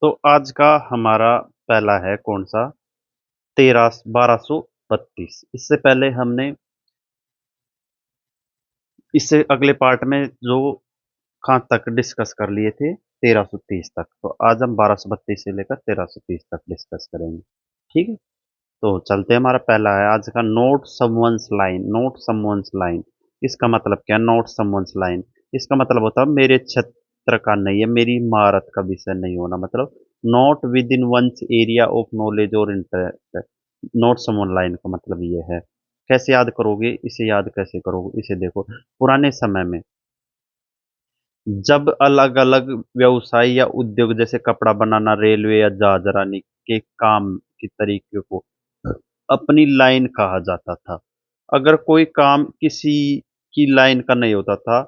तो आज का हमारा पहला है कौन सा? 1232। इससे पहले हमने इससे अगले पार्ट में जो कहाँ तक डिस्कस कर लिए थे, 1330 तक। तो आज हम 1232 से लेकर 1330 तक डिस्कस करेंगे। ठीक है, तो चलते हैं। हमारा पहला है आज का, note someone's line. Note someone's line, इसका मतलब क्या? नोट समवंस लाइन, इसका मतलब होता है मेरे क्षेत्र का नहीं है, मेरी महारत का विषय नहीं होना। मतलब not within one's area of knowledge और इंटरेस्ट। नोट समवन लाइन का मतलब ये है। कैसे याद करोगे इसे? याद कैसे करोगे इसे? देखो, पुराने समय में जब अलग अलग व्यवसाय या उद्योग, जैसे कपड़ा बनाना, रेलवे या जहाजरानी के काम के तरीके को अपनी लाइन कहा जाता था। अगर कोई काम किसी की लाइन का नहीं होता था,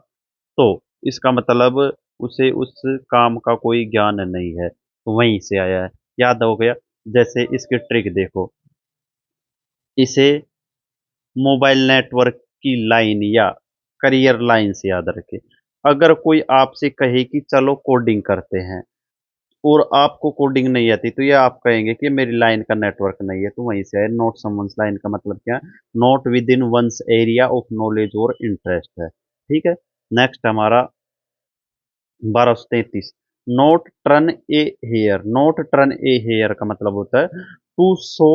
तो इसका मतलब उसे उस काम का कोई ज्ञान नहीं है। तो वहीं से आया है, याद हो गया। जैसे इसकी ट्रिक देखो, इसे मोबाइल नेटवर्क की लाइन या करियर लाइन से याद रखें। अगर कोई आपसे कहे कि चलो कोडिंग करते हैं, और आपको कोडिंग नहीं आती, तो ये आप कहेंगे कि मेरी लाइन का नेटवर्क नहीं है। तो वहीं से है नॉट समवंस लाइन का मतलब क्या है? Not within one's area of knowledge और इंटरेस्ट है। ठीक है, नेक्स्ट हमारा 1233। Not turn a hair. Not turn a hair का मतलब होता है टू शो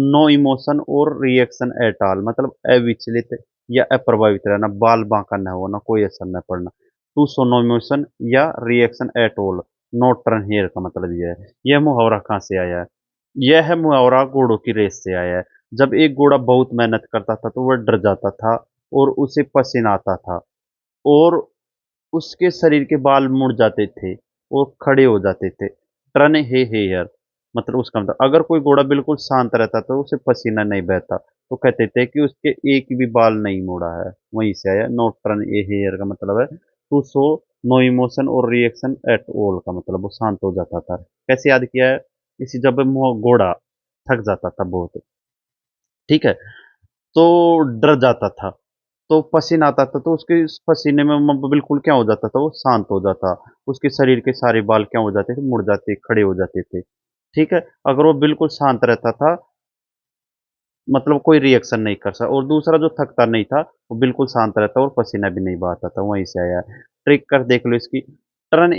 नो इमोशन और रिएक्शन एट ऑल। मतलब अविचलित या अप्रभावित रहना, बाल बांका न होना, कोई असर न पड़ना। टू शो नो इमोशन या reaction at all, not turn hair का मतलब यह है। यह मुहावरा कहाँ से आया है? यह मुहावरा घोड़ों की रेस से आया है। जब एक घोड़ा बहुत मेहनत करता था तो वह डर जाता था और उसे पसीना आता था, और उसके शरीर के बाल मुड़ जाते थे और खड़े हो जाते थे। टर्न हे हेयर, मतलब उसका मतलब अगर कोई घोड़ा बिल्कुल शांत रहता तो उसे पसीना नहीं बहता, तो कहते थे कि उसके एक भी बाल नहीं मुड़ा है। वहीं से आया नो टर्न ए हेयर का मतलब है टू शो नो इमोशन और रिएक्शन एट ऑल, का मतलब वो शांत हो जाता था। कैसे याद किया है? इसी जब घोड़ा थक जाता था बहुत, ठीक है, तो डर जाता था, तो पसीना आता था, तो उसके इस पसीने में बिल्कुल क्या हो जाता था? वो शांत हो जाता। उसके शरीर के सारे बाल क्या हो जाते थे? मुड़ जाते, खड़े हो जाते थे। ठीक है, अगर वो बिल्कुल शांत रहता था, मतलब कोई रिएक्शन नहीं कर सकता। और दूसरा जो थकता नहीं था, वो बिल्कुल शांत रहता और पसीना भी नहीं बहाता था। वहीं से आया है। ट्रिक कर देख लो इसकी। टर्न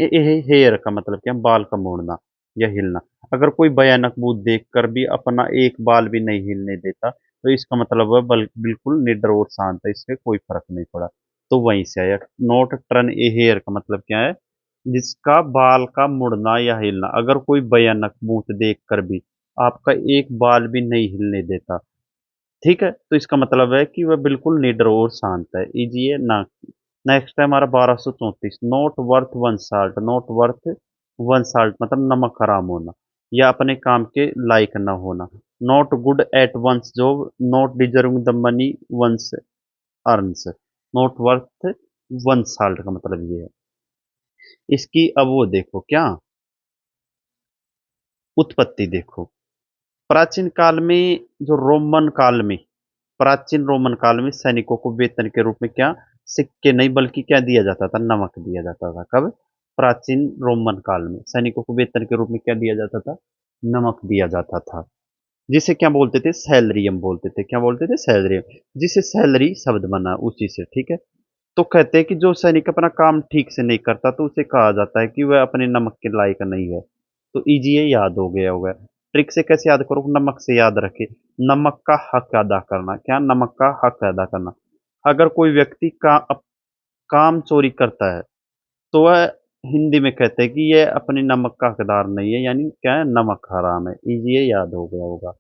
हेयर का मतलब क्या? बाल का मोड़ना या हिलना। अगर कोई भयानक भूत देखकर भी अपना एक बाल भी नहीं हिलने देता, तो इसका मतलब वह बिल्कुल निडर और शांत है, इससे कोई फर्क नहीं पड़ा। तो वहीं से आया। नोट टर्न ए हेयर का मतलब क्या है? जिसका बाल का मुड़ना या हिलना। अगर कोई भयानक भूत देखकर भी आपका एक बाल भी नहीं हिलने देता, ठीक है, तो इसका मतलब है कि वह बिल्कुल निडर और शांत है। इजी है ना? नेक्स्ट है हमारा 1234। Not worth one salt. Not worth one salt मतलब नमक हराम होना या अपने काम के लायक न होना। Not good at one's job, not deserving the money one's earns. Not worth one salt का मतलब ये है। इसकी अब वो देखो क्या, उत्पत्ति देखो। प्राचीन काल में, जो रोमन काल में, प्राचीन रोमन काल में सैनिकों को वेतन के रूप में क्या, सिक्के नहीं बल्कि क्या दिया जाता था? नमक दिया जाता था। कब? प्राचीन रोमन काल में सैनिकों को वेतन के रूप में क्या दिया जाता था? नमक दिया जाता था, जिसे क्या बोलते थे? सैलरियम बोलते थे। क्या बोलते थे? सैलरियम, जिसे सैलरी शब्द बना उसी से। ठीक है, तो कहते हैं कि जो सैनिक अपना काम ठीक से नहीं करता, तो उसे कहा जाता है कि वह अपने नमक के लायक नहीं है। तो इजी है, याद हो गया होगा। ट्रिक से कैसे याद करो? नमक से याद रखे। नमक का हक अदा करना। क्या? नमक का हक अदा करना। अगर कोई व्यक्ति काम चोरी करता है, तो वह हिंदी में कहते हैं कि यह अपने नमक का हकदार नहीं है, यानी क्या है? नमक हराम है। इजी है, याद हो गया होगा।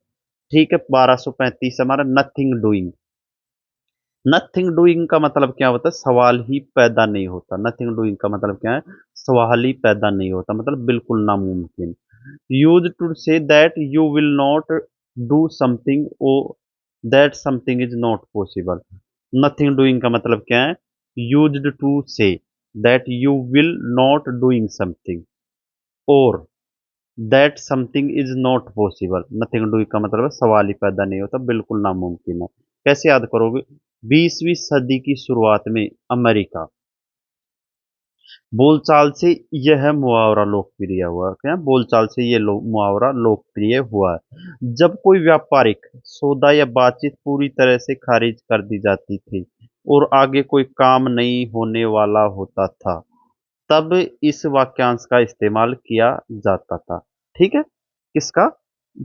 ठीक है, 1235 हमारा नथिंग डूइंग। नथिंग डूइंग का मतलब क्या होता है? सवाल ही पैदा नहीं होता। नथिंग डूइंग का मतलब क्या है? सवाल ही पैदा नहीं होता, मतलब बिल्कुल नामुमकिन। Use to say that you will not do something, oh that something is not possible. Nothing doing का मतलब क्या है? Used to say that you will not doing something, और that something is not possible. Nothing doing का मतलब है सवाल ही पैदा नहीं होता, बिल्कुल नामुमकिन है। कैसे याद करोगे? 20वीं सदी की शुरुआत में अमेरिका बोलचाल से यह मुहावरा लोकप्रिय हुआ। क्या बोलचाल से ये मुहावरा लोकप्रिय हुआ है। जब कोई व्यापारिक सौदा या बातचीत पूरी तरह से खारिज कर दी जाती थी और आगे कोई काम नहीं होने वाला होता था, तब इस वाक्यांश का इस्तेमाल किया जाता था। ठीक है, किसका?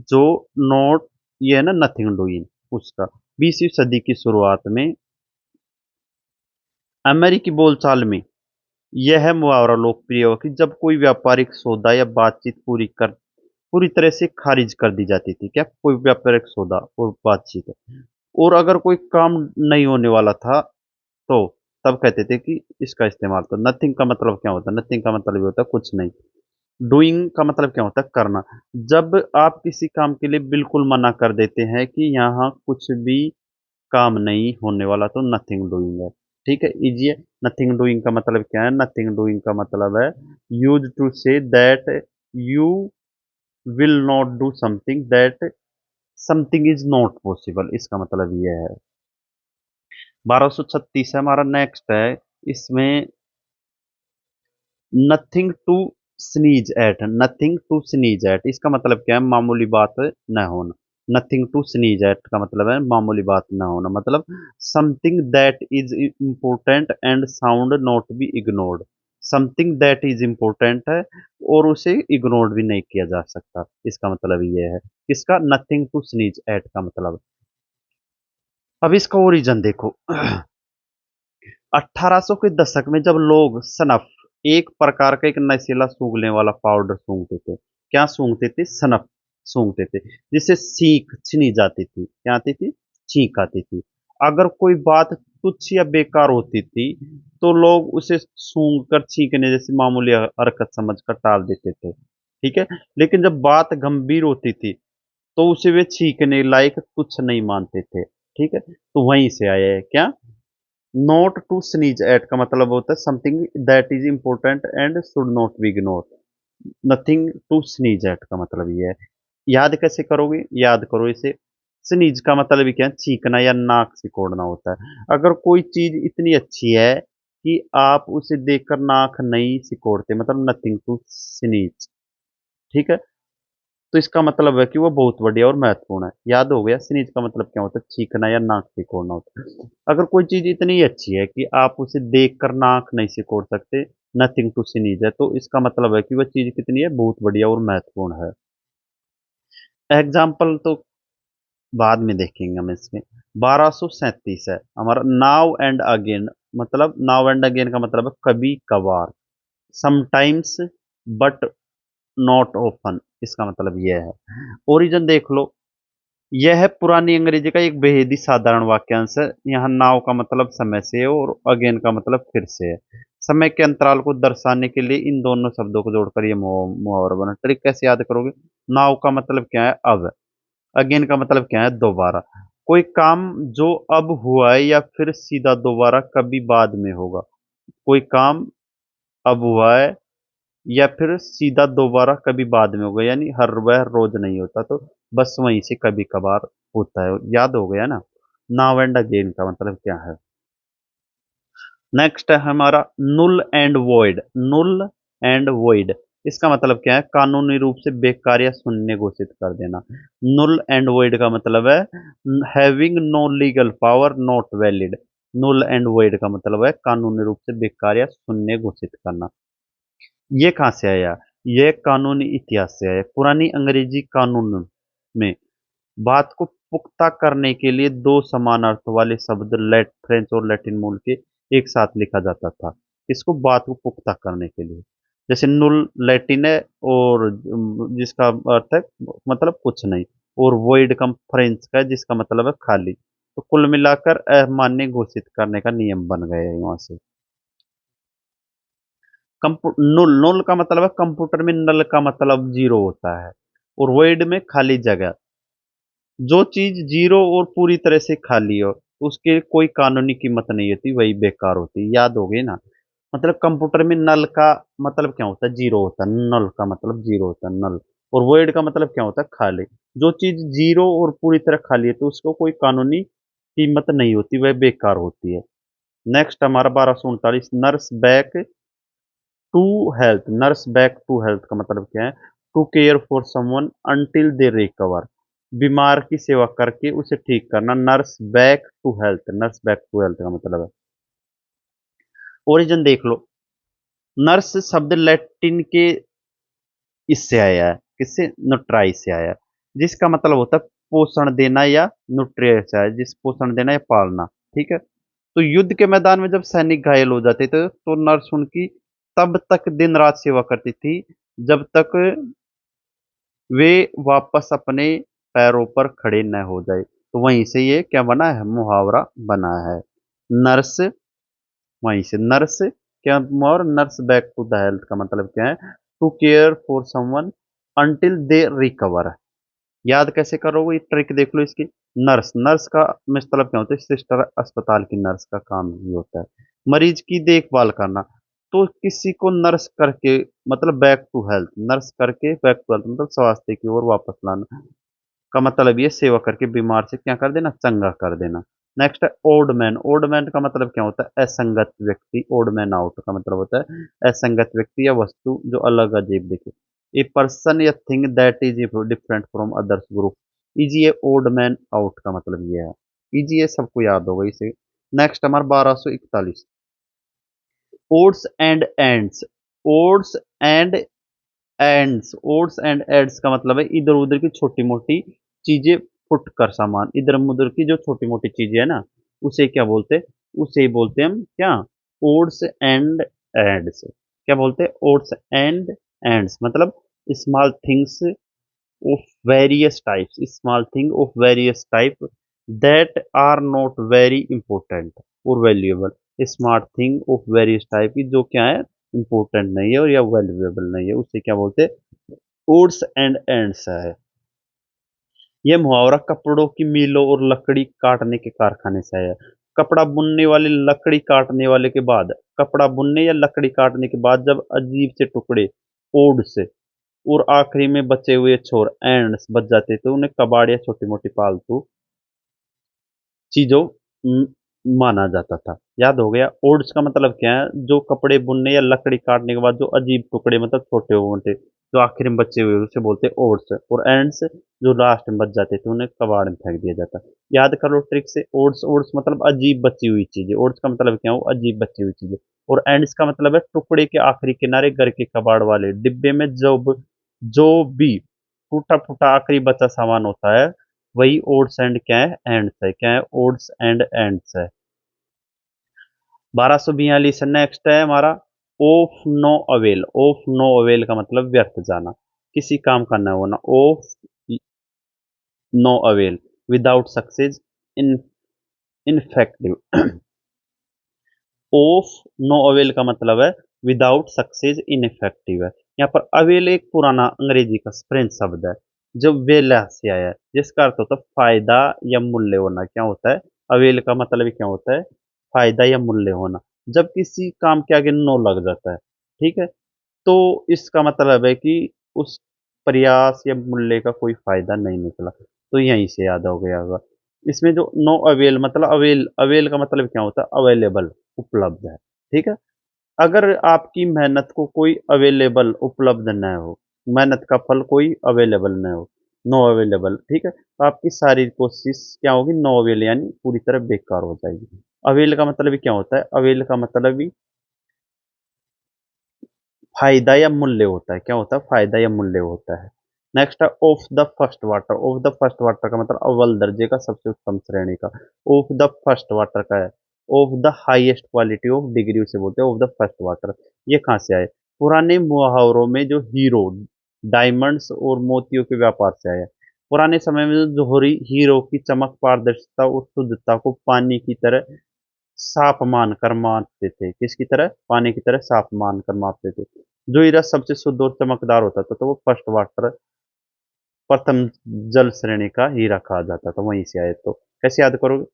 जो नॉट, ये है ना नथिंग डूइंग, उसका। 20वीं सदी की शुरुआत में अमेरिकी बोलचाल में यह मुहावरा लोकप्रिय हुआ कि जब कोई व्यापारिक सौदा या बातचीत पूरी तरह से खारिज कर दी जाती थी। क्या? कोई व्यापारिक सौदा और बातचीत और अगर कोई काम नहीं होने वाला था, तो तब कहते थे कि इसका इस्तेमाल। तो नथिंग का मतलब क्या होता है? नथिंग का मतलब ये होता है कुछ नहीं। डूइंग का मतलब क्या होता है? करना। जब आप किसी काम के लिए बिल्कुल मना कर देते हैं कि यहाँ कुछ भी काम नहीं होने वाला, तो नथिंग डूइंग है। ठीक है, इजी है। नथिंग डूइंग का मतलब क्या है? नथिंग डूइंग का मतलब है use to say that you will not do something, that something is not possible, इसका मतलब ये है। 1236 है हमारा, नेक्स्ट है। इसमें nothing to sneeze at, nothing to sneeze at, इसका मतलब क्या है? मामूली बात न होना। नथिंग टू स्नीज एट का मतलब है मामूली बात न होना, मतलब something that is important and sound not be ignored. Something that is important है और उसे इग्नोर भी नहीं किया जा सकता, इसका मतलब ये है। इसका नथिंग टू स्नीज एट का मतलब। अब इसका ओरिजिन देखो। 1800 के दशक में जब लोग सनफ, एक प्रकार का एक नशीला सूंघने वाला पाउडर सूंघते थे। क्या सूंघते थे? सनफ सूंघते थे, जिससे सीख छीनी जाती थी। क्या आती थी? छींक आती थी। अगर कोई बात तुच्छ या बेकार होती थी, तो लोग उसे सूंघ कर छींकने जैसी मामूली हरकत समझकर टाल देते थे। ठीक है, लेकिन जब बात गंभीर होती थी, तो उसे वे छींकने लायक तुच्छ नहीं मानते थे। ठीक है, तो वहीं से आया है। क्या? नॉट टू स्नीज एट का मतलब होता है something that is important and should not be ignore. Nothing to sneeze at का मतलब ये है। याद कैसे करोगे? याद करो इसे। स्नीज का मतलब ही क्या है? छींकना या नाक सिकोड़ना होता है। अगर कोई चीज इतनी अच्छी है कि आप उसे देखकर नाक नहीं सिकोड़ते, मतलब नथिंग टू स्नीज। ठीक है, तो इसका मतलब है कि वो बहुत बढ़िया और महत्वपूर्ण है। याद हो गया? स्नीज का मतलब क्या होता है? चीखना या नाक सिकोड़ना होता है। अगर कोई चीज इतनी अच्छी है कि आप उसे देखकर नाक नहीं सिकोड़ सकते, नथिंग टू स्नीज है, तो इसका मतलब है कि वह चीज कितनी है? बहुत बढ़िया और महत्वपूर्ण है। एग्जाम्पल तो बाद में देखेंगे हम इसमें। 1237 है हमारा, नाउ एंड अगेन। मतलब नाउ एंड अगेन का मतलब है कभी कभार, समटाइम्स, बट नॉट ऑफन, इसका मतलब यह है। ओरिजिन देख लो। यह है पुरानी अंग्रेजी का एक बेहद ही साधारण वाक्यांश है। यहाँ नाउ का मतलब समय से है और अगेन का मतलब फिर से है। समय के अंतराल को दर्शाने के लिए इन दोनों शब्दों को जोड़कर ये मुहावरा बना। ट्रिक कैसे याद करोगे? नाउ का मतलब क्या है? अब। अगेन का मतलब क्या है? दोबारा। कोई काम जो अब हुआ है या फिर सीधा दोबारा कभी बाद में होगा। कोई काम अब हुआ है या फिर सीधा दोबारा कभी बाद में होगा, यानी हर वह रोज नहीं होता, तो बस वहीं से कभी कभार होता है। याद हो गया ना? नाउ एंड अगेन का मतलब क्या है? नेक्स्ट है हमारा null and void. Null and void, इसका मतलब क्या है? कानूनी रूप से बेकार या शून्य घोषित कर देना। नुल एंड वॉइड का मतलब है having no legal power not valid. Null and void का मतलब है कानूनी रूप से बेकार या शून्य घोषित करना। ये कहाँ से आया? ये कानूनी इतिहास से आया। पुरानी अंग्रेजी कानून में बात को पुख्ता करने के लिए दो समान अर्थ वाले शब्द फ्रेंच और लैटिन मूल के एक साथ लिखा जाता था, इसको बात को पुख्ता करने के लिए। जैसे नुल लैटिन है और जिसका अर्थ है मतलब कुछ नहीं, और वॉइड का फ्रेंच का है जिसका मतलब है खाली। तो कुल मिलाकर अमान्य घोषित करने का नियम बन गए हैं वहां से। नुल, नुल का मतलब है कंप्यूटर में नल का मतलब जीरो होता है, और वर्ड में खाली जगह। जो चीज जीरो और पूरी तरह से खाली हो, उसके कोई कानूनी कीमत नहीं होती, वही बेकार होती है। याद हो गई ना? मतलब कंप्यूटर में नल का मतलब क्या होता है? जीरो होता है। नल का मतलब जीरो होता है, नल। और वर्ड का मतलब क्या होता है? खाली। जो चीज जीरो और पूरी तरह खाली है, तो उसको कोई कानूनी कीमत नहीं होती, वह बेकार होती है। नेक्स्ट हमारा 1239, nurse back to health, nurse back to health का मतलब क्या है? To care for someone until they recover, बीमार की सेवा करके उसे ठीक करना, nurse back to health, nurse back to health का मतलब है। ओरिजिन देख लो, नर्स शब्द लैटिन के इससे आया है, किससे? न्यूट्राई से आया है, जिसका मतलब होता है पोषण देना या न्यूट्रिय से आया, जिस पोषण देना या पालना। ठीक है, तो युद्ध के मैदान में जब सैनिक घायल हो जाते थे तो नर्स उनकी तब तक दिन रात सेवा करती थी जब तक वे वापस अपने पैरों पर खड़े न हो जाए। तो वहीं से ये क्या बना है? मुहावरा बना है। नर्स, वहीं से नर्स क्या, और nurse back to the health का मतलब क्या है? To care for someone until they recover. याद कैसे करोगे? ये ट्रिक देख लो इसकी। नर्स, नर्स का मतलब क्या होता है? सिस्टर, अस्पताल की नर्स का काम ही होता है मरीज की देखभाल करना। तो किसी को नर्स करके मतलब बैक टू हेल्थ, नर्स करके बैक टू हेल्थ मतलब स्वास्थ्य की ओर वापस लाना का मतलब ये सेवा करके बीमार से क्या कर देना? चंगा कर देना। नेक्स्ट है ओल्ड मैन। ओल्ड मैन का मतलब क्या होता है? असंगत व्यक्ति। ओल्ड मैन आउट का मतलब होता है असंगत व्यक्ति या वस्तु जो अलग अजीब दिखे। ए पर्सन या thing that is different from others group, easy A old man out का मतलब ये है। इजी है, सबको याद होगा इसे। नेक्स्ट हमारा 1241, odds and ends. Odds and ends, odds and ends का मतलब है इधर उधर की छोटी मोटी चीजें, फुट कर सामान, इधर उधर की जो छोटी मोटी चीजें है ना, उसे क्या बोलते हैं? उसे ही बोलते हैं हम क्या? Odds and ends. क्या बोलते हैं? ओड्स एंड एंड्स मतलब small things of various types, small thing of various type that are not very important और valuable, smart thing of various type की जो क्या है? इंपॉर्टेंट नहीं है और या वैल्यूएबल नहीं है, उसे क्या बोलते हैं? ओड्स एंड एंड्स है। ये मुहावरा कपड़ों की मिलों और लकड़ी काटने के कारखाने से है। कपड़ा बुनने वाले लकड़ी काटने वाले के बाद, कपड़ा बुनने या लकड़ी काटने के बाद जब अजीब से टुकड़े ओड्स और आखिरी में बचे हुए छोर एंड्स बच जाते थे, उन्हें कबाड़ या छोटी मोटी पालतू चीजों माना जाता था। याद हो गया? ओड्स का मतलब क्या है? जो कपड़े बुनने या लकड़ी काटने के बाद जो अजीब टुकड़े मतलब छोटे मोटे जो आखिर में बचे हुए उसे बोलते हैं ओड्स, और एंड्स जो लास्ट में बच जाते थे उन्हें कबाड़ में फेंक दिया जाता। याद कर लो ट्रिक से। ओड्स, ओड्स मतलब अजीब बची हुई चीजें, ओड्स का मतलब क्या हो? अजीब बची हुई चीजें। और एंड्स का मतलब है टुकड़े के आखिरी किनारे घर के कबाड़ वाले डिब्बे में जो भी टूटा फूटा आखिरी बचा सामान होता है वही ओड्स एंड क्या है? एंड्स है। क्या है? ओड्स एंड एंड्स है। 1242 नेक्स्ट है हमारा of no avail. Of no avail का मतलब व्यर्थ जाना, किसी काम का न होना। Of no avail, without success, in ineffective. Of no avail का मतलब है विदाउट सक्सेस, इनइफेक्टिव है। यहाँ पर अवेल एक पुराना अंग्रेजी का फ्रेंच शब्द है जो वेला से आया है, जिसका अर्थ होता है फायदा या मूल्य होना। क्या होता है? अवेल का मतलब क्या होता है? फायदा या मूल्य होना। जब किसी काम के आगे नो लग जाता है, ठीक है, तो इसका मतलब है कि उस प्रयास या मूल्य का कोई फायदा नहीं निकला। तो यहीं से याद हो गया होगा। इसमें जो नो अवेल मतलब अवेल, अवेल का मतलब क्या होता है? अवेलेबल, उपलब्ध है। ठीक है, अगर आपकी मेहनत को कोई अवेलेबल उपलब्ध न हो, मेहनत का फल कोई अवेलेबल न हो, नो अवेलेबल, ठीक है, तो आपकी सारी कोशिश क्या होगी? नो अवेल यानी पूरी तरह बेकार हो जाएगी। अवेल का मतलब भी क्या होता है? अवेल का मतलब भी फायदा या मूल्य होता है। क्या होता है? फायदा या मूल्य होता है। नेक्स्ट है of the first water. Of the first water का मतलब अव्वल दर्जे का, सबसे उत्तम श्रेणी का। ऑफ द फर्स्ट वाटर का है of the highest quality of degree, उसे बोलते हैं ऑफ द फर्स्ट वाटर। ये कहाँ से आए? पुराने मुहावरों में जो हीरो, डायमंड्स और मोतियों के व्यापार से आया। पुराने समय में जो जोहरी हीरो की चमक, पारदर्शिता और शुद्धता को पानी की तरह साफ मानकर मापते थे। किसकी तरह? पानी की तरह साफ मानकर मापते थे। जो हीरा सबसे शुद्ध और चमकदार होता था तो वो फर्स्ट वाटर, प्रथम जल श्रेणी का हीरा कहा जाता था। वहीं से आए। तो कैसे याद करोगे?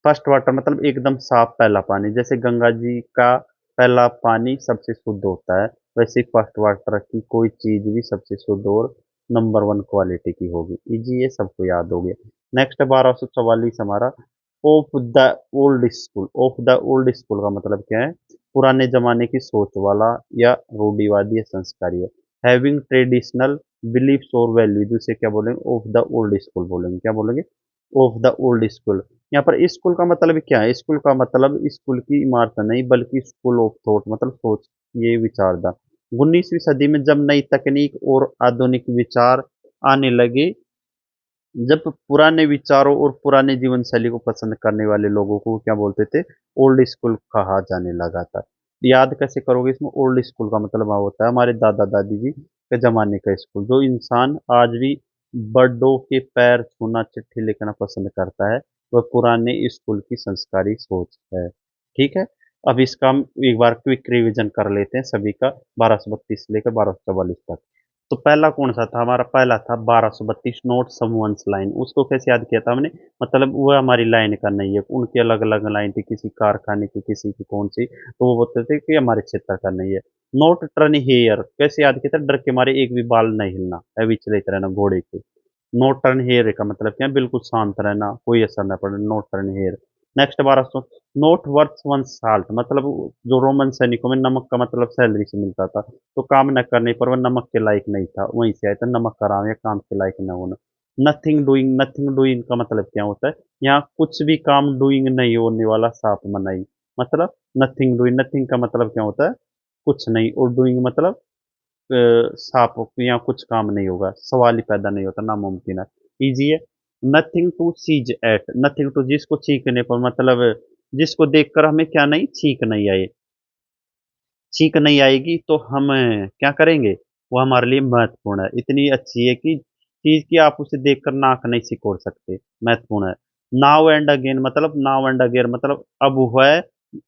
फर्स्ट वाटर मतलब एकदम साफ पहला पानी, जैसे गंगा जी का पहला पानी सबसे शुद्ध होता है, वैसे फर्स्ट वाटर की कोई चीज भी सबसे शुद्ध और नंबर वन क्वालिटी की होगी। इजी, ये सबको याद हो गया। नेक्स्ट है 1244 हमारा of the old school. Of the old school का मतलब क्या है? पुराने जमाने की सोच वाला या रूढ़िवादी या संस्कारी है। हैविंग ट्रेडिशनल बिलीफ्स और वैल्यूज, उसे क्या बोलेंगे, ऑफ द ओल्ड स्कूल बोलेंगे, क्या बोलेंगे, ऑफ द ओल्ड स्कूल। यहाँ पर स्कूल का मतलब क्या है, स्कूल का मतलब स्कूल की इमारत नहीं बल्कि स्कूल ऑफ थॉट, मतलब सोच, ये विचारधा। 19वीं सदी में जब नई तकनीक और आधुनिक विचार आने लगे, जब पुराने विचारों और पुराने जीवन शैली को पसंद करने वाले लोगों को क्या बोलते थे, ओल्ड स्कूल कहा जाने लगा था। याद कैसे करोगे, इसमें ओल्ड स्कूल का मतलब होता है हमारे दादा दादी जी के जमाने का स्कूल। जो इंसान आज भी बड़ों के पैर छूना, चिट्ठी लिखना पसंद करता है, वह पुराने स्कूल की संस्कारी सोच है। ठीक है। अब इसका हम एक बार क्विक रिवीजन कर लेते हैं सभी का, 1232 से लेकर 1244 तक। तो पहला कौन सा था, हमारा पहला था 1232, नोट समवंस लाइन। उसको कैसे याद किया था हमने, मतलब वो हमारी लाइन का नहीं है, उनकी अलग अलग लाइन थी, किसी कारखाने की, किसी की कौन सी, तो वो बोलते थे कि हमारे क्षेत्र का नहीं है। नोट टर्न हेयर कैसे याद किया था, डर के मारे एक भी बाल नहीं हिलना है, विचलित रहना घोड़े के। नोट टर्न हेयर का मतलब क्या है, बिल्कुल शांत रहना, कोई असर न पड़े, not turn hair. Next 1200, not worth one salt, मतलब जो रोमन सैनिकों में नमक का मतलब सैलरी से मिलता था, तो काम न करने पर वह नमक के लायक नहीं था, वहीं से आया था नमक का राम, या काम के लायक न होना। नथिंग डूइंग, नथिंग डूइंग का मतलब क्या होता है, यहाँ कुछ भी काम डूइंग नहीं होने वाला, साफ मनाई, मतलब नथिंग डूइंग, नथिंग का मतलब क्या होता है, कुछ नहीं, और डूइंग मतलब साफ, यहाँ कुछ काम नहीं होगा, सवाल ही पैदा नहीं होता, नामुमकिन है, इजी है। नथिंग टू सीज एट, नथिंग टू जिसको छींकने पर, मतलब जिसको देखकर हमें क्या नहीं, छींक नहीं आए, छींक नहीं आएगी तो हम क्या करेंगे, वो हमारे लिए महत्वपूर्ण है, इतनी अच्छी है कि चीज की आप उसे देखकर नाक नहीं सिकोड़ सकते, महत्वपूर्ण है। नाउ एंड अगेन, मतलब नाउ एंड अगेन मतलब अब हुआ है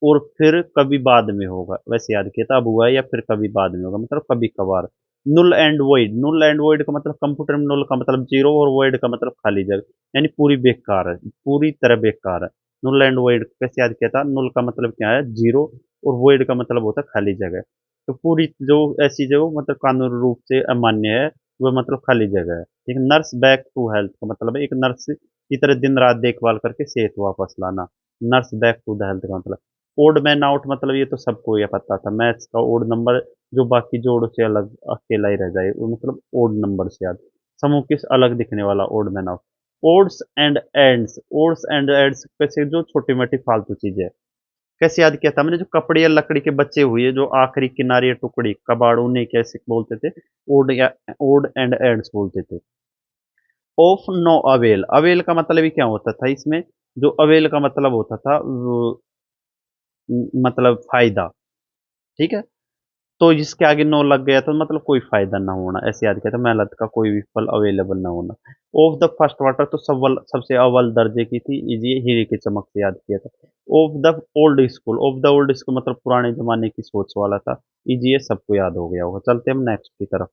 और फिर कभी बाद में होगा, वैसे याद किया था, अब हुआ है या फिर कभी बाद में होगा, मतलब कभी कभार। Null and void, null and void का मतलब कंप्यूटर में नुल का मतलब जीरो और वॉइड का मतलब खाली जगह, यानी पूरी बेकार है, पूरी तरह बेकार है। नुल एंड वॉइड कैसे याद किया था, नुल का मतलब क्या है, जीरो, और वॉइड का मतलब होता है खाली जगह। तो पूरी जो ऐसी जो मतलब कानूनी रूप से अमान्य है, वो मतलब खाली जगह है। ठीक है। नर्स बैक टू हेल्थ का मतलब है एक नर्स की तरह दिन रात देखभाल करके सेहत वापस लाना, nurse back to the health का मतलब। ओड मैन आउट मतलब ये तो सबको ये पता था, मैथ्स का ओड नंबर जो बाकी जोड़ से अलग अकेला ही रह जाए, वो मतलब ओड नंबर से याद, समूह किस अलग दिखने वाला, odd man out. Odds and ends, odds and ends कैसे, जो छोटी मोटी फालतू चीजें, कैसे याद किया था मैंने, जो कपड़े या लकड़ी के बचे हुए जो आखिरी किनारे या टुकड़ी कबाड़, उन्हें कैसे बोलते थे, ओड या ओड एंड एंड्स बोलते थे। ऑफ नो अवेल, अवेल का मतलब ही क्या होता था इसमें, जो अवेल का मतलब होता था मतलब फायदा। ठीक है। तो जिसके आगे नो लग गया तो मतलब कोई फायदा ना होना, ऐसे याद किया था, मेहनत का कोई भी फल अवेलेबल ना होना। ऑफ द फर्स्ट वाटर तो सबसे अव्वल दर्जे की थी, ये हीरे की चमक से याद किया था। Of the old school, of the old school मतलब पुराने जमाने की सोच वाला था, ये सबको याद हो गया होगा। चलते हम नेक्स्ट की तरफ।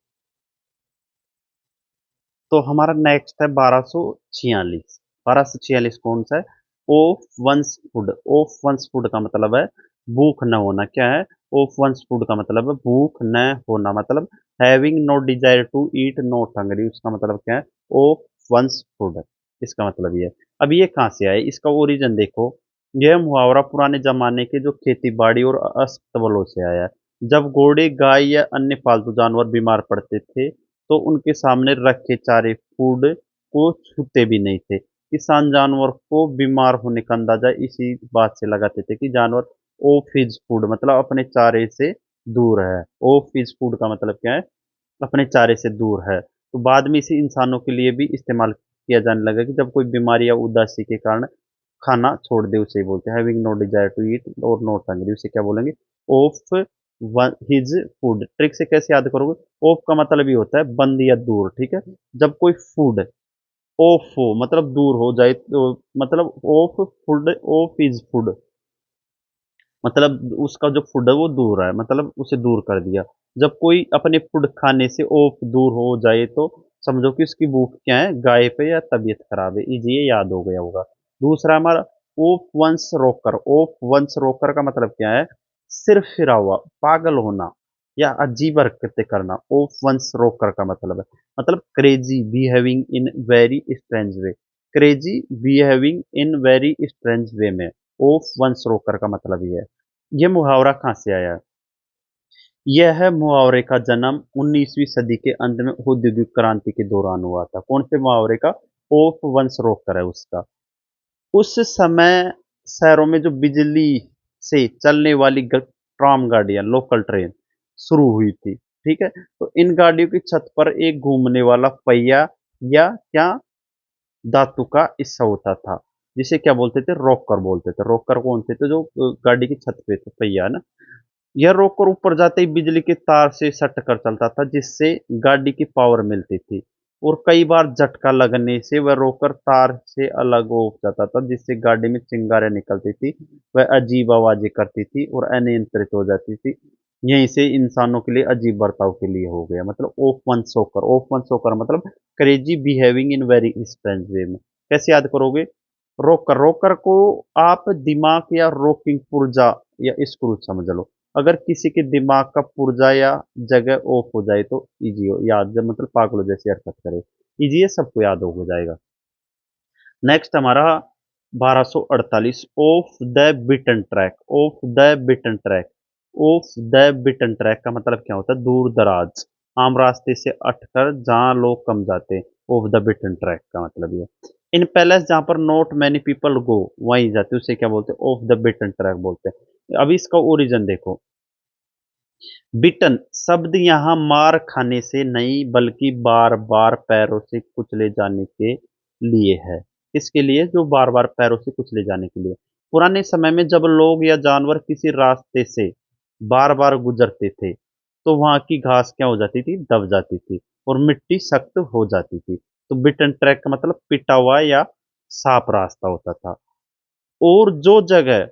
तो हमारा नेक्स्ट है 1246। 1246 कौन सा है, off one's food, off one's food का मतलब है भूख न होना, क्या है, ऑफ वंस फूड का मतलब है भूख न होना, मतलब having no desire to eat not hungry, उसका मतलब क्या है, ऑफ वंस फूड, इसका मतलब ये है। अब ये कहाँ से आए, इसका ओरिजिन देखो, यह मुहावरा पुराने जमाने के जो खेती बाड़ी और अस्तबलों से आया है। जब घोड़े, गाय या अन्य पालतू जानवर बीमार पड़ते थे, तो उनके सामने रखे चारे फूड को छूते भी नहीं थे। किसान जानवर को बीमार होने का अंदाजा इसी बात से लगाते थे कि जानवर ऑफ हिज फूड, मतलब अपने चारे से दूर है। ऑफ हिज फूड का मतलब क्या है, अपने चारे से दूर है। तो बाद में इसे इंसानों के लिए भी इस्तेमाल किया जाने लगा कि जब कोई बीमारी या उदासी के कारण खाना छोड़ दे, उसे ही बोलते हैं having no desire to eat और नॉट हंग्री, उसे क्या बोलेंगे, ऑफ हिज फूड। ट्रिक से कैसे याद करोगे, ऑफ का मतलब ये होता है बंद या दूर, ठीक है। जब कोई फूड ऑफ हो मतलब दूर हो जाए, तो मतलब of food, of his food मतलब उसका जो फूड है वो दूर है, मतलब उसे दूर कर दिया। जब कोई अपने फूड खाने से ऑफ दूर हो जाए तो समझो कि उसकी भूख क्या है, गायब है या तबीयत खराब है, इजी ये याद हो गया होगा। दूसरा हमारा ऑफ वंस रोकर, ऑफ वंस रोकर का मतलब क्या है, सिर्फ फिरा हुआ, पागल होना या अजीब हरकतें करना, ऑफ वंस रोकर का मतलब है, मतलब crazy behaving in very strange way, crazy behaving in very strange वे में ऑफ वंस रोकर का मतलब ये है। ये मुहावरा कहाँ से आया है? यह मुहावरे का जन्म 19वीं सदी के अंत में औद्योगिक क्रांति के दौरान हुआ था। कौन से मुहावरे का? ओप वंस रोकर है उसका। उस समय शहरों में जो बिजली से चलने वाली ट्राम गाड़ियां, लोकल ट्रेन शुरू हुई थी, ठीक है। तो इन गाड़ियों की छत पर एक घूमने वाला पहिया या क्या धातु का हिस्सा होता था, जिसे क्या बोलते थे? रॉकर बोलते थे। रॉकर कौन से थे? जो गाड़ी की छत पे थे, पहिया है ना। यह रॉकर ऊपर जाते ही बिजली के तार से सट कर चलता था, जिससे गाड़ी की पावर मिलती थी। और कई बार झटका लगने से वह रॉकर तार से अलग हो जाता था, जिससे गाड़ी में चिंगारियां निकलती थी, वह अजीब आवाजें करती थी और अनियंत्रित हो जाती थी। यहीं से इंसानों के लिए अजीब बर्ताव के लिए हो गया। मतलब ऑफ वन सोकर, ऑफ वन सोकर मतलब crazy behaving in very strange वे में। कैसे याद करोगे? रोकर, रोकर को आप दिमाग या रोकिंग पुर्जा या स्क्रू समझ लो। अगर किसी के दिमाग का पुर्जा या जगह ऑफ हो जाए तो इजी हो याद, जब मतलब पागलों जैसी हरकत करे, इजी है, सबको याद हो जाएगा। नेक्स्ट हमारा 1248, off the beaten track. Off the beaten track, off the beaten track का मतलब क्या होता है? दूर दराज, आम रास्ते से हटकर जहाँ लोग कम जाते हैं, ऑफ द बिटन ट्रैक का मतलब ये। इन पैलेस जहाँ पर नॉट मैनी पीपल गो, वहीं जाते हैं, उसे क्या बोलते हैं? ऑफ द बिटन ट्रैक बोलते हैं। अभी इसका ओरिजिन देखो। बिटन शब्द यहाँ मार खाने से नहीं, बल्कि बार बार पैरों से कुचले जाने के लिए है। किसके लिए? जो बार बार पैरों से कुचले जाने के लिए। पुराने समय में जब लोग या जानवर किसी रास्ते से बार बार गुजरते थे, तो वहां की घास क्या हो जाती थी? दब जाती थी और मिट्टी सख्त हो जाती थी। तो बिटन ट्रैक का मतलब पिटा हुआ या साफ रास्ता होता था। और जो जगह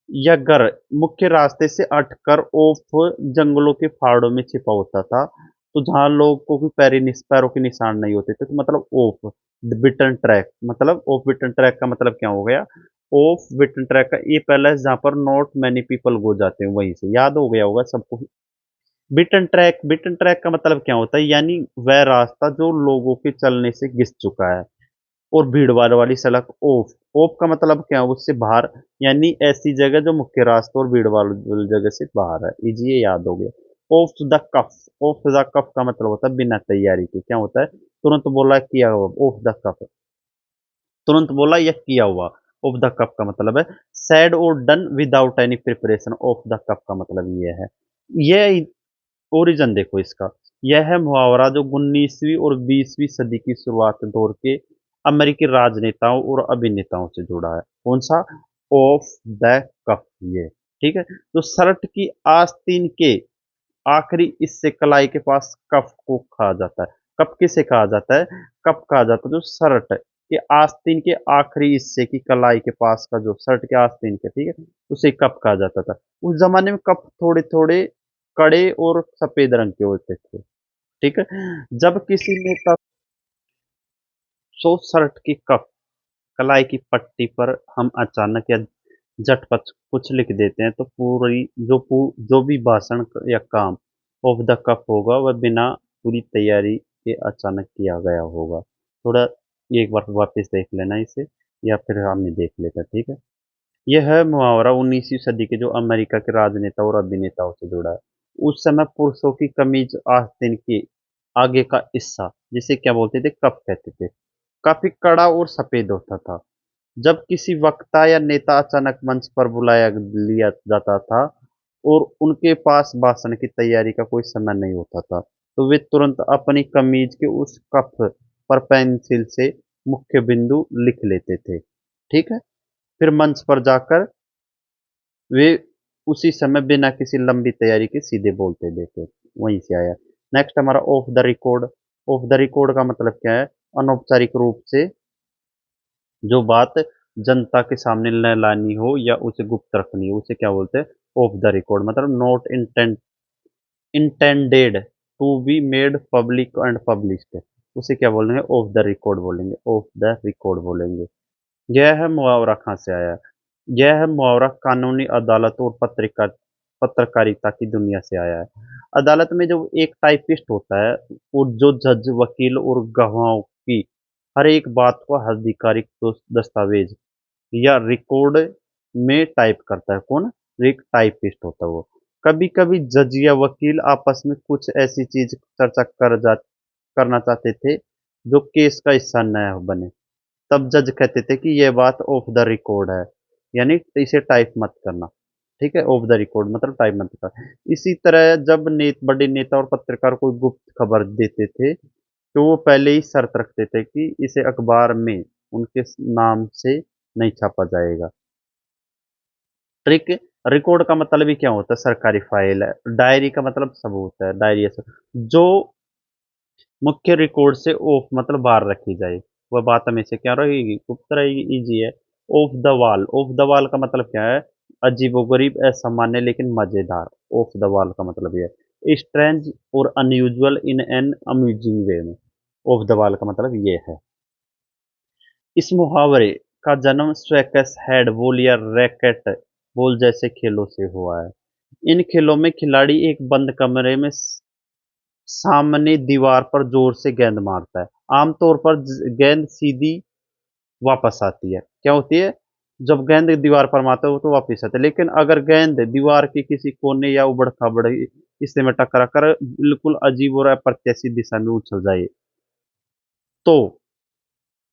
या घर मुख्य रास्ते से हटकर ऑफ जंगलों के फाड़ों में छिपा होता था, तो जहां लोग को भी पैरों के निशान नहीं होते थे, तो मतलब ऑफ द बिटन ट्रैक। मतलब ऑफ बिटन ट्रैक का मतलब क्या हो गया? ऑफ बिटन ट्रैक का ये पहला है जहां पर नॉट मैनी पीपल गो जाते हैं, वहीं से याद हो गया होगा सबको। बिटन ट्रैक, बिटन ट्रैक का मतलब क्या होता है? यानी वह रास्ता जो लोगों के चलने से घिस चुका है। और भीड़ भाड़ वाली सड़क ऑफ, ऑफ का मतलब क्या है? उससे बाहर, यानी ऐसी जगह जो मुख्य रास्ते और भीड़ वाली जगह से बाहर है। इजी, ये याद हो गया। Off the cuff, off the cuff का मतलब होता है बिना तैयारी के। क्या होता है? तुरंत बोला, किया हुआ। ऑफ द कफ, तुरंत बोला या किया हुआ। ऑफ द कफ का मतलब है सैड और done without any preparation. Off the cuff का मतलब ये है। ये ओरिजिन देखो इसका। यह है मुहावरा जो 19वीं और 20वीं सदी की शुरुआत दौर के अमेरिकी राजनेताओं और अभिनेताओं से जुड़ा है। कौन सा? ऑफ द कफ, ये ठीक है। तो शर्ट की आस्तीन के आखिरी हिस्से कलाई के पास कफ को कहा जाता है। कफ किसे कहा जाता है? कफ कहा जाता है जो शर्ट के आस्तीन के आखिरी हिस्से की कलाई के पास का, जो शर्ट के आस्तीन के, ठीक है, उसे कफ कहा जाता था। उस जमाने में कफ थोड़े थोड़े कड़े और सफेद रंग के होते थे, ठीक है। जब किसी नेता सो शर्ट की कफ कलाई की पट्टी पर हम अचानक या झटपट कुछ लिख देते हैं, तो पूरी जो भी भाषण या काम ऑफ द कफ होगा वह बिना पूरी तैयारी के अचानक किया गया होगा। थोड़ा एक बार वापस देख लेना इसे, या फिर हमने देख लेते हैं, ठीक है। यह मुहावरा 19वीं सदी के जो अमेरिका के राजनेता और अभिनेताओं से जुड़ा है। उस समय पुरुषों की कमीज आस्तीन के आगे का हिस्सा, जिसे क्या बोलते थे? कफ कहते थे, काफी कड़ा और सफेद होता था। जब किसी वक्ता या नेता अचानक मंच पर बुलाया लिया जाता था और उनके पास भाषण की तैयारी का कोई समय नहीं होता था, तो वे तुरंत अपनी कमीज के उस कफ पर पेंसिल से मुख्य बिंदु लिख लेते थे, ठीक है। फिर मंच पर जाकर वे उसी समय बिना किसी लंबी तैयारी के सीधे बोलते देते। वहीं से आया। नेक्स्ट हमारा of the record. Of the record का मतलब क्या है? अनौपचारिक रूप से जो बात जनता के सामने न लानी हो या उसे गुप्त रखनी हो, उसे क्या बोलते हैं? Off the record. मतलब not intended to be made public and published, उसे क्या बोलेंगे? ऑफ द रिकॉर्ड बोलेंगे, ऑफ द रिकॉर्ड बोलेंगे। यह है मुहावरा कहाँ से आया है? यह है मुहावरा कानूनी अदालत और पत्रकारिता की दुनिया से आया है। अदालत में जो एक टाइपिस्ट होता है, और जो जज, वकील और गवाहों की हर एक बात को आधिकारिक दस्तावेज या रिकॉर्ड में टाइप करता है। कौन? एक टाइपिस्ट होता है वो। कभी कभी जज या वकील आपस में कुछ ऐसी चीज चर्चा करना चाहते थे जो केस का हिस्सा न बने। तब जज कहते थे कि ये बात ऑफ द रिकॉर्ड है, यानी इसे टाइप मत करना। ठीक है, ऑफ द रिकॉर्ड मतलब टाइप मत करना। इसी तरह जब बड़े नेता और पत्रकार कोई गुप्त खबर देते थे तो वो पहले ही शर्त रखते थे कि इसे अखबार में उनके नाम से नहीं छापा जाएगा। ट्रिक रिकॉर्ड का मतलब ही क्या होता है? सरकारी फाइल है। डायरी का मतलब सबूत है, डायरी है जो मुख्य रिकॉर्ड से ऑफ मतलब बाहर रखी जाए। वह बात हमेशा क्या रहेगी? गुप्त रहेगी। इजी है। Of the wall, of the wall का मतलब क्या है? अजीबोगरीब, असामान्य लेकिन मजेदार। ऑफ द वॉल का मतलब यह है स्ट्रेंज और अनयूजुअल इन एन अम्यूजिंग वे में। ऑफ द वॉल का मतलब ये है। इस मुहावरे का जन्म स्वेकस हेड बॉल या रैकेट बॉल जैसे खेलों से हुआ है। इन खेलों में खिलाड़ी एक बंद कमरे में सामने दीवार पर जोर से गेंद मारता है। आमतौर पर गेंद सीधी वापस आती है। क्या होती है? जब गेंद दीवार पर मारता है वो तो वापस आती है, लेकिन अगर गेंद दीवार के किसी कोने या उबड़ खाबड़ हिस्से में टकरा कर बिल्कुल अजीब और अप्रत्याशित दिशा में उछल जाए तो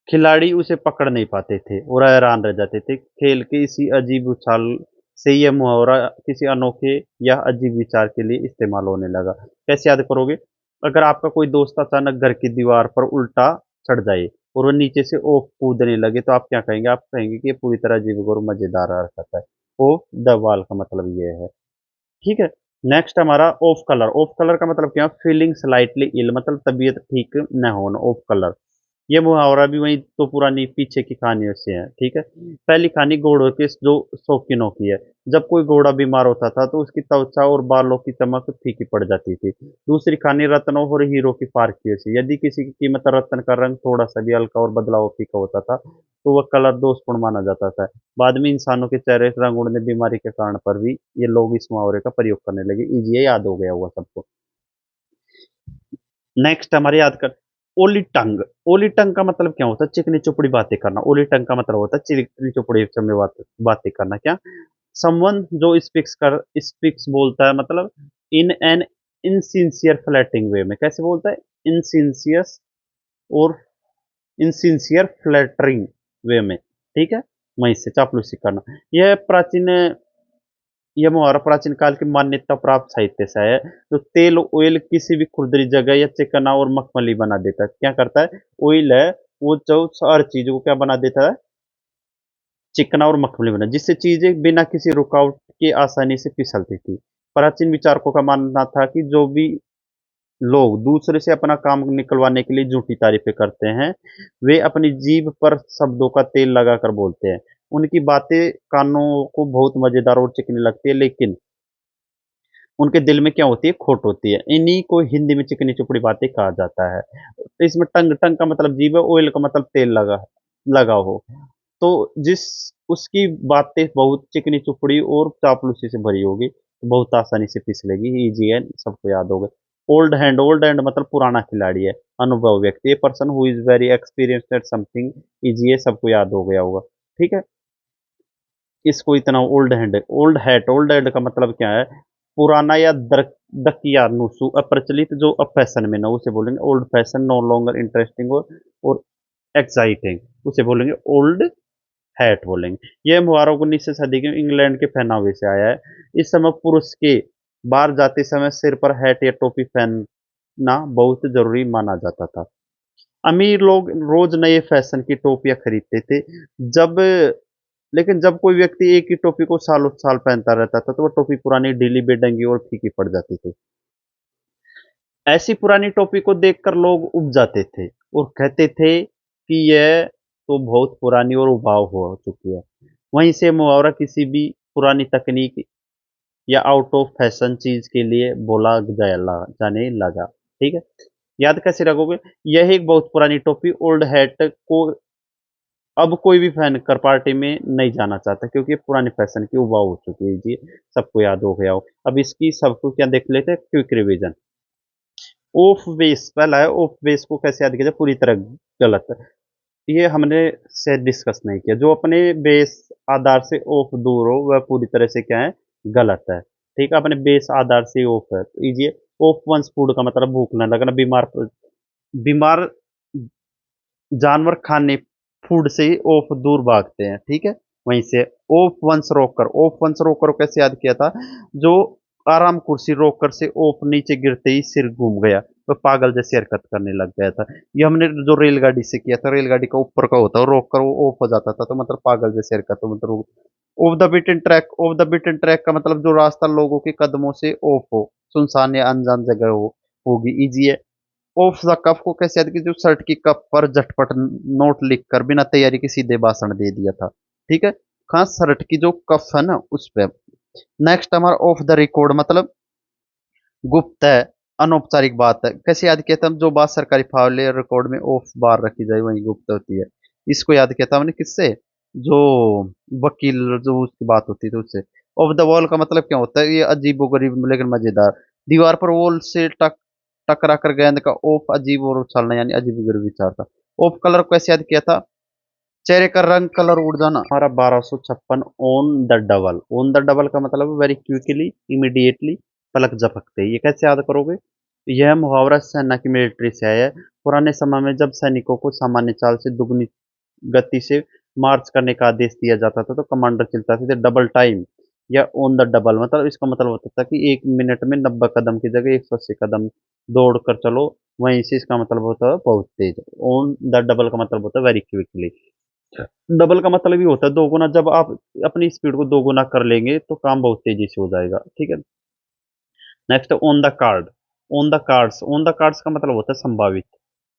खिलाड़ी उसे पकड़ नहीं पाते थे और हैरान रह जाते थे। खेल के इसी अजीब उछाल से यह मुहावरा किसी अनोखे या अजीब विचार के लिए इस्तेमाल होने लगा। कैसे याद करोगे? अगर आपका कोई दोस्त अचानक घर की दीवार पर उल्टा चढ़ जाए और वो नीचे से ओप कूदने लगे तो आप क्या कहेंगे? आप कहेंगे कि ये पूरी तरह अजीब और मजेदार हरकत है। ओ द वाल का मतलब ये है। ठीक है। नेक्स्ट हमारा ऑफ कलर। ऑफ कलर का मतलब क्या? फीलिंग स्लाइटली इल मतलब तबीयत ठीक न होना। ऑफ कलर ये मुहावरा भी वही तो पुरानी पीछे की कहानियों से है। ठीक है। पहली कहानी घोड़ों के जो शौकीनों की है। जब कोई घोड़ा बीमार होता था तो उसकी त्वचा और बालों की चमक फीकी पड़ जाती थी। दूसरी कहानी रत्नों और हीरो की पारखियों से। यदि किसी की कीमत रत्न का रंग थोड़ा सा भी हल्का और बदलाव फीका होता था तो वह कलर दोषपूर्ण माना जाता था। बाद में इंसानों के चेहरे से रंग उड़ने बीमारी के कारण पर भी ये लोग इस मुहावरे का प्रयोग करने लगे। इजी याद हो गया होगा सबको। नेक्स्ट हमारे याद कर ओली टंग। ओली टंग का मतलब क्या होता है? चिकनी चुपड़ी बातें करना। ओली टंग का मतलब होता है चिकनी चुपड़ी में बातें करना। क्या? समवन जो स्पीक्स बोलता है मतलब इन एन इनसिंसियर फ्लैटिंग वे में। कैसे बोलता है? इनसिंसियस और इनसिंसियर फ्लैटरिंग वे में। ठीक है। वहीं से चापलूसी करना। यह प्राचीन यह मुहावरा प्राचीन काल की मान्यता प्राप्त साहित्य से है। तो तेल ऑयल किसी भी खुरदरी जगह या चिकना और मखमली बना देता है। क्या करता है? ऑयल है वो जो हर चीज को क्या बना देता है? चिकना और मखमली बना, जिससे चीजें बिना किसी रुकावट के आसानी से फिसलती थी। प्राचीन विचारकों का मानना था कि जो भी लोग दूसरे से अपना काम निकलवाने के लिए झूठी तारीफें करते हैं वे अपनी जीभ पर शब्दों का तेल लगाकर बोलते हैं। उनकी बातें कानों को बहुत मजेदार और चिकनी लगती है, लेकिन उनके दिल में क्या होती है? खोट होती है। इन्हीं को हिंदी में चिकनी चुपड़ी बातें कहा जाता है। तो इसमें टंग टंग का मतलब जीभ है, ऑयल का मतलब तेल लगा लगा हो। तो जिस उसकी बातें बहुत चिकनी चुपड़ी और चापलूसी से भरी होगी तो बहुत आसानी से फिसलेगी। इजी है, सबको याद होगा। ओल्ड हैंड, ओल्ड हैंड मतलब पुराना खिलाड़ी है, अनुभव व्यक्ति, a person who is very experienced at something. Easy है, सबको याद हो गया होगा। ठीक है। इसको इतना old hand. Old hat, old hat का मतलब क्या है? पुराना या दकिया नुसु अप्रचलित जो अब फैशन में ना उसे बोलेंगे old fashion. No longer interesting और एक्साइटिंग उसे बोलेंगे ओल्ड हैट बोलेंगे। यह मुहावरा 19वीं सदी के इंग्लैंड के पहनावे से आया है। इस समय पुरुष के बाहर जाते समय सिर पर हैट या टोपी पहनना बहुत जरूरी माना जाता था। अमीर लोग रोज नए फैशन की टोपियां खरीदते थे। जब लेकिन जब कोई व्यक्ति एक ही टोपी को सालों साल पहनता रहता था तो वह टोपी पुरानी, ढीली, बेढंगी और फीकी पड़ जाती थी। ऐसी पुरानी टोपी को देखकर लोग उब जाते थे और कहते थे कि यह तो बहुत पुरानी और उबाऊ हो चुकी है। वहीं से मुहावरा किसी भी पुरानी तकनीक या आउट ऑफ फैशन चीज के लिए बोला जाने लगा। ठीक है। याद कैसे रखोगे? यह एक बहुत पुरानी टोपी ओल्ड हैट को अब कोई भी पहन कर पार्टी में नहीं जाना चाहता क्योंकि ये पुरानी फैशन की उबाऊ हो चुकी है। जी, सबको याद हो गया हो। अब इसकी सबको क्या देख लेते हैं? Quick revision. ऑफ बेस पहला है। ऑफ बेस को कैसे याद किया जाए? पूरी तरह गलत है। ये हमने से डिस्कस नहीं किया। जो अपने बेस आधार से ऑफ दूर हो वह पूरी तरह से क्या है? गलत है। ठीक है, अपने बेस आधार से ऑफ है तो इजी है। ऑफ वंस फूड का मतलब भूख न लगना, बीमार बीमार जानवर खाने फूड से ही ऑफ दूर भागते हैं। ठीक है, वहीं से ऑफ वंस रोककर, ऑफ वंस रोककर को कैसे याद किया था? जो आराम कुर्सी रोककर से ऑफ नीचे गिरते ही सिर घूम गया, तो पागल जैसी हरकत करने लग गया था। ये हमने जो रेलगाड़ी से किया था, रेलगाड़ी का ऊपर का होता है रोक कर वो ऑफ हो जाता था, तो मतलब पागल जैसी हरकत, तो मतलब of the beaten track, off the beaten track का मतलब जो रास्ता लोगों के कदमों से ऑफ हो, सुनसान या अनजान जगह हो, होगी। इजी है। ऑफ द कफ को कैसे याद किया? जो शर्ट की कफ पर झटपट नोट लिखकर बिना तैयारी के सीधे भाषण दे दिया था। ठीक है, खास शर्ट की जो कफ है ना उस पे। नेक्स्ट हमारा ऑफ द रिकॉर्ड मतलब गुप्त है, अनौपचारिक बात है। कैसे याद किया था? हम जो बात सरकारी फाइल या रिकॉर्ड में ऑफ बार रखी जाए वही गुप्त होती है। इसको याद किया था हमने किससे? जो वकील, जो उसकी बात होती थी उससे। ऑफ द वॉल का मतलब क्या होता है? ये अजीब व गरीब लेकिन मजेदार। दीवार पर वॉल से टकरा कर गेंद का ऑफ अजीब और उछालना, यानी अजीब व गरीब विचार था। ऑफ कलर को कैसे याद किया था? चेहरे का रंग कलर उड़ जाना। हमारा 1256 on the double. On the double का मतलब वेरी क्विकली, इमीडिएटली, पलक झपकते ही। ये कैसे याद करोगे? यह मुहावरा सेना की मिलिट्री से आया है। पुराने समय में जब सैनिकों को सामान्य चाल से दुगनी गति से मार्च करने का आदेश दिया जाता था तो कमांडर चिल्लाते थे डबल टाइम या ऑन द डबल। मतलब इसका मतलब होता था कि 1 मिनट में 90 कदम की जगह 180 कदम दौड़ कर चलो। वहीं से इसका मतलब होता है बहुत तेज। ऑन द डबल का मतलब होता है वेरी क्विकली। डबल का मतलब ये होता है दोगुना। जब आप अपनी स्पीड को दोगुना कर लेंगे तो काम बहुत तेजी से हो जाएगा। ठीक है, next on the card. On the cards, on the cards का मतलब होता है संभावित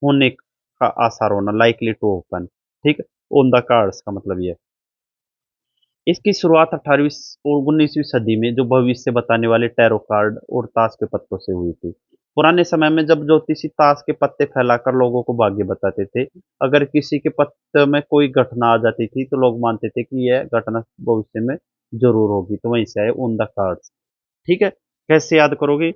होने का आसार होना, लाइकली टू ओपन। ठीक है, ऑन द कार्ड्स का मतलब ये। इसकी शुरुआत 18वीं और 19वीं सदी में जो भविष्य बताने वाले टैरो कार्ड और ताश के पत्तों से हुई थी। पुराने समय में जब ज्योतिषी ताश के पत्ते फैलाकर लोगों को भाग्य बताते थे, अगर किसी के पत्ते में कोई घटना आ जाती थी तो लोग मानते थे कि यह घटना भविष्य में जरूर होगी, तो वहीं से आए ऑन द कार्ड्स। ठीक है, कैसे याद करोगे?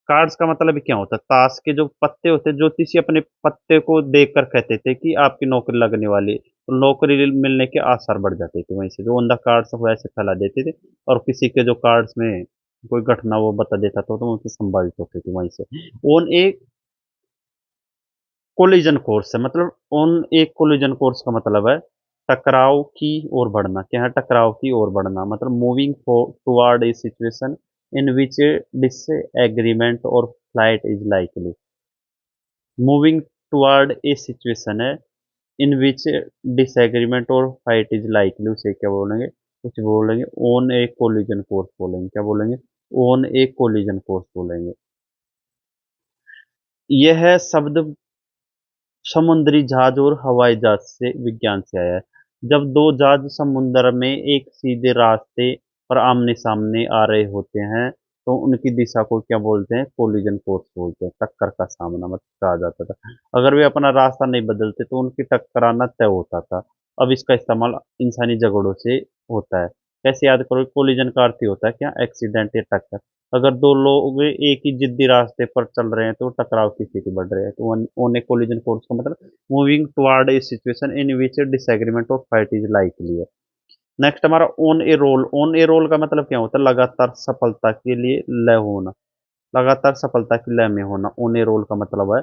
कार्ड्स का मतलब क्या होता है? ताश के जो पत्ते होते हैं, ज्योतिषी अपने पत्ते को देखकर कहते थे कि आपकी नौकरी लगने वाली है, तो नौकरी मिलने के आसार बढ़ जाते थे। वहीं से जो ऑन द कार्ड्स वैसे फैला देते थे, और किसी के जो कार्ड्स में कोई घटना वो बता देता था तो उनकी संभावित होती थी। वहीं से ऑन ए कोलिजन कोर्स है, मतलब ऑन एक कोलिजन कोर्स का मतलब है टकराव की ओर बढ़ना। क्या है? टकराव की ओर बढ़ना, मतलब moving toward a situation in which disagreement और flight is likely. Moving toward a situation है इन विच डिसएग्रीमेंट और फाइट इज लाइकली, उसे क्या बोलेंगे? कुछ बोलेंगे ऑन ए कोलिजन कोर्स बोलेंगे। क्या बोलेंगे? ऑन ए कोलिजन कोर्स बोलेंगे। यह शब्द समुद्री जहाज और हवाई जहाज से विज्ञान से आया है। जब दो जहाज समुद्र में एक सीधे रास्ते पर आमने सामने आ रहे होते हैं तो उनकी दिशा को क्या बोलते हैं? कोलिजन कोर्स बोलते हैं। टक्कर का सामना मतलब कहा जाता था। अगर वे अपना रास्ता नहीं बदलते तो उनकी टकराना तय होता था। अब इसका इस्तेमाल इंसानी झगड़ों से होता है। कैसे याद करो? कोलिजन का अर्थ ही होता है क्या? एक्सीडेंट या टक्कर। अगर दो लोग एक ही जिद्दी रास्ते पर चल रहे हैं तो टकराव की स्थिति बढ़ रही है, तो ऑन ए कोलिजन कोर्स का मतलब moving toward a situation in which disagreement और फाइट इज लाइकली है। नेक्स्ट हमारा on a roll. On a roll का मतलब क्या होता है? लगातार सफलता के लिए लय होना, लगातार सफलता की लय में होना। ऑन ए रोल का मतलब है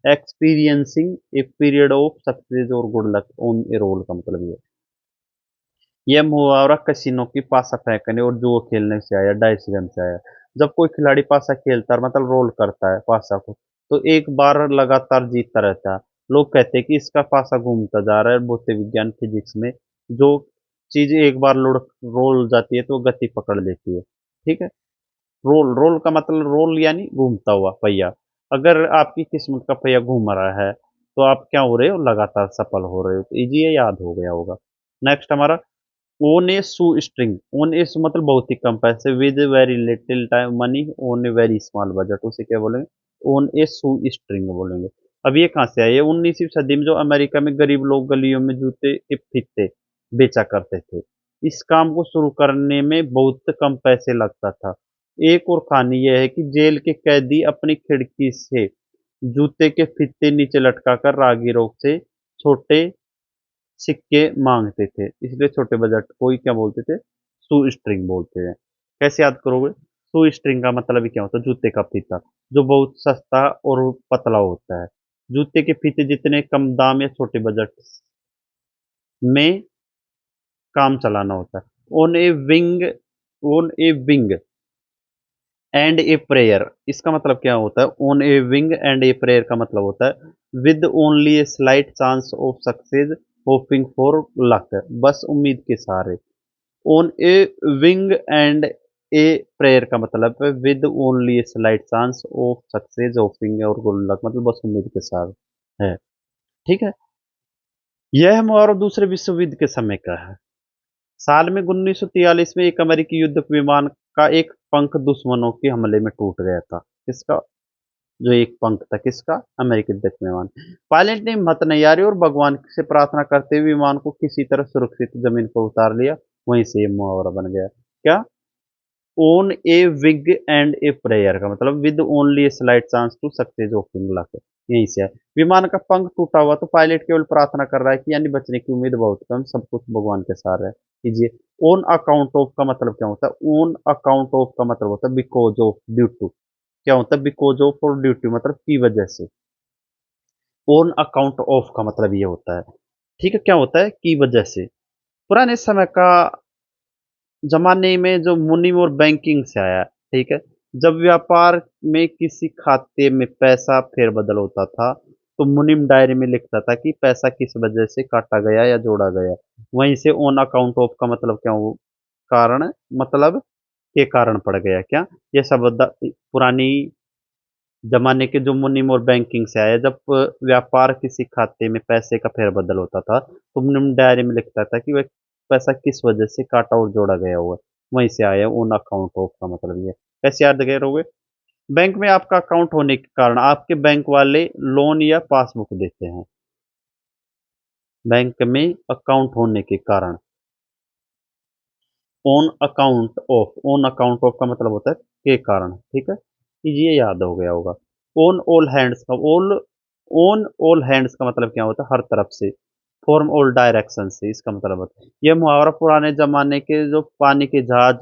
experiencing a period of success और good luck. On a roll का मतलब ये। यह मुहावरा कसिनो की पासा फेंकने और जुआ खेलने से आया, डाइस गेम से आया। जब कोई खिलाड़ी पासा खेलता है मतलब रोल करता है पासा को, तो एक बार लगातार जीतता रहता है। लोग कहते हैं कि इसका पासा घूमता जा रहा है। भौतिक विज्ञान फिजिक्स में जो चीज एक बार लुढ़क रोल जाती है तो गति पकड़ लेती है। ठीक है, रोल, रोल का मतलब रोल यानी घूमता हुआ पहिया। अगर आपकी किस्मत का पहिया घूम रहा है तो आप क्या हो रहे हो? लगातार सफल हो रहे हो। तो इजी है, याद हो गया होगा। नेक्स्ट हमारा ओन ए शू स्ट्रिंग। ओन ए शू मतलब बहुत ही कम पैसे, with very little time money own a very small budget, उसे क्या बोलेंगे? ओन ए शू स्ट्रिंग बोलेंगे। अब ये कहाँ से आया? ये 19वीं सदी में जो अमेरिका में गरीब लोग गलियों में जूते के फीते बेचा करते थे। इस काम को शुरू करने में बहुत कम पैसे लगता था। एक और कहानी यह है कि जेल के कैदी अपनी खिड़की से जूते के फीते नीचे लटकाकर राहगीरों से छोटे सिक्के मांगते थे, इसलिए छोटे बजट को ही क्या बोलते थे? शू स्ट्रिंग बोलते हैं। कैसे याद करोगे? शू स्ट्रिंग का मतलब ही क्या होता है? जूते का फीता, जो बहुत सस्ता और पतला होता है। जूते के फीते जितने कम दाम या छोटे बजट में काम चलाना होता है। On A wing, on A wing and a prayer, इसका मतलब क्या होता है? On A wing and a prayer का मतलब होता है with only a slight chance of success, hoping for luck, बस उम्मीद के सहारे। On A wing and a prayer का मतलब है with only a slight chance of success, hopping और गुड लक, मतलब बस उम्मीद के साथ है। ठीक है। यह हमारा दूसरे विश्व युद्ध के समय का है। साल में 1943 में एक अमेरिकी युद्ध विमान का एक पंख दुश्मनों के हमले में टूट गया था। किसका? जो एक पंख था, किसका? अमेरिकी युद्ध विमान। पायलट ने हिम्मत नहीं हारी और भगवान से प्रार्थना करते हुए विमान को किसी तरह सुरक्षित जमीन पर उतार लिया। वहीं से ये मुहावरा बन गया। क्या? On a wing and a prayer का मतलब with only a slight chance to success of in luck, यहीं से है। विमान का पंख टूटा हुआ तो पायलट केवल प्रार्थना कर रहा है कि यानी बचने की उम्मीद बहुत कम, सब कुछ भगवान के साथ है। कीजिए। ओन अकाउंट ऑफ का मतलब क्या होता है? ओन अकाउंट ऑफ का मतलब होता है बिकॉज ऑफ, ड्यू टू। क्या होता है? बिकॉज ऑफ और ड्यू टू मतलब की वजह से। ओन अकाउंट ऑफ का मतलब ये होता है। ठीक है, क्या होता है? की वजह से। पुराने समय का जमाने में जो मुनीम और बैंकिंग से आया, ठीक है। जब व्यापार में किसी खाते में पैसा फेरबदल होता था तो मुनीम डायरी में लिखता था कि पैसा किस वजह से काटा गया या जोड़ा गया। वहीं से ऑन अकाउंट ऑफ का मतलब क्या हो? कारण, मतलब के कारण पड़ गया। क्या? यह शब्द पुरानी जमाने के जो मुनीम और बैंकिंग से आया, जब व्यापार किसी खाते में पैसे का फेरबदल होता था तो मुनीम डायरी में लिखता था कि वह पैसा किस वजह से काटा और जोड़ा गया हुआ है। वहीं से आया ऑन अकाउंट ऑफ का मतलब ये। कैसे याद करोगे? बैंक में आपका अकाउंट होने के कारण आपके बैंक वाले लोन या पासबुक देते हैं। बैंक में अकाउंट होने के कारण। On account of, on account of का मतलब होता है के कारण। ठीक है, ये याद हो गया होगा। ऑन ऑल हैंड्स का ऑन ऑल हैंड्स का मतलब क्या होता है? हर तरफ से। फॉर्म ऑल डायरेक्शन से, इसका मतलब होता है। यह मुहावरा पुराने जमाने के जो पानी के जहाज,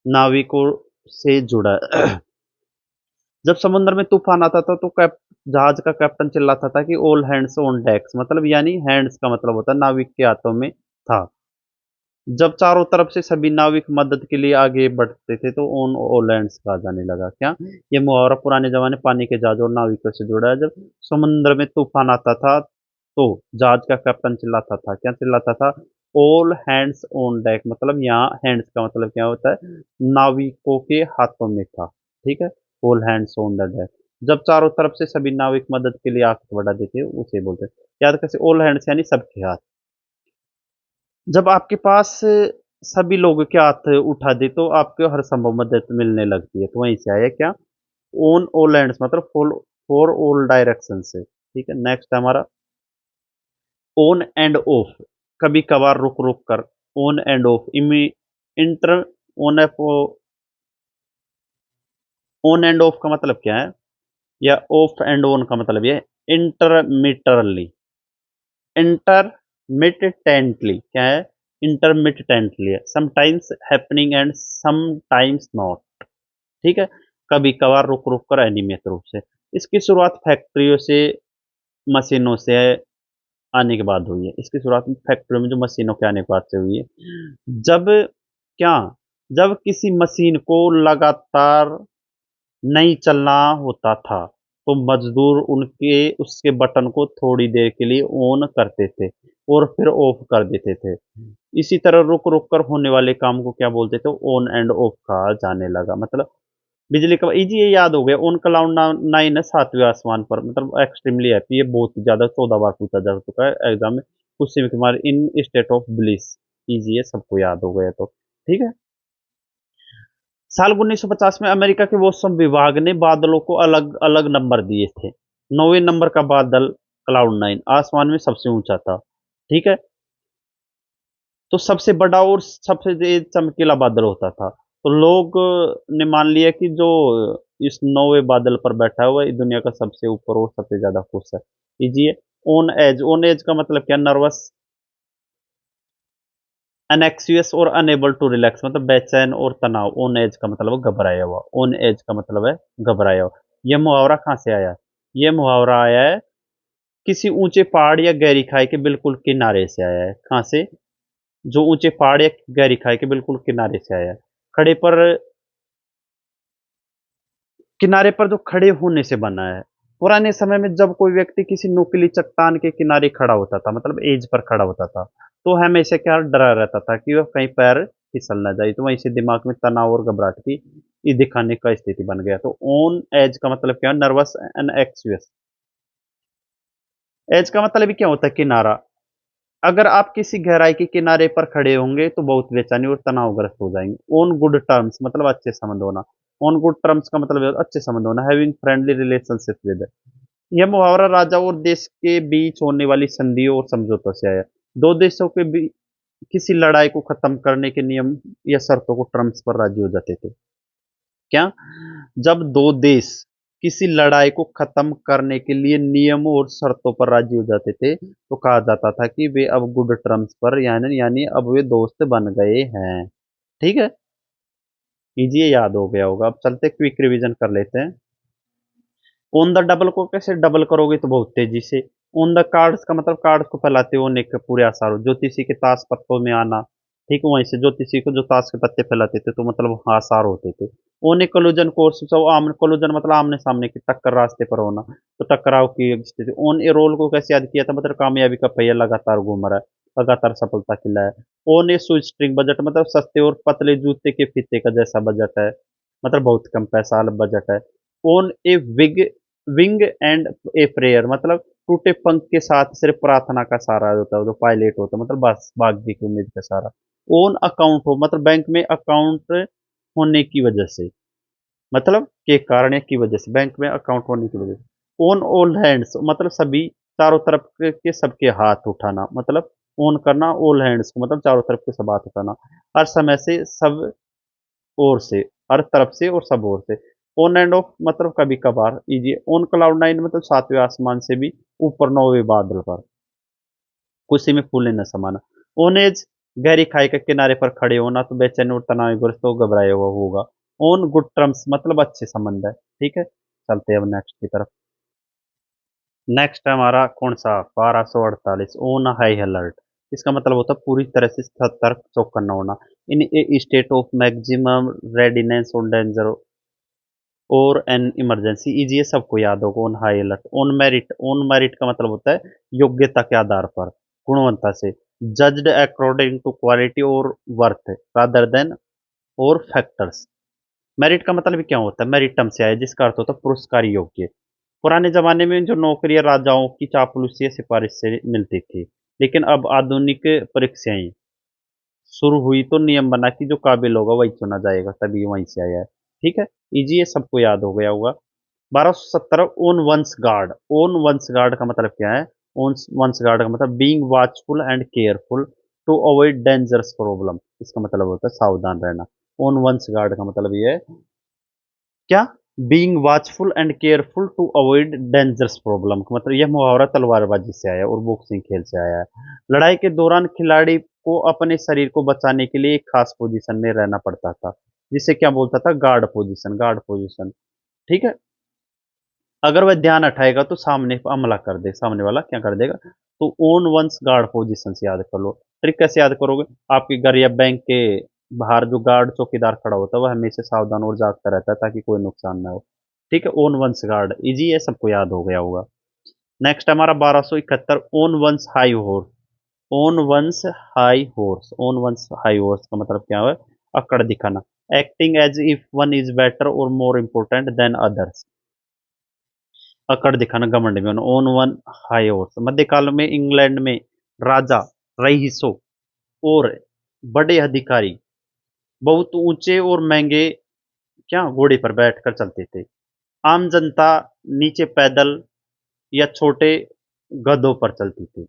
नाविकों से जुड़ा है। जब समुद्र में तूफान आता था तो जहाज का कैप्टन चिल्लाता था कि ऑल हैंड्स ऑन डेक्स, मतलब यानी हैंड्स का मतलब होता है नाविक के हाथों में था। जब चारों तरफ से सभी नाविक मदद के लिए आगे बढ़ते थे तो ऑन ऑल हैंड्स कहा जाने लगा। क्या? ये मुहावरा पुराने जमाने पानी के जहाज और नाविकों से जुड़ा है। जब समुद्र में तूफान आता था तो जहाज का कैप्टन चिल्लाता था, क्या चिल्लाता था? ऑल हैंड्स ऑन डेक, मतलब यहाँ हैंड्स का मतलब क्या होता है? नाविकों के हाथों में था। ठीक है, all hands on the deck. जब चारों तरफ से सभी नाविक मदद के लिए आगे बढ़ा देते उसे बोलते हैं। याद कैसे? ऑल हैंड्स यानी सबके हाथ। जब आपके पास सभी लोगों के हाथ उठा दे तो आपको हर संभव मदद मिलने लगती है। तो वहीं से आया क्या? ऑन ऑल एंड्स मतलब फॉर, फॉर ऑल डायरेक्शन से। ठीक है, नेक्स्ट है हमारा ऑन एंड ऑफ। कभी कभार रुक रुक कर। On end of Emmy inter on F, on end of का मतलब क्या है? या ऑफ एंड ऑन का मतलब ये इंटरमिटरली, इंटरमिटेंटली क्या है? इंटरमिटेंटली है, sometimes happening and sometimes not. ठीक है, कभी कभार रुक रुक कर, अनियमित रूप से। इसकी शुरुआत फैक्ट्रियों से, मशीनों से आने के बाद हुई है। इसकी शुरुआत फैक्ट्रियों में जो मशीनों के आने के बाद से हुई है। जब क्या? जब किसी मशीन को लगातार नहीं चलना होता था तो मजदूर उनके उसके बटन को थोड़ी देर के लिए ऑन करते थे और फिर ऑफ कर देते थे। इसी तरह रुक रुक कर होने वाले काम को क्या बोलते थे? ऑन एंड ऑफ कहा जाने लगा। मतलब बिजली का इजी, ये याद हो गया। ऑन क्लाउड नाइन है, सातवें आसमान पर, मतलब एक्सट्रीमली हैप्पी। ये बहुत ही ज्यादा 14 बार पूछा जा चुका है एग्जाम में। कुछ कुमार इन स्टेट ऑफ ब्लिस। इजी है, सबको याद हो गया तो। ठीक है। साल 1950 में अमेरिका के मौसम विभाग ने बादलों को अलग अलग नंबर दिए थे। 9वें नंबर का बादल क्लाउड नाइन आसमान में सबसे ऊंचा था। ठीक है, तो सबसे बड़ा और सबसे तेज चमकीला बादल होता था। तो लोग ने मान लिया कि जो इस 9वें बादल पर बैठा हुआ है ये दुनिया का सबसे ऊपर और सबसे ज्यादा खुश है। इजी है। ऑन एज, ऑन एज का मतलब क्या? नर्वस, अनएक्सियस और अनेबल टू रिलैक्स मतलब बेचैन और तनाव। ऑन एज का मतलब घबराया हुआ। ऑन एज का मतलब है घबराया हुआ। ये मुहावरा कहाँ से आया? ये मुहावरा आया है किसी ऊंचे पहाड़ या गहरी खाई के बिल्कुल किनारे से आया है। कहाँ से? जो ऊंचे पहाड़ या गहरी खाई के बिल्कुल किनारे से आया है। खड़े पर किनारे पर जो खड़े होने से बना है। पुराने समय में जब कोई व्यक्ति किसी नुकीली चट्टान के किनारे खड़ा होता था मतलब एज पर खड़ा होता था तो हमेशा क्या डरा रहता था कि वह कहीं पैर फिसल ना जाए। तो वहीं से दिमाग में तनाव और घबराहट की ये दिखाने का स्थिति बन गया। तो ऑन एज का मतलब क्या है? Nervous and एक्सियस। एज का मतलब ही क्या होता है? किनारा। अगर आप किसी गहराई के किनारे पर खड़े होंगे तो बहुत बेचैनी और तनावग्रस्त हो जाएंगे। ऑन गुड टर्म्स मतलब अच्छे संबंध होना। ऑन गुड टर्म्स का मतलब है अच्छे संबंध होना। Having friendly relationship with. यह मुहावरा राजा और देश के बीच होने वाली संधियों और समझौतों से आया। दो देशों के बीच किसी लड़ाई को खत्म करने के नियम या शर्तों को टर्म्स पर राजी हो जाते थे। क्या? जब दो देश किसी लड़ाई को खत्म करने के लिए नियमों और शर्तों पर राजी हो जाते थे तो कहा जाता था कि वे अब गुड टर्म्स पर यानी यानी अब वे दोस्त बन गए हैं। ठीक है। इजी याद हो गया होगा। अब चलते क्विक रिवीजन कर लेते हैं। ऑन द डबल को कैसे डबल करोगे? तो बहुत तेजी से। ऑन द कार्ड्स का मतलब कार्ड्स को फैलाते होने के पूरे आसार हो। ज्योतिषी के ताश पत्तों में आना। ठीक है, वहीं से ज्योतिषी को जो ताश के पत्ते फैलाते थे तो मतलब वहाँ आसार होते थे। ओन ए कोलिजन कोर्स आमने कोलिजन मतलब आमने सामने की टक्कर रास्ते पर होना। तो टकराव की एक स्थिति। ओन ए रोल को कैसे याद किया था? मतलब कामयाबी का पहिया लगातार घूम रहा है, लगातार सफलता खिला है। On A shoe string budget मतलब सस्ते और पतले जूते के फीते का जैसा बजट है, मतलब बहुत कम पैसा वाला बजट है। On a wig wing and a prayer मतलब टूटे पंख के साथ सिर्फ प्रार्थना का सहारा होता है। जो पायलट होता है मतलब बस भाग्य की उम्मीद का सहारा। ओन अकाउंट हो मतलब बैंक में अकाउंट होने की वजह से, मतलब के कारण या की वजह से बैंक में अकाउंट होने की वजह से। ओन ऑल हैंड्स मतलब सभी चारों तरफ के सबके हाथ उठाना, मतलब ओन करना ऑल हैंड्स को मतलब चारों तरफ के सब हाथ उठाना। हर समय से सब ओर से, हर तरफ से और सब ओर से। ऑन एंड ऑफ मतलब कभी कभार। इजी। ऑन क्लाउड नाइन मतलब सातवें आसमान से भी ऊपर नौवें बादल पर खुशी में फूले न समाना। ऑन एज गहरी खाई के किनारे पर खड़े होना तो बेचैन और तनावग्रस्त तो घबराया हुआ होगा। ऑन गुड टर्म्स मतलब अच्छे संबंध है। ठीक है, चलते हैं अब नेक्स्ट की तरफ। नेक्स्ट है हमारा कौन सा? 1248 ऑन हाई अलर्ट। इसका मतलब होता है पूरी तरह से सतर्क चौकन्ना होना। इन ए स्टेट ऑफ मैक्सिमम रेडीनेस और डेंजर और एन इमरजेंसी। इजी है, सबको याद होगा। On high alert. On merit. On merit का मतलब होता है योग्यता के आधार पर, गुणवत्ता से। जज्ड अकॉर्डिंग टू क्वालिटी और वर्थ रादर देन और फैक्टर्स। मेरिट का मतलब क्या होता है? मेरिटम से आया जिसका अर्थ होता है पुरस्कार योग्य। पुराने जमाने में जो नौकरियां राजाओं की चापलूसी या सिफारिश से मिलती थी, लेकिन अब आधुनिक परीक्षाएं शुरू हुई तो नियम बना कि जो काबिल होगा वही चुना जाएगा, तभी वहीं से आया है। ठीक है, इजी है, सबको याद हो गया होगा। 1217 on one's guard. On one's guard का मतलब क्या है? ओन वंस गार्ड का मतलब being watchful and careful to avoid dangerous problem. इसका मतलब होता है सावधान रहना। ओन वंस गार्ड का मतलब ये है क्या? Being watchful and careful to avoid dangerous problem का मतलब यह मुहावरा तलवारबाजी से आया है और बॉक्सिंग खेल से आया है। लड़ाई के दौरान खिलाड़ी को अपने शरीर को बचाने के लिए एक खास पोजीशन में रहना पड़ता था, जिसे क्या बोलता था? Guard position. Guard position. ठीक है। अगर वह ध्यान हटाएगा तो सामने पर हमला कर दे, सामने वाला क्या कर देगा? तो ओन वंस गार्ड पोजीशन से याद कर लो। ट्रिक कैसे याद करोगे? आपके घर या बैंक के बाहर जो गार्ड चौकीदार खड़ा होता है वह हमेशा सावधान और जागता रहता है ताकि कोई नुकसान ना हो। ठीक है, ओन वंस गार्ड इजी है, सबको याद हो गया होगा। नेक्स्ट हमारा 1271 on one's high horse. On one's high horse. On one's high horse का मतलब क्या है? अकड़ दिखाना। Acting as if one is better और मोर इम्पोर्टेंट देन अदर्स। अकड़ दिखाना, घमंड में होना। Own one high horse. मध्यकाल में इंग्लैंड में राजा, रईसों और बड़े अधिकारी बहुत ऊंचे और महंगे क्या घोड़े पर बैठकर चलते थे। आम जनता नीचे पैदल या छोटे गधों पर चलती थी।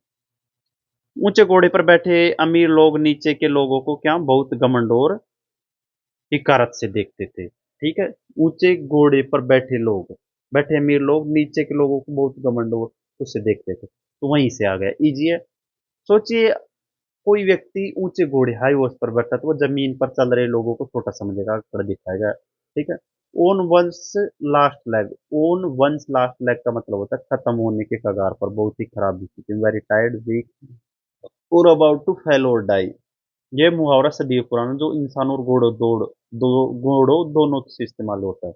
ऊंचे घोड़े पर बैठे अमीर लोग नीचे के लोगों को क्या बहुत घमंड और हिकारत से देखते थे। ठीक है, ऊंचे घोड़े पर बैठे लोग, बैठे अमीर लोग नीचे के लोगों को बहुत घमंड और उससे देखते थे, तो वहीं से आ गया। इजी है। सोचिए कोई व्यक्ति ऊंचे घोड़े हाई हॉर्स पर बैठा तो वो जमीन पर चल रहे लोगों को छोटा समझेगा, अकड़ दिखाएगा। ठीक है। On one's last leg, on one's last leg का मतलब होता है खत्म होने के कगार पर, बहुत ही खराब स्थिति, वेरी टायर्ड, वीक और अबाउट टू फेल और डाई। ये मुहावरा सदियों पुराना जो इंसान और घोड़ों दोनों से इस्तेमाल होता है।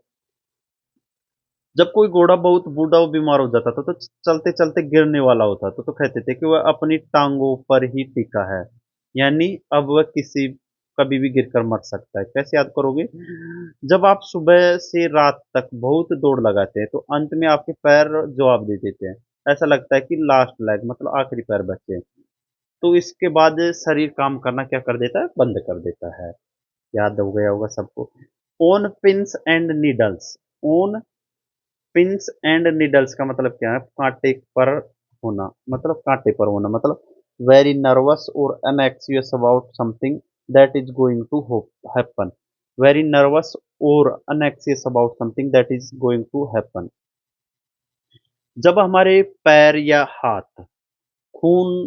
जब कोई घोड़ा बहुत बूढ़ा और बीमार हो जाता था तो चलते चलते गिरने वाला होता था तो कहते थे कि वह अपनी टांगों पर ही टिका है, यानी अब वह किसी कभी भी गिरकर मर सकता है। कैसे याद करोगे? जब आप सुबह से रात तक बहुत दौड़ लगाते हैं तो अंत में आपके पैर जवाब दे देते हैं। ऐसा लगता है कि लास्ट लेग मतलब आखिरी पैर बचे हैं। तो इसके बाद शरीर काम करना क्या कर देता है? बंद कर देता है। याद हो गया होगा सबको। Own pins and needles, own pins and needles का मतलब क्या है? कांटे पर होना, मतलब कांटे पर होना, मतलब वेरी नर्वस और anxious about something that is going to happen. Very nervous और anxious about something that is going to happen. जब हमारे पैर या हाथ खून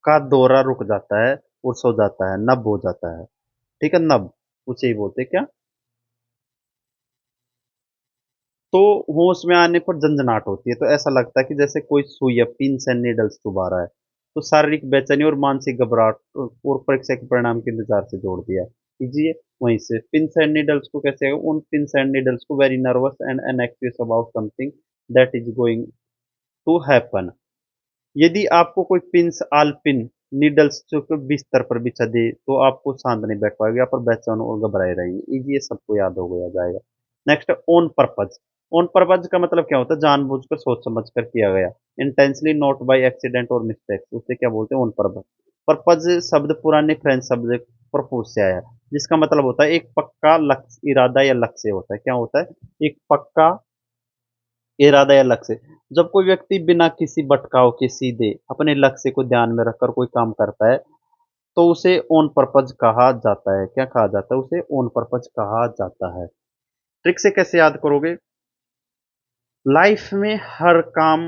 का दौरा रुक जाता है और सो जाता है, नब हो जाता है। ठीक है, नब उसे ही बोलते हैं क्या? तो होश में आने पर झंझनाहट होती है, तो ऐसा लगता है कि जैसे कोई सुई या पिंस एंड नीडल्स चुभा रहा है। तो शारीरिक बेचैनी और मानसिक घबराहट और परीक्षा के परिणाम के इंतजार से जोड़ दिया कीजिए। वहीं से पिंस एंड नीडल्स को कैसे आएगा? उन पिंस एंड नीडल्स को very nervous and anxious about something that is going to happen. यदि आपको कोई पिंस आलपिन नीडल्स जो कि बिस्तर पर बिछा दे तो आपको शांत नहीं बैठ पाएगी, आप पर बेचैन और घबराए रहेंगे। ये सबको याद हो गया जाएगा। Next, own purpose. Own purpose का मतलब क्या होता है? जानबूझकर सोच समझ कर किया गया। इंटेंशनली, नॉट बाय एक्सीडेंट और मिस्टेक, उसे क्या बोलते हैं? Own purpose. पर्पज शब्द पुराने फ्रेंच शब्द पर्पोज से आया है, जिसका मतलब होता है एक पक्का लक्ष्य, इरादा या लक्ष्य होता है। क्या होता है? एक पक्का इरादा या लक्ष्य। जब कोई व्यक्ति बिना किसी भटकाव के सीधे अपने लक्ष्य को ध्यान में रखकर कोई काम करता है तो उसे ऑन पर्पज कहा जाता है। क्या कहा जाता है? उसे ऑन पर्पज कहा जाता है। ट्रिक से कैसे याद करोगे? लाइफ में हर काम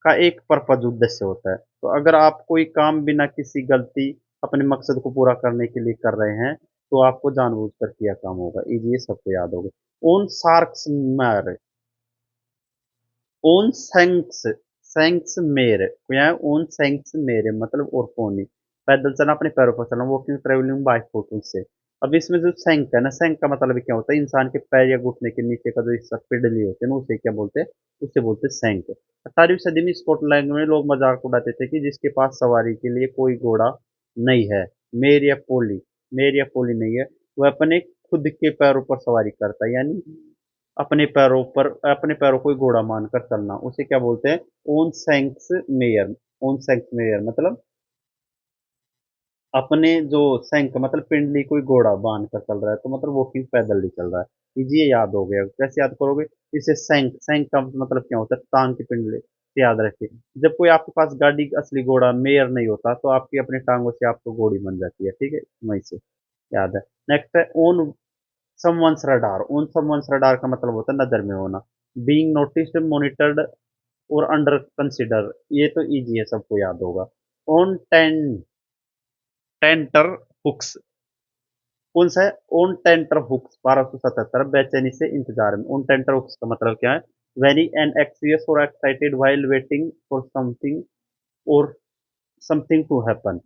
का एक पर्पज, उद्देश्य होता है। तो अगर आप कोई काम बिना किसी गलती अपने मकसद को पूरा करने के लिए कर रहे हैं तो आपको जानबूझकर किया काम होगा। ये सबको याद होगा। ओन सार्क्स मैर, ओन सैंक्स, सैंक्स मेरे क्या है? ओन सैंक्स मेरे मतलब और पोनी, पैदल चलना, अपने पैरों पर चलना, वॉकिंग ट्रेवलिंग बाय फुट से। अब इसमें जो सैंक है ना, सैंक का मतलब क्या होता है? इंसान के पैर या घुटने के नीचे का जो हिस्सा पिंडली होते हैं ना, उसे क्या बोलते हैं? उसे बोलते हैं सैंक। 18वीं सदी में स्कॉटलैंड में लोग मजाक उड़ाते थे कि जिसके पास सवारी के लिए कोई घोड़ा नहीं है, मेर या पोली नहीं है, वह अपने खुद के पैरों पर सवारी करता है, यानी अपने पैरों को ही घोड़ा मानकर चलना, उसे क्या बोलते हैं? On shanks mare. On shanks mare मतलब अपने जो सैंक मतलब पिंडली कोई घोड़ा बांध कर चल रहा है, तो मतलब वॉकिंग पैदल नहीं चल रहा है। ये याद हो गया। कैसे याद करोगे? इसे सैंक, सैंक का मतलब क्या होता है? टांग की पिंडली से याद रखिए। जब कोई आपके पास गाड़ी असली घोड़ा मेयर नहीं होता तो आपकी अपनी टांगों से आपको घोड़ी बन जाती है। ठीक है, वहीं से याद है। नेक्स्ट है own someone's radar. Own someone's radar का मतलब होता है नजर में होना, बीइंग नोटिस्ड, मॉनिटर्ड और अंडर कंसिडर। ये तो इजी है, सबको याद होगा। ऑन टेंटर हुक्स, कौन सा है? ऑन टेंटर हुक्स 1277, बेचैनी से इंतजार में। ऑन टेंटर हुक्स का मतलब क्या है? वेरी एन एक्सियस और excited while waiting for something और समथिंग टू हैपन।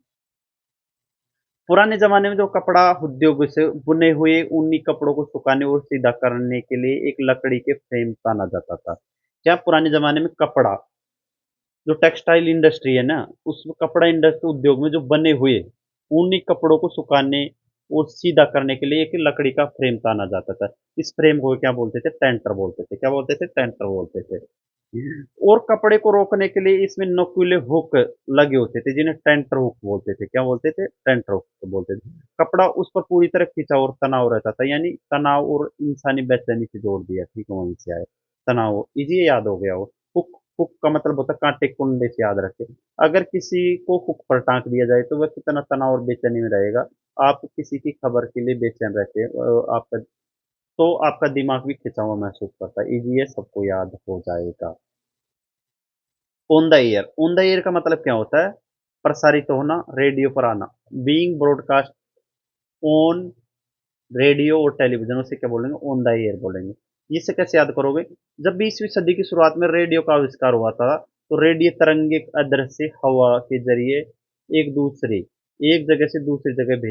पुराने जमाने में जो कपड़ा उद्योग से बुने हुए ऊनी कपड़ों को सुखाने और सीधा करने के लिए एक लकड़ी के फ्रेम ताना जाता था। क्या पुराने जमाने में कपड़ा, जो टेक्सटाइल इंडस्ट्री है ना, उस कपड़ा इंडस्ट्री उद्योग में जो बने हुए ऊनी कपड़ों को सुखाने और सीधा करने के लिए एक लकड़ी का फ्रेम ताना जाता था। इस फ्रेम को क्या बोलते थे? टेंटर बोलते थे। क्या बोलते थे? टेंटर बोलते थे। और कपड़े को रोकने के लिए इसमें नुकीले हुक लगे होते थे, जिन्हें टेंटर हुक बोलते थे। क्या बोलते थे? टेंटर हुक बोलते थे। कपड़ा उस पर पूरी तरह खिंचा और तनाव रहता था, यानी तनाव और इंसानी बेचैनी से जोड़ दिया। ठीक है, वहीं से आए तनाव। इजी याद हो गया हो। हुक, हुक का मतलब होता है कांटे कुंडे से याद रखे। अगर किसी को हुक पर टांग दिया जाए तो वह कितना तनाव और बेचैनी में रहेगा। आप किसी की खबर के लिए बेचैन रहते हैं, आपका तो आपका दिमाग भी खिंचा हुआ महसूस करता है। इजी है, सबको याद हो जाएगा। On the year, on the year का मतलब क्या होता है? प्रसारित होना, रेडियो पर आना। बीइंग ब्रॉडकास्ट ऑन रेडियो और टेलीविजन, उसे क्या बोलेंगे, ऑन द एयर बोलेंगे। इसे कैसे याद करोगे, जब 20वीं सदी की शुरुआत में रेडियो का आविष्कार हुआ था, तो रेडियो तरंग एक अदृश्य हवा के जरिए एक दूसरे एक जगह से दूसरी जगह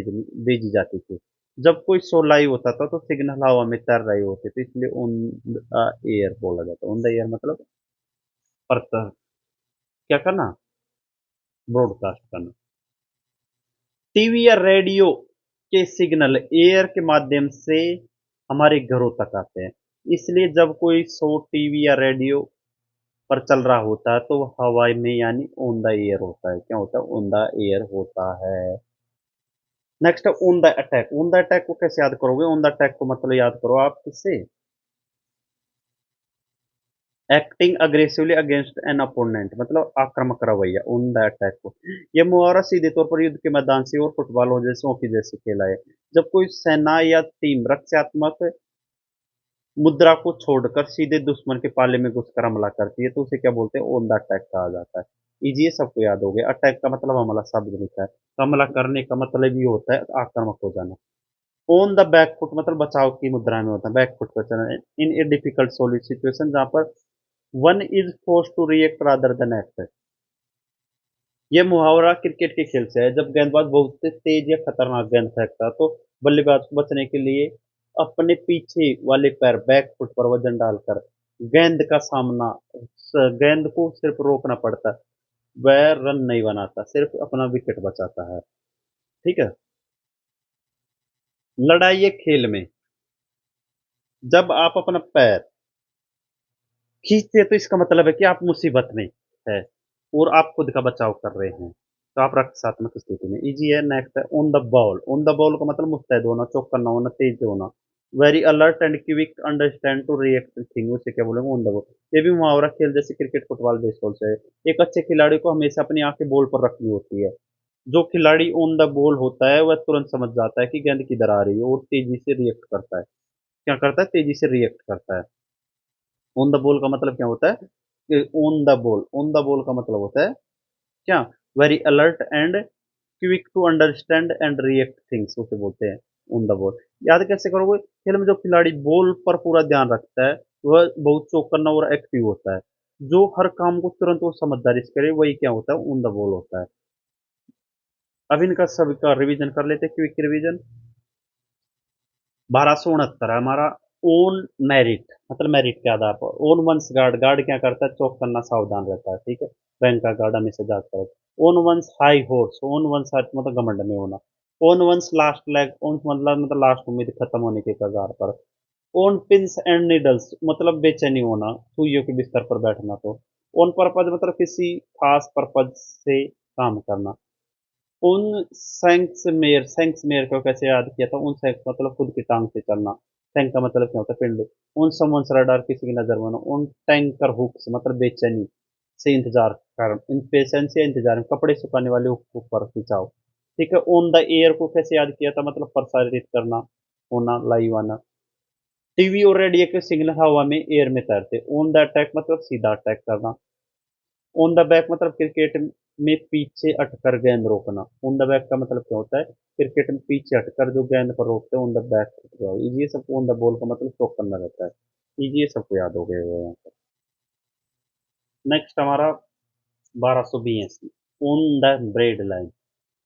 भेजी जाती थी। जब कोई शो लाइव होता था तो सिग्नल हवा में तैर रहे होते थे, इसलिए ऑन द एयर बोला जाता। ऑन द एयर मतलब पर क्या करना, ब्रॉडकास्ट करना। टीवी या रेडियो के सिग्नल एयर के माध्यम से हमारे घरों तक आते हैं। इसलिए जब कोई शो टीवी या रेडियो पर चल रहा होता है तो वो हवा में यानी ऑन द एयर होता है। क्या होता है, ऑन द एयर होता है। नेक्स्ट है on the attack. On the attack को कैसे याद करोगे, ऑन द अटैक को मतलब याद करो आप किससे, acting aggressively against an opponent, मतलब आक्रामक रवैया, ऑन द अटैक को। यह मुहावरा सीधे तौर पर युद्ध के मैदान से और फुटबॉल हो जैसे हॉकी जैसे खेला है। जब कोई सेना या टीम रक्षात्मक मुद्रा को छोड़कर सीधे दुश्मन के पाले में घुसकर हमला करती है तो उसे क्या बोलते हैं, ऑन द अटैक कहा जाता है। इजी सबको याद हो गया, अटैक का मतलब हमला शब्द होता है, हमला करने का मतलब ये होता है आक्रामक हो जाना। ऑन द बैक फुट मतलब बचाव की मुद्रा में होता है, बैक फुट पर चलना। In a difficult solid situation जहां पर one is force to react rather than act. ये मुहावरा क्रिकेट के खेल से है, जब गेंदबाज बहुत तेज या खतरनाक गेंद फेंकता है तो बल्लेबाज को बचने के लिए अपने पीछे वाले पैर बैक फुट पर वजन डालकर गेंद का सामना गेंद को सिर्फ रोकना पड़ता है, वह रन नहीं बनाता, सिर्फ अपना विकेट बचाता है। ठीक है। लड़ाई एक खेल में जब आप अपना पैर खींचते हैं तो इसका मतलब है कि आप मुसीबत में है और आप खुद का बचाव कर रहे हैं, तो आप रक्षात्मक स्थिति में। इजी है। नेक्स्ट है on the ball. On the ball का मतलब मुस्तैद होना, चौकन्ना होना, तेज होना। Very alert and quick understand to react thing, उसे क्या बोलेंगे, ऑन द बॉल। ये भी मुहावरा खेल जैसे क्रिकेट, फुटबॉल, बेसबॉल से है। एक अच्छे खिलाड़ी को हमेशा अपनी आंखें बॉल पर रखनी होती है। जो खिलाड़ी ऑन द बॉल होता है वह तुरंत समझ जाता है कि गेंद किधर आ रही है और तेजी से रिएक्ट करता है। क्या करता है, तेजी से रिएक्ट करता है। ऑन द बॉल का मतलब क्या होता है, on the ball, on the ball का मतलब होता है क्या, very alert and quick to understand and react things, उसे बोलते हैं ऑन द बॉल। याद कैसे करोगे, खेल में जो खिलाड़ी बॉल पर पूरा ध्यान रखता है वह बहुत चौकन्ना और एक्टिव होता है। जो हर काम को तुरंत और समझदारी से करे वही क्या होता है, ऑन द बॉल होता है। अब इनका सभी का रिवीजन कर लेते हैं, क्विक रिवीजन। 1269 है हमारा। ओन मेरिट मतलब मेरिट के आधार पर। ओन वंस गार्ड, गार्ड क्या करता है, चौक करना, सावधान रहता है। ठीक है। बैंक का गार्ड हमेशा जागता है। On one's high horse, on one's high मतलब घमंड में होना। On one's last leg, on मतलब लास्ट उम्मीद खत्म होने के कगार पर। ओन पिंस एंड नीडल्स मतलब बेचैनी होना, सुइयों के बिस्तर पर बैठना। तो ओन पर्पज मतलब किसी खास पर्पज से काम करना। उन सैंक्समेयर, सैंक्समेयर को कैसे याद किया था, उन सैंक्स मतलब खुद की टांग से चलना। सैंक का मतलब क्या होता है, पिंड। उन समन्स रडार किसी की नजर में, उन टैंकर हुक्स मतलब बेचैनी से इंतजार कारण, इम्पेशेंस या इंतजार में, कपड़े सुखाने वाले हुक पर खिंचाव। ठीक है। ऑन द एयर को कैसे याद किया था, मतलब प्रसारित करना, होना, लाइव आना। टीवी और रेडियो के सिग्नल हवा में एयर में तैरते। ऑन द अटैक मतलब सीधा अटैक करना। ऑन द बैक मतलब क्रिकेट में पीछे हटकर गेंद रोकना। ऑन द बैक का मतलब क्या होता है, क्रिकेट में पीछे हटकर जो गेंद पर रोकते हैं, ऑन द बैक। ये सब ऑन द बॉल का मतलब स्टॉप करना रहता है। ये सबको याद हो गया होगा यहाँ पर। नेक्स्ट हमारा 1282, ऑन द ब्रेड लाइन।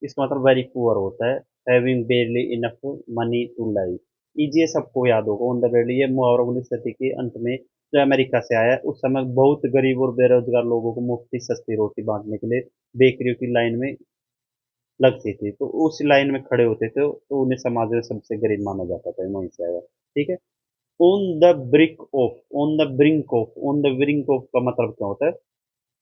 इसका मतलब वेरी पुअर होता है, having barely enough money to live. ये सबको याद होगा। ऑन द ब्रेड, ये मुहावरा 19 सदी के अंत में जो अमेरिका से आया है, उस समय बहुत गरीब और बेरोजगार लोगों को मुफ्त सस्ती रोटी बांटने के लिए बेकरियों की लाइन में लगती थी, तो उस लाइन में खड़े होते थे, तो उन्हें समाज में सबसे गरीब माना जाता था, वहीं से आया। ठीक है। On the brick of, on the brink of, on the brink of का मतलब क्या होता है,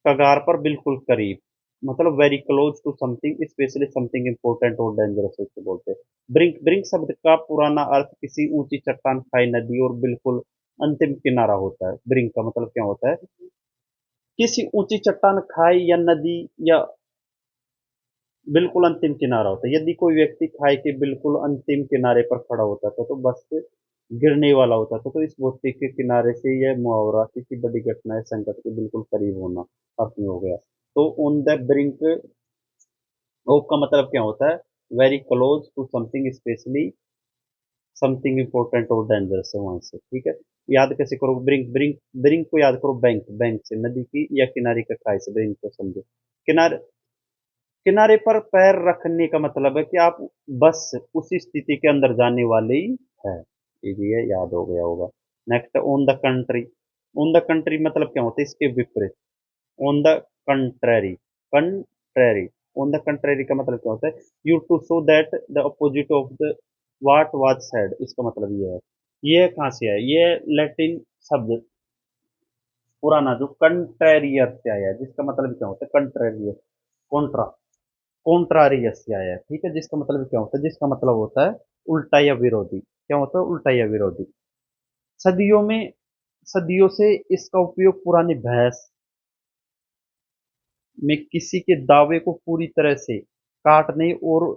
कगार पर, बिल्कुल करीब, मतलब very close to something, specially something important और डेंजरस उसको बोलते हैं। ब्रिंक, ब्रिंक शब्द का पुराना अर्थ किसी ऊंची चट्टान, खाई, नदी और बिल्कुल अंतिम किनारा होता है। ब्रिंक का मतलब क्या होता है, किसी ऊंची चट्टान, खाई या नदी या बिल्कुल अंतिम किनारा होता है। यदि कोई व्यक्ति खाई के बिल्कुल अंतिम किनारे पर खड़ा होता था तो बस गिरने वाला होता था, तो इस भौतिक के किनारे से यह मुहावरा किसी बड़ी घटना या संकट के बिल्कुल करीब होना अर्थ में हो गया। तो ऑन द ब्रिंक ओक का मतलब क्या होता है? Very close to something, specially something important और डेंजरस है वहां से, ठीक है। याद कैसे करो? ब्रिंक, ब्रिंक, ब्रिंक को याद करो बैंक, बैंक से नदी की या किनारे का खाई से, ब्रिंक को समझो। किनारे, किनारे पर पैर रखने का मतलब है कि आप बस उसी स्थिति के अंदर जाने वाले ही है। ये याद हो गया होगा। Next, on the country. On the country मतलब क्या होता है? इसके विपरीत। On the contrary, contrary, on the contrary का मतलब क्या होता है? You to show that the opposite of the what was said, इसका मतलब ये है। ये कहाँ से है? ये लैटिन शब्द पुराना जो कंट्रेरियर से आया है, जिसका मतलब क्या होता है? कंट्रेरियर, कॉन्ट्रा, कॉन्ट्रारियस से आया है, ठीक है। जिसका मतलब क्या होता है? जिसका मतलब होता है उल्टा या विरोधी। क्या होता है? उल्टा या विरोधी। सदियों में, सदियों से इसका उपयोग पुरानी बहस में किसी के दावे को पूरी तरह से काटने और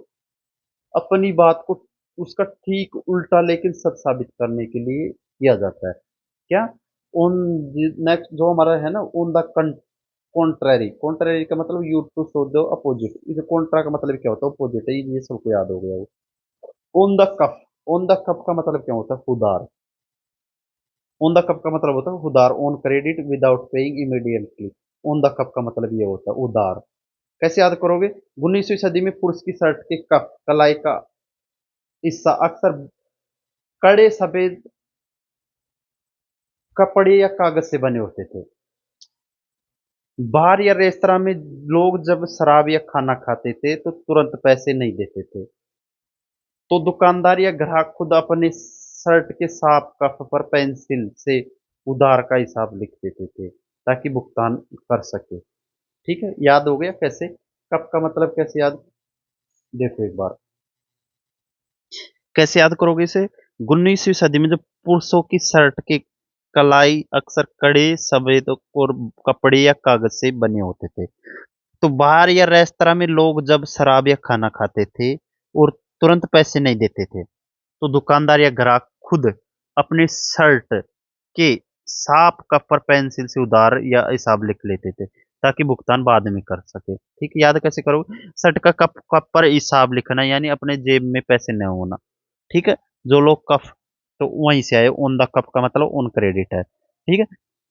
अपनी बात को उसका ठीक उल्टा लेकिन सच साबित करने के लिए किया जाता है। क्या? ऑन, नेक्स्ट जो हमारा है ना, ऑन द कॉन्ट्रेरी, कॉन्ट्रेरी का मतलब you to show the opposite. इस कॉन्ट्रा का मतलब क्या होता है? अपोजिट है, ये सबको याद हो गया। On the cuff, on the cuff का मतलब क्या होता है? उधार। ऑन द कफ का मतलब होता है उधार, on credit without paying immediately. On the cuff का मतलब ये होता है उधार। कैसे याद करोगे? 19वीं सदी में पुरुष की शर्ट के कफ, कलाई का हिस्सा अक्सर कड़े सफेद कपड़े या कागज से बने होते थे। बार या रेस्तरां में लोग जब शराब या खाना खाते थे तो तुरंत पैसे नहीं देते थे, तो दुकानदार या ग्राहक खुद अपने शर्ट के साफ कफ पर पेंसिल से उधार का हिसाब लिख देते थे ताकि भुगतान कर सके। ठीक है, याद हो गया कैसे? कफ का मतलब कैसे याद? देखो एक बार कैसे याद करोगे इसे। 19वीं सदी में जब पुरुषों की शर्ट की कलाई अक्सर कड़े सफेद और कपड़े या कागज से बने होते थे, तो बार या रेस्तरां में लोग जब शराब या खाना खाते थे और तुरंत पैसे नहीं देते थे, तो दुकानदार या ग्राहक खुद अपने शर्ट के साफ कप पर पेंसिल से उधार या हिसाब लिख लेते थे ताकि भुगतान बाद में कर सके। ठीक है, याद कैसे करोगे? शर्ट का कप कप पर हिसाब लिखना यानी अपने जेब में पैसे न होना। ठीक है, जो लोग कफ, तो वहीं से आए। ऑन द कप का मतलब ऑन क्रेडिट है, ठीक है।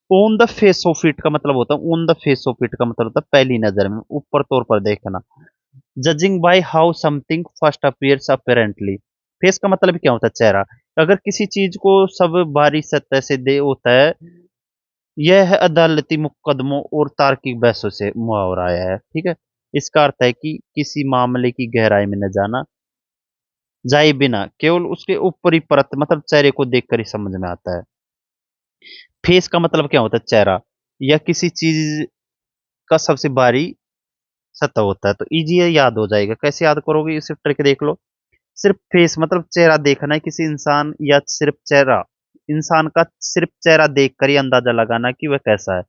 On the face of it का मतलब होता है, on the face of it का मतलब होता है पहली नजर में, ऊपर तौर पर देखना। Judging by how something first appears apparently. Face का मतलब क्या होता है? चेहरा। अगर किसी चीज को सब बाहरी सतह से दे होता है, यह अदालती मुकदमों और तार्किक बहसों से मुहावरा आया है, ठीक है। इसका अर्थ है कि किसी मामले की गहराई में न जाना जाए बिना केवल उसके ऊपरी परत मतलब चेहरे को देखकर ही समझ में आता है। फेस का मतलब क्या होता है? चेहरा, या किसी चीज का सबसे बाहरी सतह होता है। तो इजी है, याद हो जाएगा। कैसे याद करोगे? इसे ट्रिक देख लो। सिर्फ फेस मतलब चेहरा देखना है किसी इंसान, या सिर्फ चेहरा, इंसान का सिर्फ चेहरा देखकर ही अंदाजा लगाना कि वह कैसा है,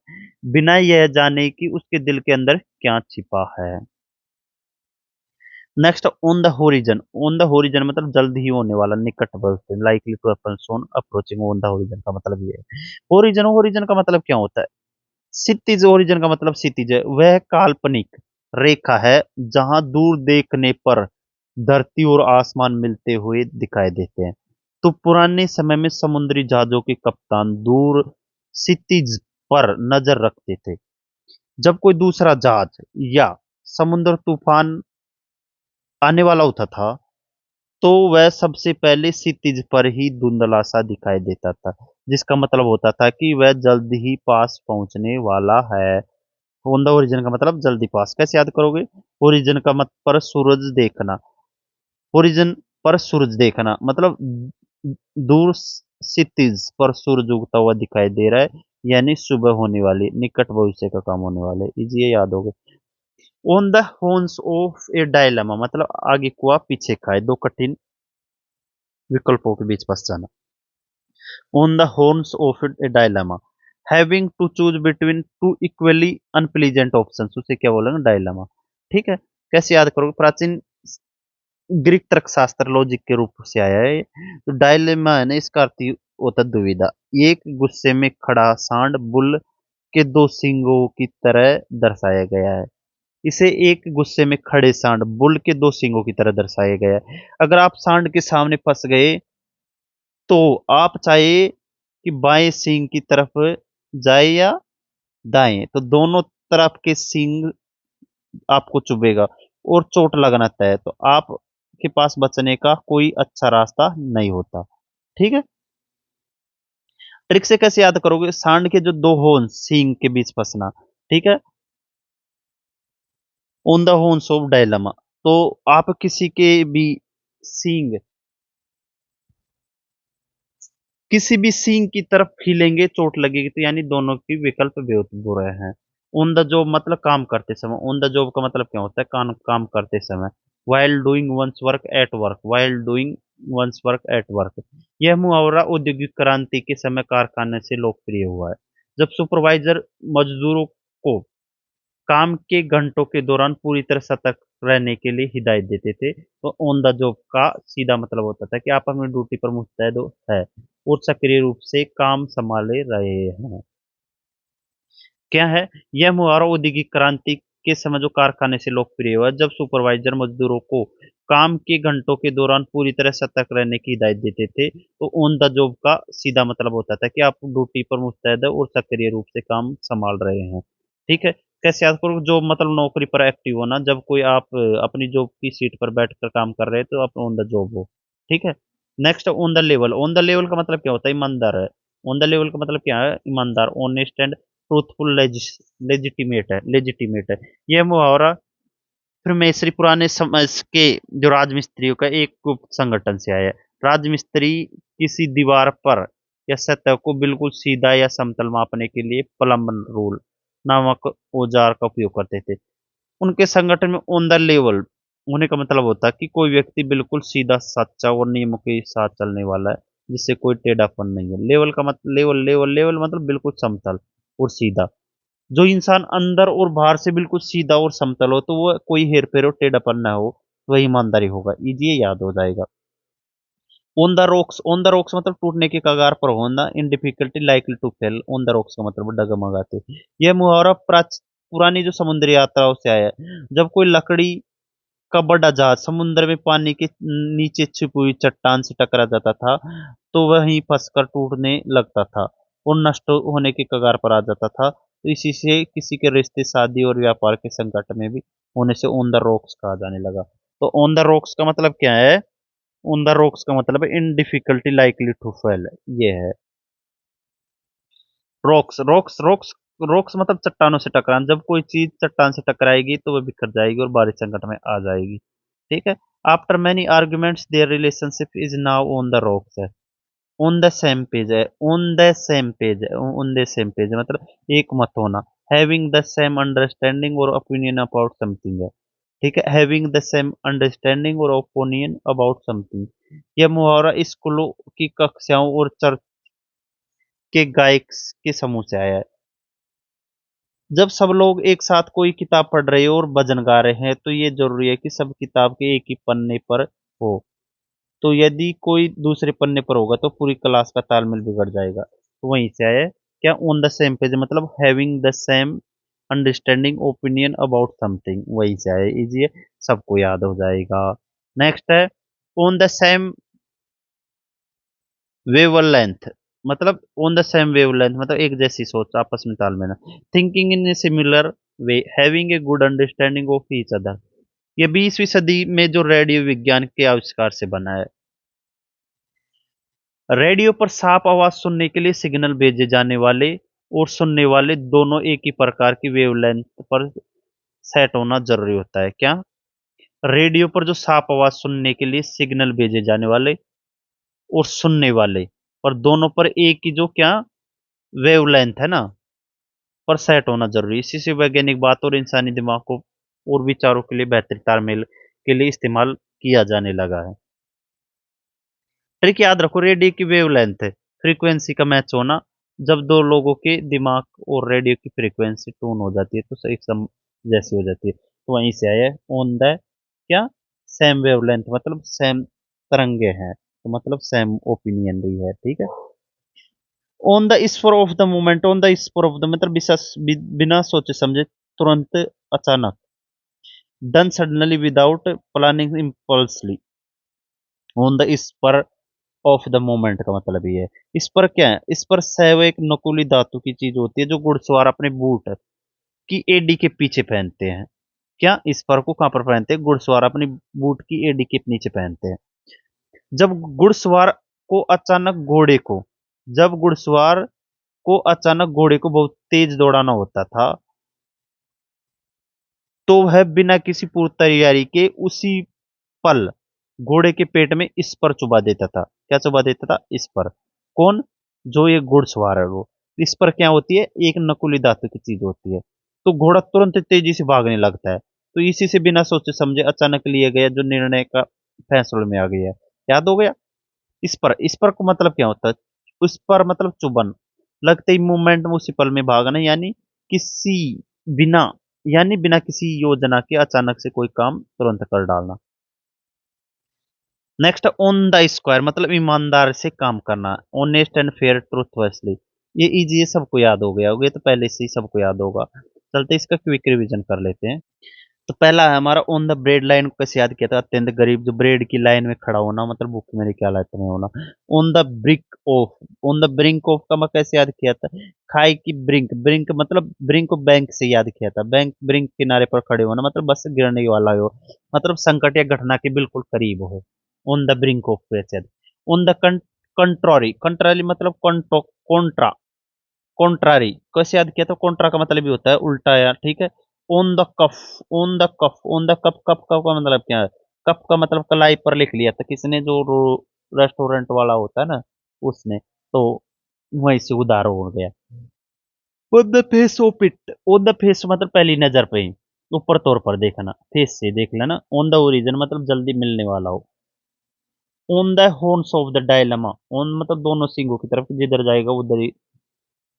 बिना यह जाने कि उसके दिल के अंदर क्या छिपा है। Next, on the horizon. On the horizon मतलब जल्द ही होने वाला, निकट भविष्य, likely to happen soon, approaching. On the horizon का मतलब ये है। होरिजन, होरिजन का मतलब क्या होता है? क्षितिज, ओरिजिन का मतलब क्षितिज है, वह काल्पनिक रेखा है जहां दूर देखने पर धरती और आसमान मिलते हुए दिखाई देते हैं। तो पुराने समय में समुद्री जहाजों के कप्तान दूर क्षितिज पर नजर रखते थे। जब कोई दूसरा जहाज या समुद्र तूफान आने वाला होता था, तो वह सबसे पहले क्षितिज पर ही धुंधला सा दिखाई देता था, जिसका मतलब होता था कि वह जल्द ही पास पहुंचने वाला है। ऑन द ओरिजिन का मतलब जल्दी पास। कैसे याद करोगे? ओरिजिन का मत पर सूरज देखना, ओरिजिन पर सूरज देखना मतलब दूर क्षितिज पर सूरज उगता हुआ दिखाई दे रहा है, यानी सुबह होने वाली, निकट भविष्य का काम होने वाले। इजी याद हो गए। On the horns of a dilemma मतलब आगे कुआ पीछे खाए, दो कठिन विकल्पों के बीच फंस जाना। On the horns of a dilemma, having to choose between two equally unpleasant options, उसे क्या बोलेंगे? डायलेमा। ठीक है, कैसे याद करोगे? प्राचीन ग्रीक तर्कशास्त्र लॉजिक के रूप से आया है। तो डायलेमा है ना, इसका अर्थ होता है दुविधा। एक गुस्से में खड़ा सांड बुल के दो सींगों की तरह दर्शाया गया है। इसे एक गुस्से में खड़े सांड बुल के दो सींगों की तरह दर्शाया गया है। अगर आप सांड के सामने फंस गए तो आप चाहे कि बाएं सींग की तरफ जाए या दाएं, तो दोनों तरफ के सींग आपको चुभेगा और चोट लगना तय है। तो आपके पास बचने का कोई अच्छा रास्ता नहीं होता। ठीक है। ट्रिक से कैसे याद करोगे? सांड के जो दो होंस सींग के बीच फंसना। ठीक है। On the horns of dilemma. तो आप किसी के भी सींग किसी भी सींग की तरफ खीलेंगे चोट लगेगी, तो यानी दोनों की विकल्प बेहद बुरे हैं। ऑन द जॉब मतलब काम करते समय। ऑन द जॉब का मतलब क्या होता है? काम काम करते समय। While doing one's work at work. While doing one's work at work. यह मुहावरा औद्योगिक क्रांति के समय कारखाने से लोकप्रिय हुआ है। जब सुपरवाइजर मजदूरों को काम के घंटों के दौरान पूरी तरह सतर्क रहने के लिए हिदायत देते थे, तो ऑन द जॉब का सीधा मतलब होता था कि आप अपनी ड्यूटी पर मुस्तैद है और सक्रिय रूप से काम संभाले रहे हैं। क्या है? यह मुहावरा औद्योगिक क्रांति के समय जो कारखाने से लोकप्रिय हुआ, जब सुपरवाइजर मजदूरों को काम के घंटों के दौरान पूरी तरह सतर्क रहने की हिदायत देते थे, तो ऑन द जॉब का सीधा मतलब होता था कि आप ड्यूटी पर मुस्तैद है और सक्रिय रूप से काम संभाल रहे हैं। ठीक है। कैसे याद करो? जो मतलब नौकरी पर एक्टिव होना, जब कोई आप अपनी जॉब की सीट पर बैठकर काम कर रहे हैं तो आप ऑन द जॉब हो। ठीक है। Next, on the level. On the level का मतलब क्या होता है? ईमानदार है। ऑन द लेवल का मतलब क्या है? ईमानदार, ऑनेस्ट एंड ट्रूथफुल, लेजिटिमेट है। यह मुहावरा फ्रीमेसरी पुराने समय के जो राजमिस्त्रियों का एक गुप्त संगठन से आया है। राजमिस्त्री किसी दीवार पर या सतह को बिल्कुल सीधा या समतल मापने के लिए प्लम्ब रूल नामक औजार का उपयोग करते थे। उनके संगठन में ऑन द लेवल होने का मतलब होता है कि कोई व्यक्ति बिल्कुल सीधा, सच्चा और नियमों के साथ चलने वाला है, जिससे कोई टेढ़ापन नहीं है। लेवल का मतलब लेवल मतलब बिल्कुल समतल और सीधा। जो इंसान अंदर और बाहर से बिल्कुल सीधा और समतल हो, तो वो कोई हेर-फेर और टेढ़ापन ना हो, वही ईमानदारी होगा। ईज़ी याद हो जाएगा। ऑन द रॉक्स मतलब टूटने के कगार पर होना, in difficulty likely to fail. On the rocks का मतलब डगमगाते। यह मुहावरा पुरानी जो समुद्री यात्राओं से आया है। जब कोई लकड़ी का बड़ा जहाज समुद्र में पानी के नीचे छिपी हुई चट्टान से टकरा जाता था, तो वहीं फंसकर टूटने लगता था और नष्ट होने के कगार पर आ जाता था। तो इसी से किसी के रिश्ते, शादी और व्यापार के संकट में भी होने से ऑन द रॉक्स कहा जाने लगा। तो ऑन द रॉक्स का मतलब क्या है? ऑन द रॉक्स का मतलब है in difficulty likely to fail. ये है रॉक्स। रॉक्स मतलब चट्टानों से टकराना। जब कोई चीज चट्टान से टकराएगी तो वह बिखर जाएगी और बारिश संकट में आ जाएगी। ठीक है। After many arguments their relationship is now on the rocks है। ऑन द सेम पेज है। ऑन द सेम पेज है। ऑन द सेम पेज है मतलब एक मत होना। हैविंग द सेम अंडरस्टैंडिंग और ओपिनियन अबाउट समथिंग है। ठीक है। हैविंग द सेम अंडरस्टैंडिंग और ओपिनियन अबाउट समथिंग। यह मुहावरा स्कूलों की कक्षाओं और चर्च के गायक के समूह से आया है। जब सब लोग एक साथ कोई किताब पढ़ रहे हो और भजन गा रहे हैं, तो ये जरूरी है कि सब किताब के एक ही पन्ने पर हो। तो यदि कोई दूसरे पन्ने पर होगा तो पूरी क्लास का तालमेल बिगड़ जाएगा। तो वहीं से आया है। क्या? ऑन द सेम पेज मतलब having the same understanding opinion about something, वहीं से आया। इजी है, सबको याद हो जाएगा। नेक्स्ट है ऑन द सेम वेवलेंथ। मतलब ऑन द सेम वेवलेंथ मतलब एक जैसी सोच, आपस में तालमेल। Thinking in a similar way, having a good understanding of each other. ये 20वीं सदी में जो रेडियो विज्ञान के आविष्कार से बना है। रेडियो पर साफ आवाज सुनने के लिए सिग्नल भेजे जाने वाले और सुनने वाले दोनों एक ही प्रकार की वेवलेंथ पर सेट होना जरूरी होता है। क्या? रेडियो पर जो साफ आवाज सुनने के लिए सिग्नल भेजे जाने वाले और सुनने वाले, और दोनों पर एक ही जो क्या वेवलेंथ है ना, पर सेट होना जरूरी है। इसी से वैज्ञानिक बात और इंसानी दिमाग को और विचारों के लिए बेहतर तालमेल के लिए इस्तेमाल किया जाने लगा है। ट्रिक याद रखो, रेडियो की वेवलेंथ है फ्रीक्वेंसी का मैच होना। जब दो लोगों के दिमाग और रेडियो की फ्रीक्वेंसी टून हो जाती है तो एक सम जैसी हो जाती है। तो वहीं से आया ऑन द क्या सेम वेवलेंथ मतलब सेम तरंगे हैं, तो मतलब सेम ओपिनियन भी है। ठीक है। On the spur of the moment. On the spur of the मतलब बिना सोचे समझे, तुरंत, अचानक। Done suddenly without planning impulsively on the spur of the moment का मतलब ये है। इस पर क्या है, इस पर सैव एक नकुली धातु की चीज होती है जो घुड़सवार अपने बूट की एडी के पीछे पहनते हैं। क्या इस पर को कहां पर पहनते हैं, घुड़सवार अपनी बूट की एडी के नीचे पहनते हैं। जब घुड़सवार को अचानक घोड़े को जब घुड़सवार को अचानक घोड़े को बहुत तेज दौड़ाना होता था तो वह बिना किसी पूर्व तैयारी के उसी पल घोड़े के पेट में इस पर चुबा देता था। क्या चुबा देता था, इस पर। कौन, जो ये घुड़सवार है वो। इस पर क्या होती है, एक नकुली धातु की चीज होती है। तो घोड़ा तुरंत तेजी से भागने लगता है। तो इसी से बिना सोचे समझे अचानक लिया गया जो निर्णय का फैसले में आ गया है। याद हो गया। इस पर को मतलब क्या होता है, उस पर मतलब चुभन, लगते ही मूवमेंट में उसी पल में भागना, किसी बिना यानी बिना किसी योजना के अचानक से कोई काम तुरंत कर डालना। नेक्स्ट, ऑन द स्क्वायर मतलब ईमानदार से काम करना, ऑनेस्ट एंड फेयर ट्रूथफुली। ये इजी है, सबको याद हो गया होगा, ये तो पहले से ही सबको याद होगा। चलते इसका क्विक रिवीजन कर लेते हैं। तो पहला है हमारा ऑन द ब्रेड लाइन को कैसे याद किया था, अत्यंत गरीब, जो ब्रेड की लाइन में खड़ा होना मतलब भूख मेरे क्या हालत में होना। On the brick of on the brink of का मैं कैसे याद किया था, खाई की ब्रिंक, ब्रिंक मतलब ब्रिंक को बैंक से याद किया था, बैंक ब्रिंक किनारे पर खड़े होना मतलब बस गिरने वाला हो, मतलब संकट या घटना के बिल्कुल करीब हो। ऑन द ब्रिंक ऑफ कैसे याद। ऑन द कंट्रोरी, कंट्रारी मतलब कॉन्ट्रा, कॉन्ट्रारी कैसे याद किया, तो कॉन्ट्रा का मतलब भी होता है उल्टा या, ठीक है। On the cuff, on the cuff, on the cup, cup का मतलब क्या है, कप का मतलब कलाई पर लिख लिया था किसने, जो रेस्टोरेंट वाला होता है ना उसने, तो वहीं से उधार हो गया। On the face of it, on the face मतलब पहली नजर पे ही, ऊपर तौर पर देखना, फेस से देख लेना। ऑन द ओरिजिन मतलब जल्दी मिलने वाला हो। On the horns of the dilemma, on मतलब दोनों सिंगों की तरफ, जिधर जाएगा उधर ही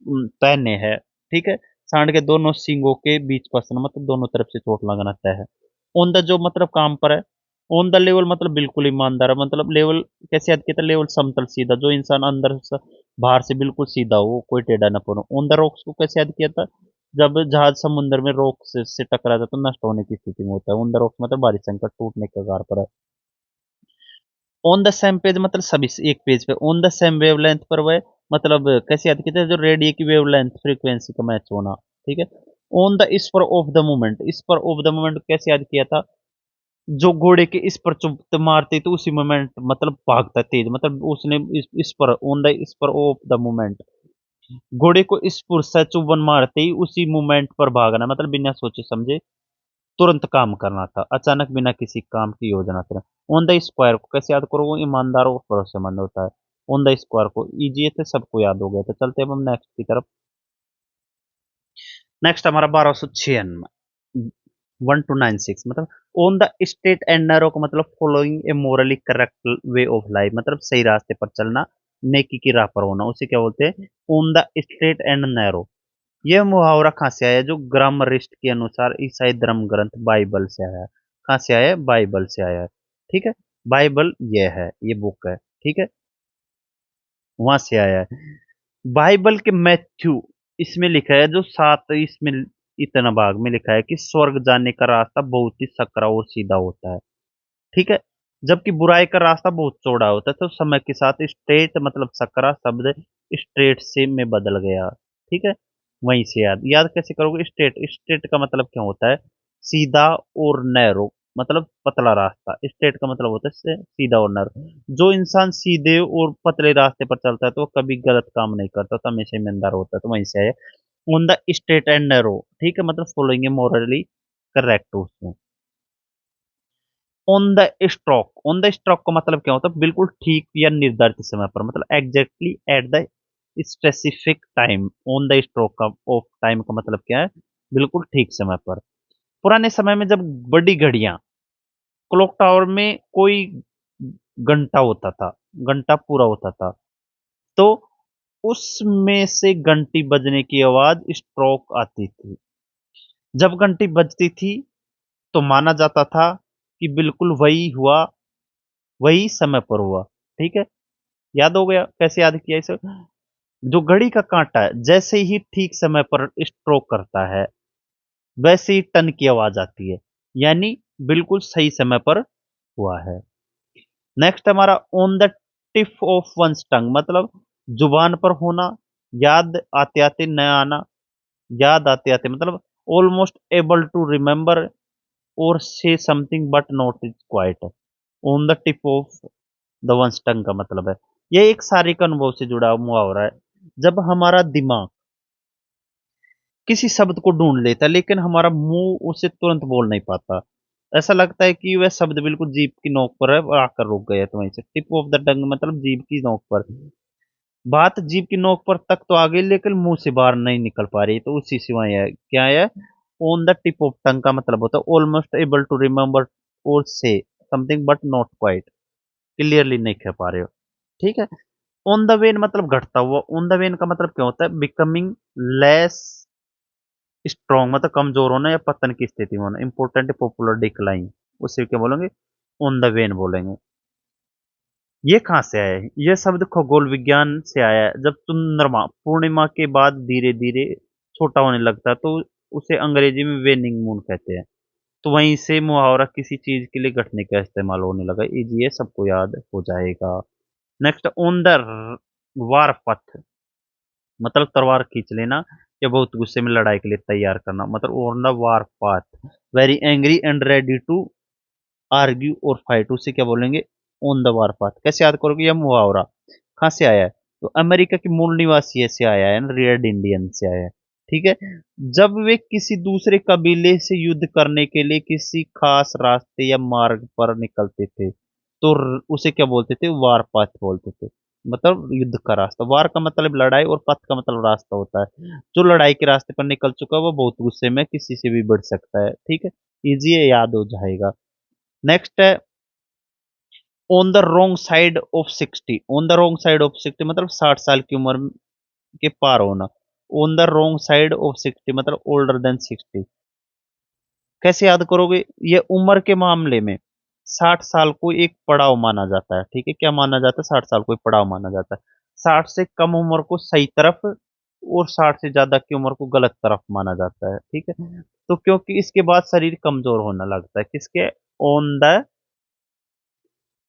तैरने है, ठीक है। सांड के दोनों सींगों के बीच फंसना मतलब दोनों तरफ से चोट लगना तय है। ऑन द जॉब मतलब काम पर है। ऑन द लेवल मतलब बिल्कुल ईमानदार है, मतलब लेवल कैसे याद किया था, लेवल समतल सीधा, जो इंसान अंदर से बाहर से बिल्कुल सीधा हो, कोई टेढ़ा ना पड़ो। ऑन द रॉक्स को कैसे याद किया था, जब जहाज समुद्र में रॉक से टकराता है तो नष्ट होने की स्थिति में होता है। ऑन द रॉक्स मतलब भारी संकट, टूटने के कगार पर है। ऑन द सेम पेज मतलब सभी एक पेज पे, ऑन द सेम वेवलेंथ पर वह, मतलब कैसे याद किया था, जो रेडियो की वेवलेंथ फ्रीक्वेंसी का मैच होना, ठीक है। On the spur of the moment, spur of the moment कैसे याद किया था, जो घोड़े के इस पर चुप मारते तो उसी मोमेंट मतलब भागता तेज, मतलब उसने इस पर, on the spur of the moment, घोड़े को इस पुर से चुबन मारते ही उसी मोमेंट पर भागना मतलब बिना सोचे समझे तुरंत काम करना था, अचानक बिना किसी काम की योजना करना। ऑन द स्क्वायर को कैसे याद करो, वो ईमानदार और भरोसेमंद होता है। ऑन द स्क्वायर को इजी थे, सबको याद हो गया। तो चलते हैं अब हम नेक्स्ट की तरफ। नेक्स्ट हमारा 1296, 1296 मतलब on the straight and narrow का मतलब following a morally correct way of life, मतलब सही रास्ते पर चलना, नेकी की राह पर होना, उसे क्या बोलते हैं, on the straight and narrow. यह मुहावरा कहाँ से आया है? जो ग्रामरिस्ट के अनुसार ईसाई धर्म ग्रंथ बाइबल से आया है। कहाँ से आया है? बाइबल से आया है, ठीक है। बाइबल ये है, ये बुक है, ठीक है, वहां से आया है। बाइबल के मैथ्यू इसमें लिखा है, जो सात इसमें इतना भाग में लिखा है कि स्वर्ग जाने का रास्ता बहुत ही सकरा और सीधा होता है, ठीक है, जबकि बुराई का रास्ता बहुत चौड़ा होता है। तो समय के साथ स्ट्रेट मतलब सकरा शब्द स्ट्रेट से में बदल गया, ठीक है। वहीं से याद याद कैसे करोगे, स्ट्रेट, स्ट्रेट का मतलब क्या होता है, सीधा, और नैरो मतलब पतला रास्ता। स्ट्रेट का मतलब होता है सीधा और नैरो। जो इंसान सीधे और पतले रास्ते पर चलता है तो वो कभी गलत काम नहीं करता, तो हमेशा ईमानदार होता है। तो वहीं से आया on the straight and narrow, ठीक है, मतलब फॉलोइंग मोरली करेक्ट उसमें। On the stroke, on the stroke का मतलब क्या होता है, बिल्कुल ठीक या निर्धारित समय पर, मतलब exactly at the specific time. On the stroke का ऑफ टाइम का मतलब क्या है, बिल्कुल ठीक समय पर। पुराने समय में जब बड़ी घड़ियां, क्लॉक टावर में कोई घंटा होता था, घंटा पूरा होता था, तो उसमें से घंटी बजने की आवाज स्ट्रोक आती थी। जब घंटी बजती थी तो माना जाता था कि बिल्कुल वही हुआ, वही समय पर हुआ, ठीक है। याद हो गया कैसे याद किया इसे। जो घड़ी का कांटा है जैसे ही ठीक समय पर स्ट्रोक करता है वैसे ही टन की आवाज आती है। यानी बिल्कुल सही समय पर हुआ है। नेक्स्ट हमारा on the tip of one's tongue, मतलब जुबान पर होना, याद आते आते न आना, याद आते आते मतलब ऑलमोस्ट एबल टू रिमेम्बर और say something but not is quite. On the tip of the one's tongue का मतलब है यह एक शारीरिक अनुभव से जुड़ा हुआ मुहावरा है। जब हमारा दिमाग किसी शब्द को ढूंढ लेता है लेकिन हमारा मुंह उसे तुरंत बोल नहीं पाता, ऐसा लगता है कि वह शब्द बिल्कुल जीभ की नोक पर है और आकर रुक गया, तो वहीं से टिप ऑफ द टंग मतलब जीभ की नोक पर। बात जीभ की नोक पर तक तो आ गई लेकिन मुंह से बाहर नहीं निकल पा रही, तो उसी सिवाय है क्या है। On the tip of tongue का मतलब होता है ऑलमोस्ट एबल टू रिमेम्बर और say something but not quite, clearly नहीं कह पा रहे हो। ठीक है। ऑन द वेन मतलब घटता हुआ, ऑन द वेन का मतलब क्या होता है बिकमिंग लेस स्ट्रॉन्ग, मतलब कमजोर होना या पतन की स्थिति में होना, इंपॉर्टेंट पॉपुलर डिक्लाइन, उसे क्या बोलेंगे, ऑन द वेन बोलेंगे। ये कहाँ से आया है, ये शब्द खगोल विज्ञान से आया है। जब चंद्रमा पूर्णिमा के बाद धीरे धीरे छोटा होने लगता है तो उसे अंग्रेजी में वेनिंग मून कहते हैं। तो वहीं से मुहावरा किसी चीज के लिए घटने का इस्तेमाल होने लगा, इजी, सबको याद हो जाएगा। नेक्स्ट ऑन द वार पथ, मतलब तलवार खींच लेना या बहुत गुस्से में लड़ाई के लिए तैयार करना, मतलब on the war path, very angry and ready to argue और फाइट, उसे क्या बोलेंगे, ऑन द वार पाथ। कैसे याद करोगे, यह मुहावरा कहाँ से आया है, तो अमेरिका के मूल निवासी से आया है, रेड इंडियन से आया है। ठीक है। जब वे किसी दूसरे कबीले से युद्ध करने के लिए किसी खास रास्ते या मार्ग पर निकलते थे तो उसे क्या बोलते थे, वार पाथ बोलते थे, मतलब युद्ध का रास्ता। वार का मतलब लड़ाई और पथ का मतलब रास्ता होता है। जो लड़ाई के रास्ते पर निकल चुका है वो बहुत गुस्से में किसी से भी बढ़ सकता है। ठीक है, इजी है, याद हो जाएगा। नेक्स्ट है on the wrong side of 60, on the wrong side of 60 मतलब 60 साल की उम्र के पार होना। On the wrong side of 60 मतलब ओल्डर देन 60। कैसे याद करोगे, ये उम्र के मामले में 60 साल को एक पड़ाव माना जाता है। ठीक है, क्या माना जाता है, 60 साल को एक पड़ाव माना जाता है। 60 से कम उम्र को सही तरफ और 60 से ज्यादा की उम्र को गलत तरफ माना जाता है। ठीक है, तो क्योंकि इसके बाद शरीर कमजोर होने लगता है, किसके, on the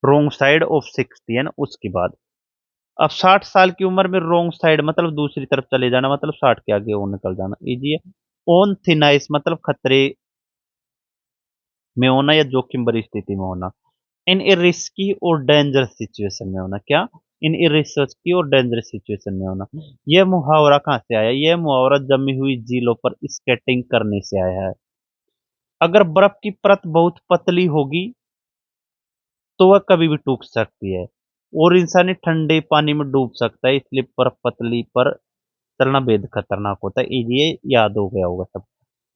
wrong side of 60 है ना, उसके बाद। अब 60 साल की उम्र में रोंग साइड मतलब दूसरी तरफ चले जाना, मतलब 60 के आगे और निकल जाना, इजी है। ऑन थिन आइस मतलब खतरे में होना या जोखिम भरी स्थिति में होना। इन ए रिस्की और डेंजरस सिचुएशन में होना, क्या, इन ए रिस्की और डेंजरस सिचुएशन में होना। यह मुहावरा कहाँ से आया, यह मुहावरा जमी हुई झीलों पर स्केटिंग करने से आया है। अगर बर्फ की परत बहुत पतली होगी तो वह कभी भी टूट सकती है और इंसानी ठंडे पानी में डूब सकता है, इसलिए बर्फ पतली पर चलना बेहद खतरनाक होता है, ये याद हो गया होगा सब।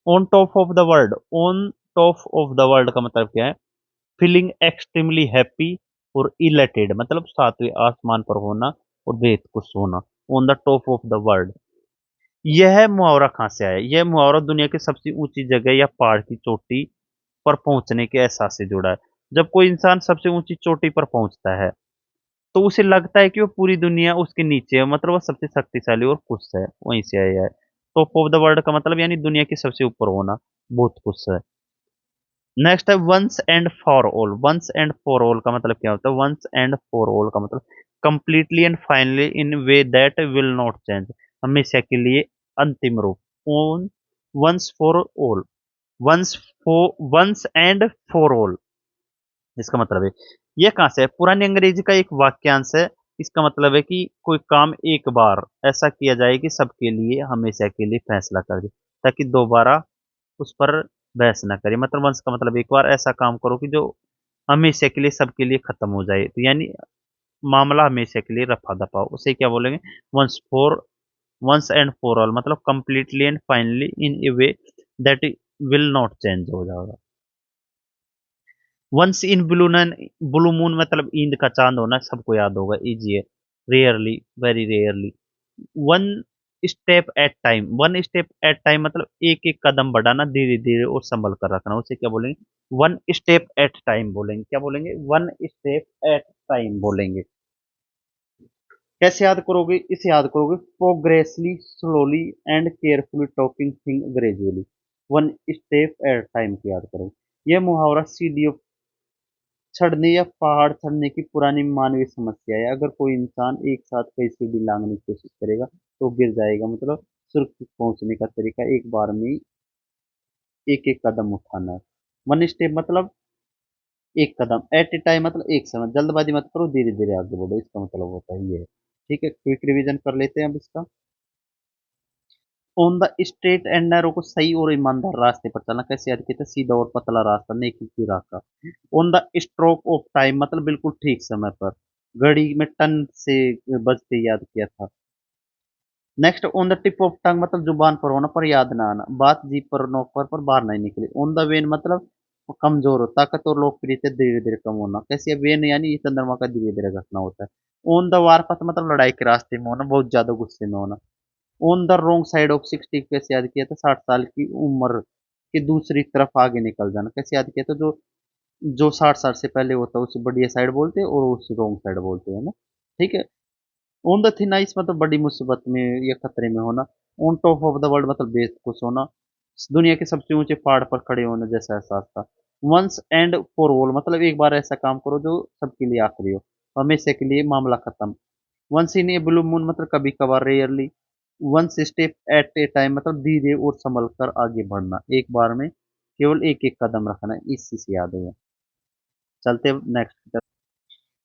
On top of the world, on top of the world का मतलब क्या है, फीलिंग एक्सट्रीमली हैप्पी और इलेटेड, मतलब सातवें आसमान पर होना और बेहद खुश होना, on the top of the world. यह मुहावरा कहाँ से आया, यह मुहावरा दुनिया की सबसे ऊंची जगह या पहाड़ की चोटी पर पहुंचने के एहसास से जुड़ा है। जब कोई इंसान सबसे ऊंची चोटी पर पहुंचता है तो उसे लगता है कि वो पूरी दुनिया उसके नीचे है, मतलब वो सबसे शक्तिशाली और खुश है, वहीं से आया है। टॉप ऑफ द वर्ल्ड का मतलब यानी दुनिया के सबसे ऊपर होना, बहुत खुश है। नेक्स्ट है once and for all, once and for all का मतलब क्या होता है, वंस एंड फॉर ऑल का मतलब completely and finally in way that will not change, हमेशा के लिए अंतिम रूप। On once for all, once for, once and for all, इसका मतलब है, ये कहाँ से है, पुरानी अंग्रेजी का एक वाक्यांश है। इसका मतलब है कि कोई काम एक बार ऐसा किया जाए कि सबके लिए हमेशा के लिए फैसला कर दे, ताकि दोबारा उस पर बहस ना करे। मतलब वंस का मतलब एक बार ऐसा काम करो कि जो हमेशा के लिए सबके लिए खत्म हो जाए, तो यानी मामला हमेशा के लिए रफा दफा हो, उसे क्या बोलेंगे, once for, once and for all, मतलब completely and finally in a way that will not change हो जाएगा। Once in blue moon, blue moon मतलब ईंद का चांद होना, सबको याद होगा, इजी है। Rarely, very rarely. One step at time, one step at time मतलब एक एक कदम बढ़ाना, धीरे धीरे और संभल कर रखना, उसे क्या बोलेंगे, वन स्टेप एट टाइम बोलेंगे, क्या बोलेंगे, वन स्टेप एट टाइम बोलेंगे। कैसे याद करोगे, इसे याद करोगे, progressively slowly and carefully talking thing gradually, one step at time की याद करोगे। यह मुहावरा सीढ़ियों चढ़ने या पहाड़ चढ़ने की पुरानी मानवीय समस्या है। अगर कोई इंसान एक साथ कई सीढ़ी लांघने की कोशिश करेगा तो गिर जाएगा। मतलब सुरक्षित पहुंचने का तरीका एक बार में एक एक कदम उठाना है। वन स्टेप मतलब एक कदम, एट ए टाइम मतलब एक समय, जल्दबाजी मत करो, धीरे धीरे आगे बढ़ो, इसका मतलब होता है ये है। ठीक है, क्विक रिवीजन कर लेते हैं अब इसका। On the straight and narrow को सही और ईमानदार रास्ते पर चलना, कैसे याद किया था, सीधा और पतला रास्ता, नेकी की रास्ता। On the stroke of time मतलब बिल्कुल ठीक समय पर, घड़ी में टन से बजते याद किया था। Next, on the tip of tongue मतलब जुबान पर होना पर याद ना आना, बात जीप पर नोक पर बाहर नहीं निकली। ऑन द वेन मतलब कमजोर हो, ताकत और लोकप्रियता धीरे धीरे कम होना, कैसे वेन यानी ये चंद्रमा का धीरे धीरे घटना होता है। ऑन द वार पथ मतलब लड़ाई के रास्ते में होना, बहुत ज्यादा गुस्से में होना। On the wrong side of 60 कैसे याद किया था, 60 साल की उम्र की दूसरी तरफ आगे निकल जाना, कैसे याद किया था, जो जो 60 साल से पहले होता है उसे बढ़िया साइड बोलते हैं और उसे रोंग साइड बोलते हैं ना। ठीक है। ऑन द थिन आइस मतलब बड़ी मुसीबत में या खतरे में होना। On top of the world मतलब बेखुश होना, दुनिया के सबसे ऊंचे पहाड़ पर खड़े होने जैसा एहसास था। वंस एंड फॉर ऑल मतलब एक बार ऐसा काम करो जो सबके लिए आखिरी हो, हमेशा के लिए मामला खत्म। Once in a blue moon मतलब कभी कभार, rarely. One step at a time मतलब धीरे और संभल कर आगे बढ़ना, एक बार में केवल एक एक कदम रखना, इसी से याद है। चलते हैं नेक्स्ट।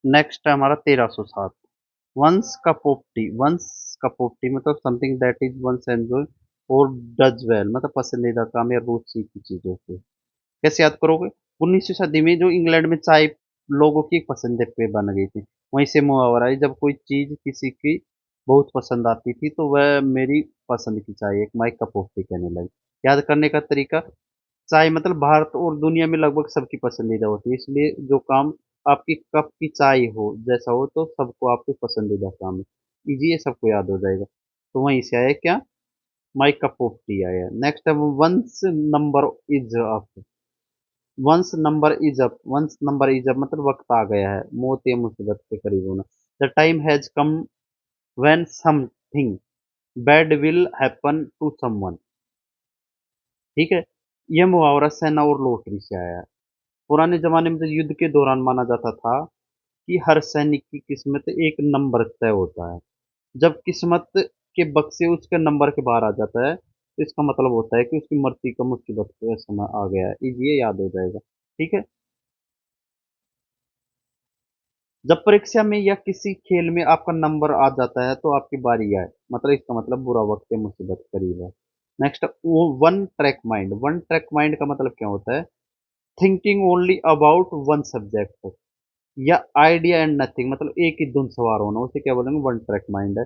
नेक्स्ट है हमारा 1307। One's cup of tea, one's cup of tea मतलब something that is one's enjoy और डज वेल मतलब पसंदीदा काम या रुचि की चीजों को। कैसे याद करोगे, 19वीं सदी में जो इंग्लैंड में चाय लोगों की एक पसंदीदा पेय बन गई थी, वहीं से मुहावरा है, जब कोई चीज किसी की बहुत पसंद आती थी तो वह मेरी पसंद की चाय एक माई कप ऑफ टी कहने लगी। याद करने का तरीका, चाय मतलब भारत और दुनिया में लगभग सबकी पसंदीदा होती है, इसलिए जो काम आपकी कप की चाय हो जैसा हो तो सबको आपके पसंदीदा काम है, इजी ये सबको याद हो जाएगा। तो वहीं से आया क्या, माई कप ऑफ टी आया। नेक्स्ट है one's number is up, one's number is up, one's number is up मतलब वक्त आ गया है, मौत या मुसीबत के करीब होना। The time has come when something bad will happen to someone. ठीक है। यह मुहावरा सेना और लॉटरी से आया है। पुराने जमाने में तो युद्ध के दौरान माना जाता था कि हर सैनिक की किस्मत एक नंबर तय होता है। जब किस्मत के बक्से उसके नंबर के बाहर आ जाता है तो इसका मतलब होता है कि उसकी मृत्यु का मुसीबत का समय आ गया है, ये याद हो जाएगा। ठीक है। जब परीक्षा में या किसी खेल में आपका नंबर आ जाता है तो आपकी बारी है, मतलब इसका मतलब बुरा वक्त या मुसीबत करीब है। नेक्स्ट, वो one track mind, one track mind का मतलब क्या होता है, thinking only about one subject या आइडिया एंड नथिंग, मतलब एक ही धुन सवार होना, उसे क्या बोलेंगे, वन ट्रैक माइंड है।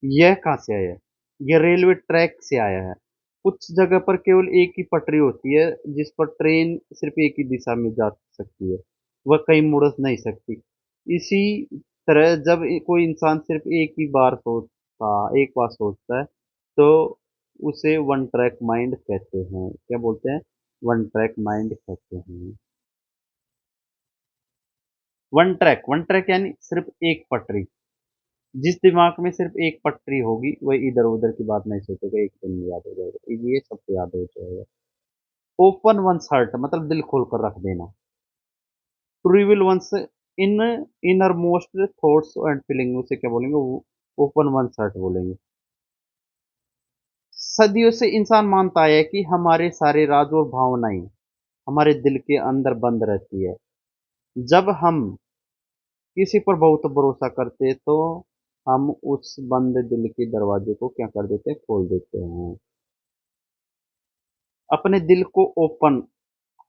यह कहाँ से आया है, यह रेलवे ट्रैक से आया है। कुछ जगह पर केवल एक ही पटरी होती है जिस पर ट्रेन सिर्फ एक ही दिशा में जा सकती है, वह कहीं मुड़ नहीं सकती। इसी तरह जब कोई इंसान सिर्फ एक बार सोचता है तो उसे वन ट्रैक माइंड कहते हैं, क्या बोलते हैं, वन ट्रैक माइंड कहते हैं। वन ट्रैक यानी सिर्फ एक पटरी, जिस दिमाग में सिर्फ एक पटरी होगी वह इधर उधर की बात नहीं सोचेगा, एक दिन में याद हो जाएगा, ये सबको याद हो जाएगा। ओपन वंस हर्ट मतलब दिल खोल कर रख देना। To reveal one's in inner most thoughts and feeling, उसे क्या बोलेंगे, ओपन वंस हर्ट बोलेंगे। सदियों से इंसान मानता है कि हमारे सारे राज और भावनाएं हमारे दिल के अंदर बंद रहती है। जब हम किसी पर बहुत भरोसा करते तो हम उस बंद दिल के दरवाजे को क्या कर देते हैं, खोल देते हैं। अपने दिल को ओपन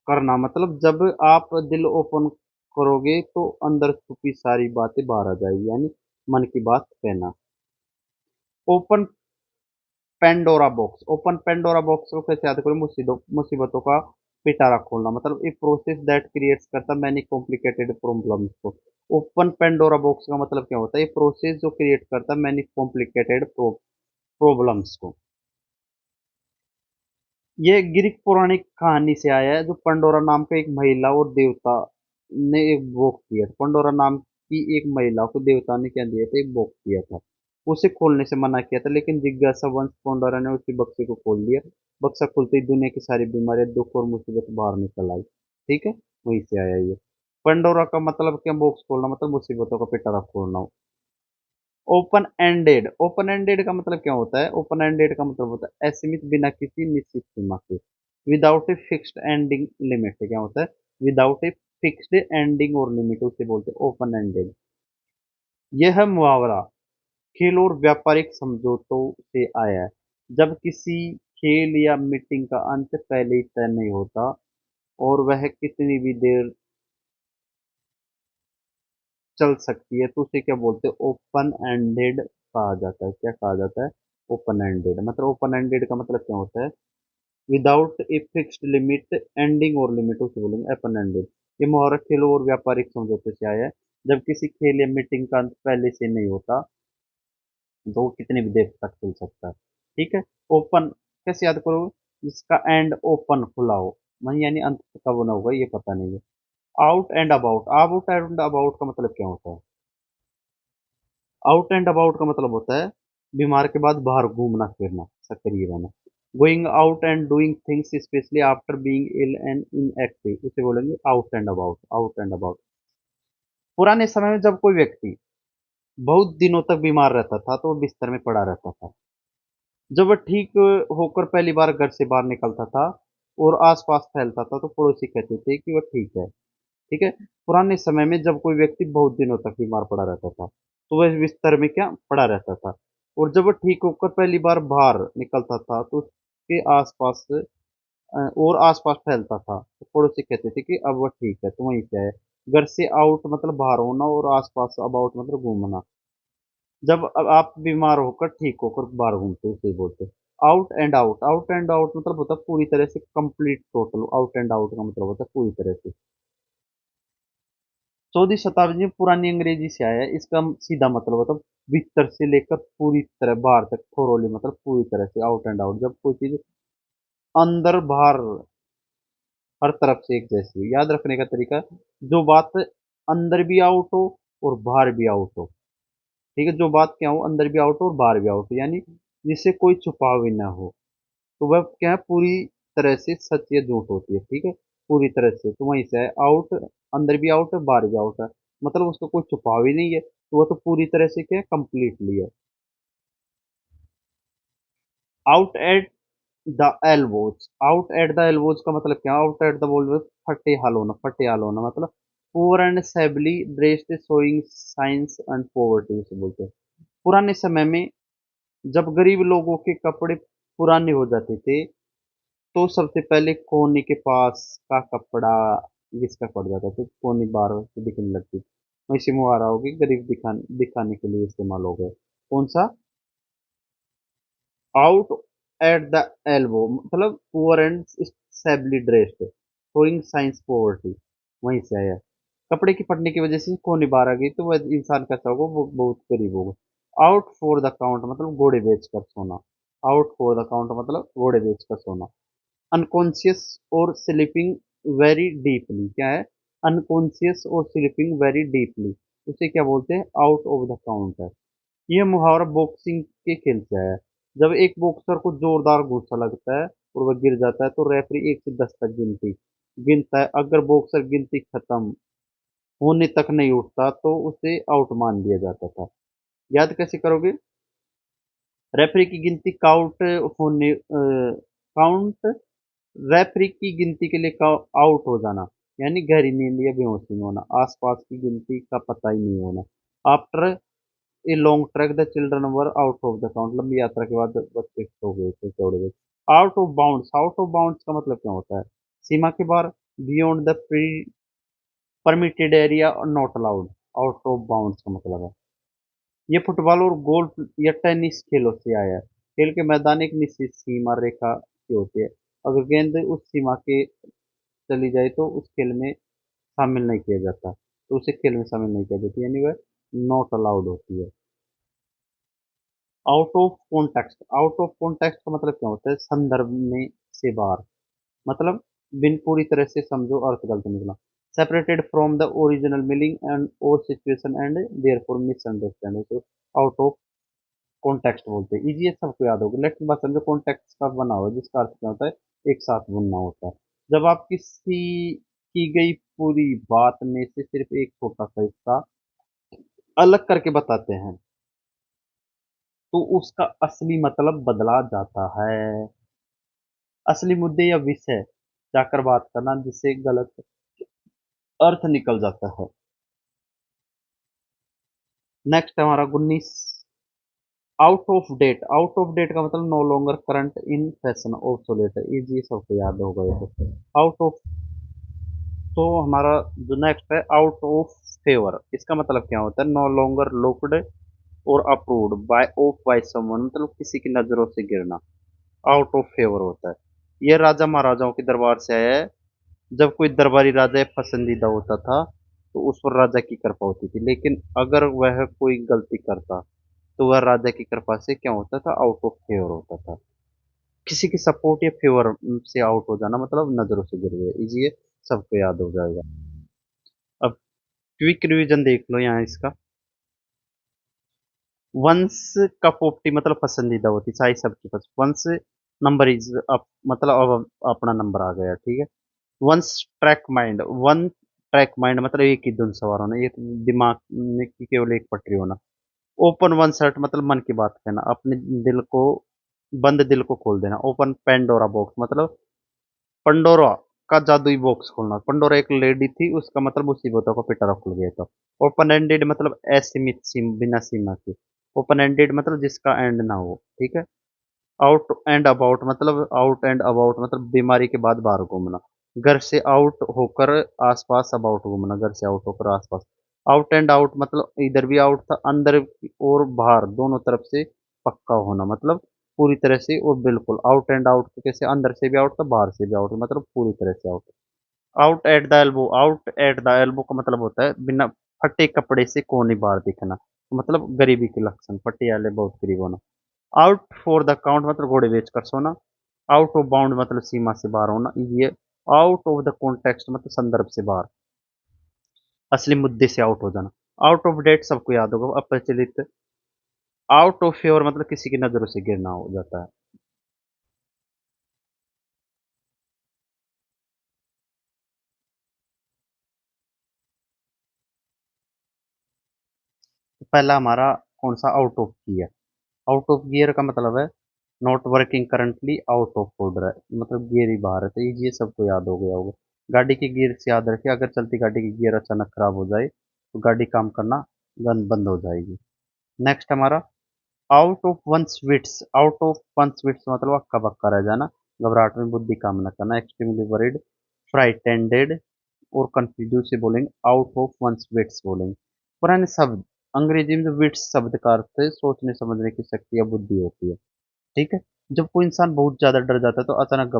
करना मतलब जब आप दिल ओपन करोगे तो अंदर छुपी सारी बातें बाहर आ जाएगी, यानी मन की बात कहना। Open Pandora box, open Pandora box को कैसे याद करें, मुसीबतों का पिटारा खोलना, मतलब एक प्रोसेस दैट क्रिएट्स करता मैनी कॉम्प्लिकेटेड प्रॉब्लम्स को। ओपन पेंडोरा बॉक्स का मतलब क्या होता है, ये प्रोसेस जो क्रिएट करता मैनी कॉम्प्लिकेटेड प्रॉब्लम्स को। ये ग्रीक पौराणिक कहानी से आया है, जो पंडोरा नाम का एक महिला और देवता ने एक बॉक्स दिया था। पंडोरा नाम की एक महिला को देवता ने क्या दिया था, एक बॉक्स दिया था, उसे खोलने से मना किया था, लेकिन जिज्ञासा वंश पंडोरा ने उसी बक्से को खोल दिया। बक्सा खुलते ही दुनिया की सारी बीमारियां, दुख और मुसीबत बाहर निकल आई। ठीक है, वहीं से आया ये। पंडोरा का मतलब क्या, बॉक्स खोलना, मतलब मुसीबतों का पिटारा खोलना। ओपन एंडेड का मतलब क्या होता है, ओपन एंडेड का मतलब होता है असीमित, बिना किसी निश्चित सीमा के, without a fixed ending limit. क्या होता है, विदाउट ए फिक्स्ड एंडिंग और लिमिट, उसे बोलते हैं ओपन एंडेड। यह मुहावरा खेल और व्यापारिक समझौतों से आया है। जब किसी खेल या मीटिंग का अंत पहले ही तय नहीं होता और वह कितनी भी देर चल सकती है, तो उसे क्या बोलते हैं, ओपन एंडेड कहा जाता है। क्या कहा जाता है, ओपन एंडेड। मतलब ओपन एंडेड का मतलब क्या होता है, without a fixed limit, ending और लिमिट, उसे बोलेंगे ओपन एंडेड। ये मुहावरा खेलों और व्यापारिक समझौते से आया है। जब किसी खेल या मीटिंग का अंत पहले से नहीं होता तो वो कितनी भी देर तक चल सकता है। ठीक है। ओपन कैसे याद करो, जिसका एंड ओपन खुला हो, वही यानी अंत कब होना होगा ये पता नहीं है। Out and about, out and about का मतलब क्या होता है, आउट एंड अबाउट का मतलब होता है बीमार के बाद बाहर घूमना फिरना, सक्रिय रहना। Going out and doing things specially after being ill and inactive, उसे बोलेंगे out and about, out and about. पुराने समय में जब कोई व्यक्ति बहुत दिनों तक बीमार रहता था तो वो बिस्तर में पड़ा रहता था। जब वह ठीक होकर पहली बार घर से बाहर निकलता था और आसपास फैलता था तो पड़ोसी कहते थे कि वह ठीक है। ठीक है। पुराने समय में जब कोई व्यक्ति बहुत दिनों तक बीमार पड़ा रहता था तो वह बिस्तर में क्या पड़ा रहता था, और जब वह ठीक होकर पहली बार बाहर निकलता था तो उसके आसपास और आसपास फैलता था तो पड़ोसी कहते थे कि अब वह ठीक है, तो वहीं से आया। घर से आउट मतलब बाहर होना और आसपास अबाउट मतलब घूमना। जब अब आप बीमार होकर ठीक होकर बाहर घूमते हो उसे बोलते हैं out and out. Out and out मतलब होता है पूरी तरह से complete, total. Out and out का मतलब होता है पूरी तरह से। 14वीं शताब्दी में पुरानी अंग्रेजी से आया है। इसका सीधा मतलब होता है भीतर से लेकर पूरी तरह बाहर तक, थोरोली मतलब पूरी तरह से। आउट एंड आउट जब कोई चीज अंदर बाहर हर तरफ से एक जैसी हो। याद रखने का तरीका, जो बात अंदर भी आउट हो और बाहर भी आउट हो। ठीक है, जो बात क्या हो अंदर भी आउट हो और बाहर भी आउट हो, यानी जिससे कोई छुपाव ही ना हो, तो वह क्या है, पूरी तरह से सच या झूठ होती है। ठीक है, पूरी तरह से, तो वहीं से है आउट, अंदर भी आउट है बाहर भी आउट है, मतलब उसका कोई छुपाव ही नहीं है, तो वह तो पूरी तरह से क्या है, कंप्लीटली है। Out at the elbows, out at the elbows का मतलब क्या, आउट एट द एल्बोज फटे हाल होना, फटे हाल होना मतलब poor and shabbily dressed showing signs and poverty, उसे बोलते हैं। पुराने समय में जब गरीब लोगों के कपड़े पुराने हो जाते थे तो सबसे पहले कोहनी के पास का कपड़ा घिसका पड़ जाता था, तो कोहनी बार से दिखने लगती थी। वैसे मुहावरा होगी गरीब दिखाने के लिए इस्तेमाल हो गया। कौन सा, आउट एट द एल्बो मतलब poor and shabbily dressed showing signs poverty, वहीं से आया। कपड़े की फटने की वजह से कोहनी बाहर आ गई तो वह इंसान कैसा होगा, वो बहुत गरीब होगा। आउट फॉर द काउंट मतलब घोड़े बेच कर सोना, आउट फॉर द काउंट मतलब घोड़े बेच कर सोना। अनकॉन्शियस और स्लीपिंग वेरी डीपली, क्या है, अनकॉन्शियस और स्लीपिंग वेरी डीपली, उसे क्या बोलते हैं, आउट ऑफ द काउंटर। यह मुहावरा बॉक्सिंग के खेल से आया है। जब एक बॉक्सर को जोरदार गुस्सा लगता है और वह गिर जाता है तो रेफरी 1 से 10 तक गिनता है। अगर बॉक्सर गिनती खत्म होने तक नहीं उठता तो उसे आउट मान दिया जाता था। याद कैसे करोगे, रेफरी की गिनती काउंट, रेफरी की गिनती के लिए आउट हो जाना, यानी गहरी नींद या बेहोशी में होना, आसपास की गिनती का पता ही नहीं होना। After a long track the children were out of the count, लंबी यात्रा के बाद बच्चे सो गए थे, दौड़ गए। Out of bounds, out of bounds का मतलब क्या होता है, सीमा के बाहर, beyond the pre permitted area और not allowed, out of bounds का मतलब है। ये फुटबॉल और गोल्फ या टेनिस खेलों से आया है। खेल के मैदान एक निश्चित सीमा रेखा की होती है। अगर गेंद उस सीमा के चली जाए तो उस खेल में शामिल नहीं किया जाता, तो उसे खेल में शामिल नहीं किया जाता, यानी वह नॉट अलाउड होती है। Out of context, out of context का मतलब क्या होता है, संदर्भ में से बाहर, मतलब बिन पूरी तरह से समझो अर्थ गलत निकला। Separated from the original meaning and और सिचुएशन एंड देयरफॉर मिसअंडरस्टैंड, तो आउट ऑफ कॉन्टेक्स्ट बोलते हैं। इजी है, सबको याद होगा। लेकिन बात समझो, कॉन्टेक्स्ट का बना हुआ है जिसका अर्थ क्या होता है, एक साथ बुनना होता है। जब आप किसी की गई पूरी बात में से सिर्फ एक छोटा सा हिस्सा अलग करके बताते हैं तो उसका असली मतलब बदला जाता है। असली मुद्दे या विषय जाकर बात करना जिससे गलत अर्थ निकल जाता है। नेक्स्ट है हमारा 19, आउट ऑफ डेट का मतलब no longer current in fashion obsolete है, ये सबको याद होगा ये तो। आउट ऑफ, तो हमारा जो नेक्स्ट है आउट ऑफ फेवर, इसका मतलब क्या होता है, नो लॉन्गर लुक्ड और approved by of by someone, मतलब किसी की नजरों से गिरना आउट ऑफ फेवर होता है। ये राजा महाराजाओं के दरबार से आया है। जब कोई दरबारी राजा पसंदीदा होता था तो उस पर राजा की कृपा होती थी, लेकिन अगर वह कोई गलती करता तो वह राजा की कृपा से क्या होता था, आउट ऑफ फेवर होता था। किसी की सपोर्ट या फेवर से आउट हो जाना मतलब नजरों से गिर गए, इजी है, सबको याद हो जाएगा। अब क्विक रिवीजन देख लो यहाँ इसका। वंस का पोपटी मतलब पसंदीदा होती, चाहे सबके पास वंस, नंबर इज अप मतलब अब अपना नंबर आ गया, ठीक है। One's track mind, one track mind मतलब एक ही धुन सवार होना, एक दिमाग में की केवल एक पटरी होना। ओपन वन शर्ट मतलब मन की बात कहना, अपने दिल को, बंद दिल को खोल देना। ओपन पेंडोरा बॉक्स मतलब पंडोरा का जादुई बॉक्स खोलना। पंडोरा एक लेडी थी, उसका मतलब मुसीबतों का पिटारा खुल गया था। ओपन एंडेड मतलब असीमित बिना सीमा के। ओपन एंडेड मतलब जिसका एंड ना हो, ठीक है। आउट एंड अबाउट मतलब बीमारी के बाद बाहर घूमना। घर से आउट होकर आसपास, अबाउट घूमना, घर से आउट होकर आसपास। आउट एंड आउट मतलब इधर भी आउट था, अंदर और बाहर दोनों तरफ से पक्का होना, मतलब पूरी तरह से और बिल्कुल। आउट एंड आउट कैसे, अंदर से भी आउट था बाहर से भी आउट, मतलब पूरी तरह से out. Out at the elbow, out at the elbow का मतलब होता है बिना फटे कपड़े से कोहनी बाहर दिखना, मतलब गरीबी के लक्षण, फटे वाले बहुत गरीब होना। आउट फॉर द काउंट मतलब घोड़े बेचकर सोना। आउट ऑफ बाउंड मतलब सीमा से बाहर होना, ये। आउट ऑफ द कॉन्टेक्स्ट मतलब संदर्भ से बाहर, असली मुद्दे से आउट हो जाना। आउट ऑफ डेट सबको याद होगा, अप्रचलित। आउट ऑफ फेवर मतलब किसी की नजरों से गिरना हो जाता है। तो पहला हमारा कौन सा, out of gear. Out of gear का मतलब है not working currently, out of order है, मतलब गियर ही बाहर है, तो ये सबको याद हो गया होगा। गाड़ी के गियर से याद रखिए, अगर चलती गाड़ी की गियर अचानक खराब हो जाए तो गाड़ी काम करना बंद हो जाएगी। नेक्स्ट हमारा out of one sweets, out of one sweets मतलब अक्का बक्का रह जाना, घबराहट में बुद्धि काम न करना, एक्सट्रीमली वरीड, फ्राइटेंडेड और कंफ्यूज से बोलेंगे आउट ऑफ वन स्वीट्स बोलेंगे। पुराने शब्द, अंग्रेजी में जो विट्स शब्द का अर्थ है सोचने समझने की शक्ति या बुद्धि होती है, ठीक है। जब कोई इंसान बहुत ज्यादा डर जाता है तो अचानक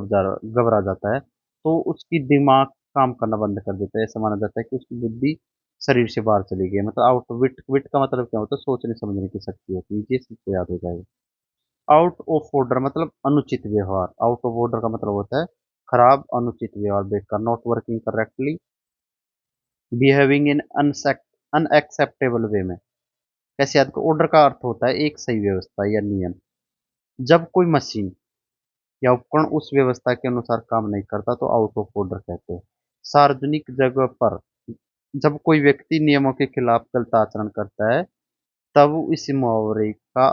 घबरा जाता है, तो उसकी दिमाग काम करना बंद कर देता है, ऐसा माना जाता है कि उसकी बुद्धि शरीर से बाहर चली गई है, मतलब आउट विट, विट का मतलब क्या होता है, सोचने समझने की शक्ति होती है, ये सबको याद हो जाएगा। आउट ऑफ ऑर्डर मतलब अनुचित व्यवहार, आउट ऑफ ऑर्डर का मतलब होता है खराब, अनुचित व्यवहार, बेकार, not working correctly, behaving in unacceptable way में। कैसे याद, ऑर्डर का अर्थ होता है एक सही व्यवस्था या नियम। जब कोई मशीन या उपकरण उस व्यवस्था के अनुसार काम नहीं करता तो आउट ऑफ ऑर्डर कहते हैं। सार्वजनिक जगह पर जब कोई व्यक्ति नियमों के खिलाफ गलत आचरण करता है तब इस मुहावरे का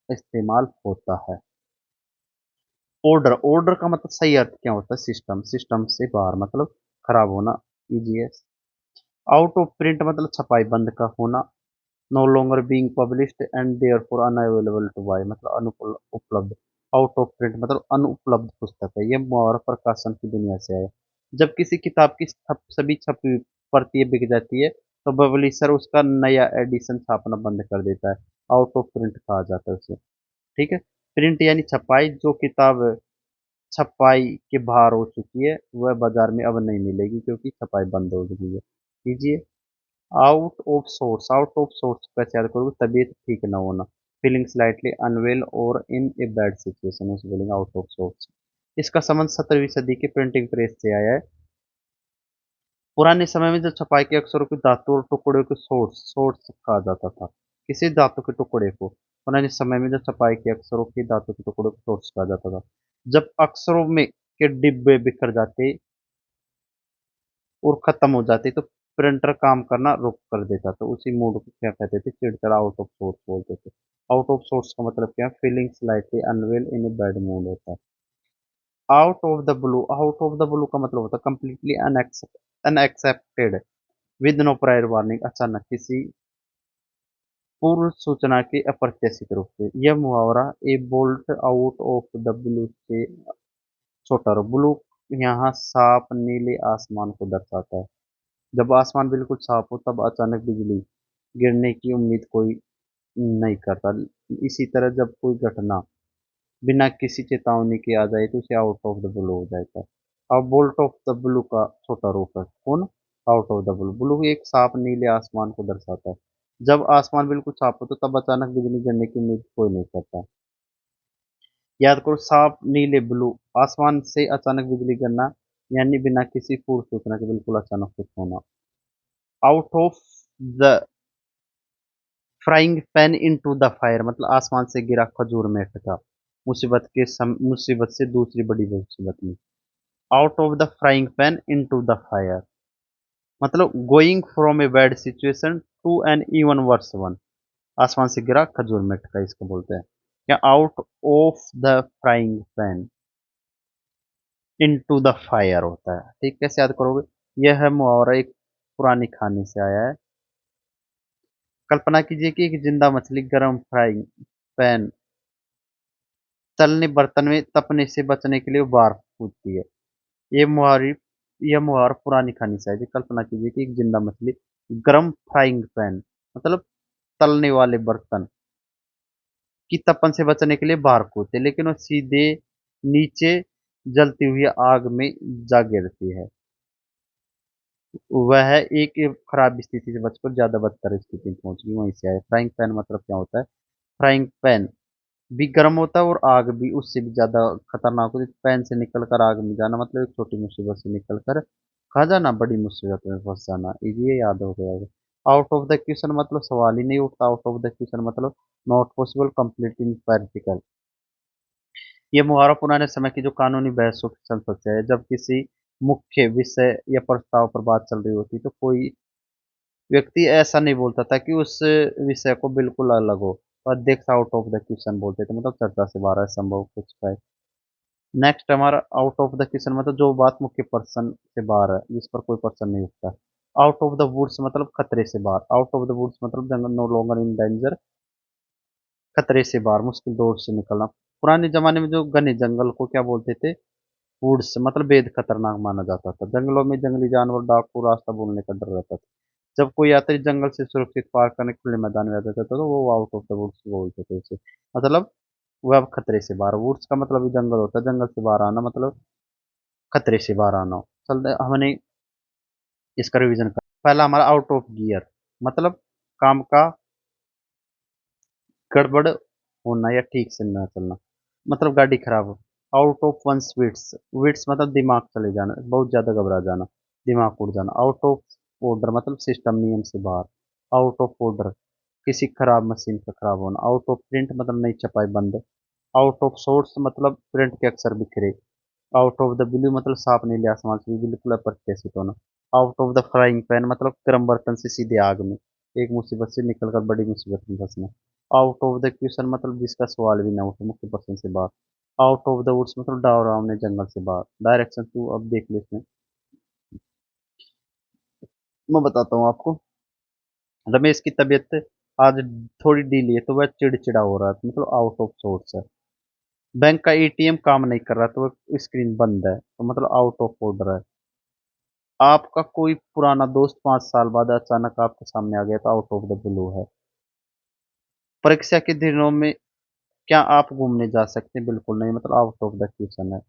इस्तेमाल होता है। ऑर्डर, ऑर्डर का मतलब सही अर्थ क्या होता है, सिस्टम, सिस्टम से बाहर मतलब खराब होना, ईजीएस। आउट ऑफ प्रिंट मतलब छपाई बंद का होना। No longer being published and therefore unavailable to buy मतलब अनुपलब्ध। आउट ऑफ प्रिंट मतलब अनुपलब्ध पुस्तक है, ये मुहावरा प्रकाशन की दुनिया से है। जब किसी किताब की सभी छपी प्रतियां बिक जाती है तो पब्लिशर उसका नया एडिशन छापना बंद कर देता है, आउट ऑफ प्रिंट कहा जाता है उसे, ठीक है। प्रिंट यानी छपाई, जो किताब छपाई के बाहर हो चुकी है वह बाजार में अब नहीं मिलेगी क्योंकि छपाई बंद हो चुकी है, कीजिए। Out of source, out of source का याद करोगे, तबीयत ठीक ना होना, फीलिंग स्लाइटली अनवेल और इन ए बैड सिचुएशन, उसे बोलेंगे आउट ऑफ सोर्स। इसका संबंध 17वीं सदी के प्रिंटिंग प्रेस से आया है। पुराने समय में जब छपाई के अक्षरों के धातु और टुकड़े को सोर्स, सोर्स कहा जाता था, किसी धातु के टुकड़े को। पुराने समय में जब छपाई के अक्षरों के धातु के टुकड़े को सोर्स कहा जाता था। जब अक्षरों में के डिब्बे बिखर जाते और खत्म हो जाती तो प्रिंटर काम करना रुक कर देता, तो उसी मूड को क्या कहते थे, चिड़चिड़ा, आउट ऑफ सोर्स बोलते थे। आउट ऑफ सोर्स का मतलब क्या है, feeling slightly unwell in a bad mood होता है। Out of the blue, out of the blue का मतलब होता है completely unexpected, with no prior warning, अचानक किसी पूर्व सूचना के अप्रत्याशित रूप से। यह मुहावरा ए bolt out of the blue से छोटा रो ब्लू यहाँ साफ नीले आसमान को दर्शाता है। जब आसमान बिल्कुल साफ हो तब अचानक बिजली गिरने की उम्मीद कोई नहीं करता। इसी तरह जब कोई घटना बिना किसी चेतावनी के आ जाए तो उसे आउट ऑफ द ब्लू हो जाएगा। अब बोल्ट ऑफ द ब्लू का छोटा रूप है कौन, out of the blue. Blue एक साफ नीले आसमान को दर्शाता है। जब आसमान बिल्कुल साफ हो तो तब अचानक बिजली गिरने की उम्मीद कोई नहीं करता। याद करो, साफ नीले ब्लू आसमान से अचानक बिजली गिरना, यानी बिना किसी पूर्व सूचना के बिल्कुल अचानक कुछ होना। Out of the frying pan into the fire मतलब आसमान से गिरा खजूर में अटका, मुसीबत से दूसरी बड़ी मुसीबत में। Out of the frying pan into the fire मतलब going from a bad situation to an even worse one, आसमान से गिरा खजूर में अटका इसको बोलते हैं। या out of the frying pan into the fire होता है। ठीक, कैसे याद करोगे, यह है मुहावरा एक पुरानी कहानी से आया है। कल्पना कीजिए कि एक जिंदा मछली गर्म फ्राइंग पैन तलने बर्तन में तपने से बचने के लिए बाहर कूदती है। ये मुहावरी यह मुहावरा पुरानी कहानी से है जी। कल्पना कीजिए कि एक जिंदा मछली गर्म फ्राइंग पैन मतलब तलने वाले बर्तन की तपन से बचने के लिए बाहर कूदते, लेकिन वो सीधे नीचे जलती हुई आग में जा गिरती है। वह एक खराब स्थिति से बचकर ज्यादा बदतर स्थिति में पहुंच गई, वहीं से आए। फ्राइंग पैन मतलब क्या होता है, फ्राइंग पैन भी गर्म होता है और आग भी उससे भी ज्यादा खतरनाक होती है। पैन से निकल कर आग में जाना मतलब एक छोटी मुसीबत से निकल कर कहा जाना बड़ी मुसीबत में फंस जाना, ये याद हो गया होगा। आउट ऑफ द क्वेश्चन मतलब सवाल ही नहीं उठता, आउट ऑफ द क्वेश्चन मतलब नॉट पॉसिबल, कंप्लीट इम्प्रैक्टिकल। ये मुहावरा पुराने समय की जो कानूनी बहसों की संसद है, जब किसी मुख्य विषय या प्रस्ताव पर बात चल रही होती तो कोई व्यक्ति ऐसा नहीं बोलता था कि उस विषय को बिल्कुल अलग हो, तो अध्यक्ष आउट ऑफ द क्वेश्चन बोलते थे, मतलब चर्चा से बाहर है, संभव कुछ है। नेक्स्ट हमारा आउट ऑफ द क्वेश्चन मतलब जो बात मुख्य पर्सन से बाहर है, जिस पर कोई पर्सन नहीं उठता। आउट ऑफ द वुड्स मतलब खतरे से बाहर, आउट ऑफ द वुड्स मतलब जंगल नो लॉन्गर इन डेंजर, खतरे से बाहर, मुश्किल दौर से निकलना। पुराने जमाने में जो घने जंगल को क्या बोलते थे, वुड्स मतलब बेहद खतरनाक माना जाता था। जंगलों में जंगली जानवर, डाकू, रास्ता भूलने का डर रहता था। जब कोई यात्री जंगल से सुरक्षित पार करने खुले मैदान में आ जाता था तो वो आउट ऑफ द वुड्स बोलते थे उसे, मतलब वह अब खतरे से बाहर। वुड्स का मतलब भी जंगल होता है, जंगल से बाहर आना मतलब खतरे से बाहर आना। चलते हमने इसका रिवीजन कर, पहला हमारा आउट ऑफ गियर मतलब काम का गड़बड़ होना या ठीक से ना चलना, मतलब गाड़ी खराब हो। Out of one's wits, wits मतलब दिमाग चले जाना, बहुत ज्यादा घबरा जाना, दिमाग उड़ जाना। आउट ऑफ ऑर्डर मतलब सिस्टम नियम से बाहर। आउट ऑफ ऑर्डर किसी खराब मशीन का खराब होना। आउट ऑफ प्रिंट मतलब नई छपाई बंद। आउट ऑफ सोर्स मतलब प्रिंट के अक्षर बिखरे। आउट ऑफ द ब्लू मतलब साफ नीले आसमान से बिल्कुल अप्रत्याशित होना। Out of the frying pan मतलब गर्म बर्तन से सीधे आग में, एक मुसीबत से निकलकर बड़ी मुसीबत में फंसना। आउट ऑफ द क्वेश्चन मतलब जिसका सवाल भी ना उठे, मुख्य पर्सन से बाहर। आउट ऑफ द वुड्स मतलब डावरावने जंगल से बाहर। डायरेक्शन टू अब देख लेते हैं, मैं बताता हूँ आपको। रमेश की तबीयत आज थोड़ी ढीली है तो वह चिड़चिड़ा हो रहा है, मतलब आउट ऑफ सोर्स है। बैंक का एटीएम काम नहीं कर रहा तो वह स्क्रीन बंद है, तो मतलब आउट ऑफ ऑर्डर है। आपका कोई पुराना दोस्त 5 साल बाद अचानक आपके सामने आ गया तो आउट ऑफ द ब्लू है। परीक्षा के दिनों में क्या आप घूमने जा सकते हैं, बिल्कुल नहीं, मतलब आउट ऑफ द क्वेश्चन है।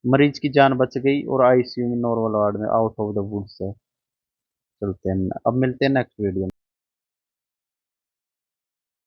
मरीज की जान बच गई और आईसीयू में नॉर्मल वार्ड में, आउट ऑफ द वुड्स है। चलते हैं, अब मिलते हैं नेक्स्ट वीडियो में।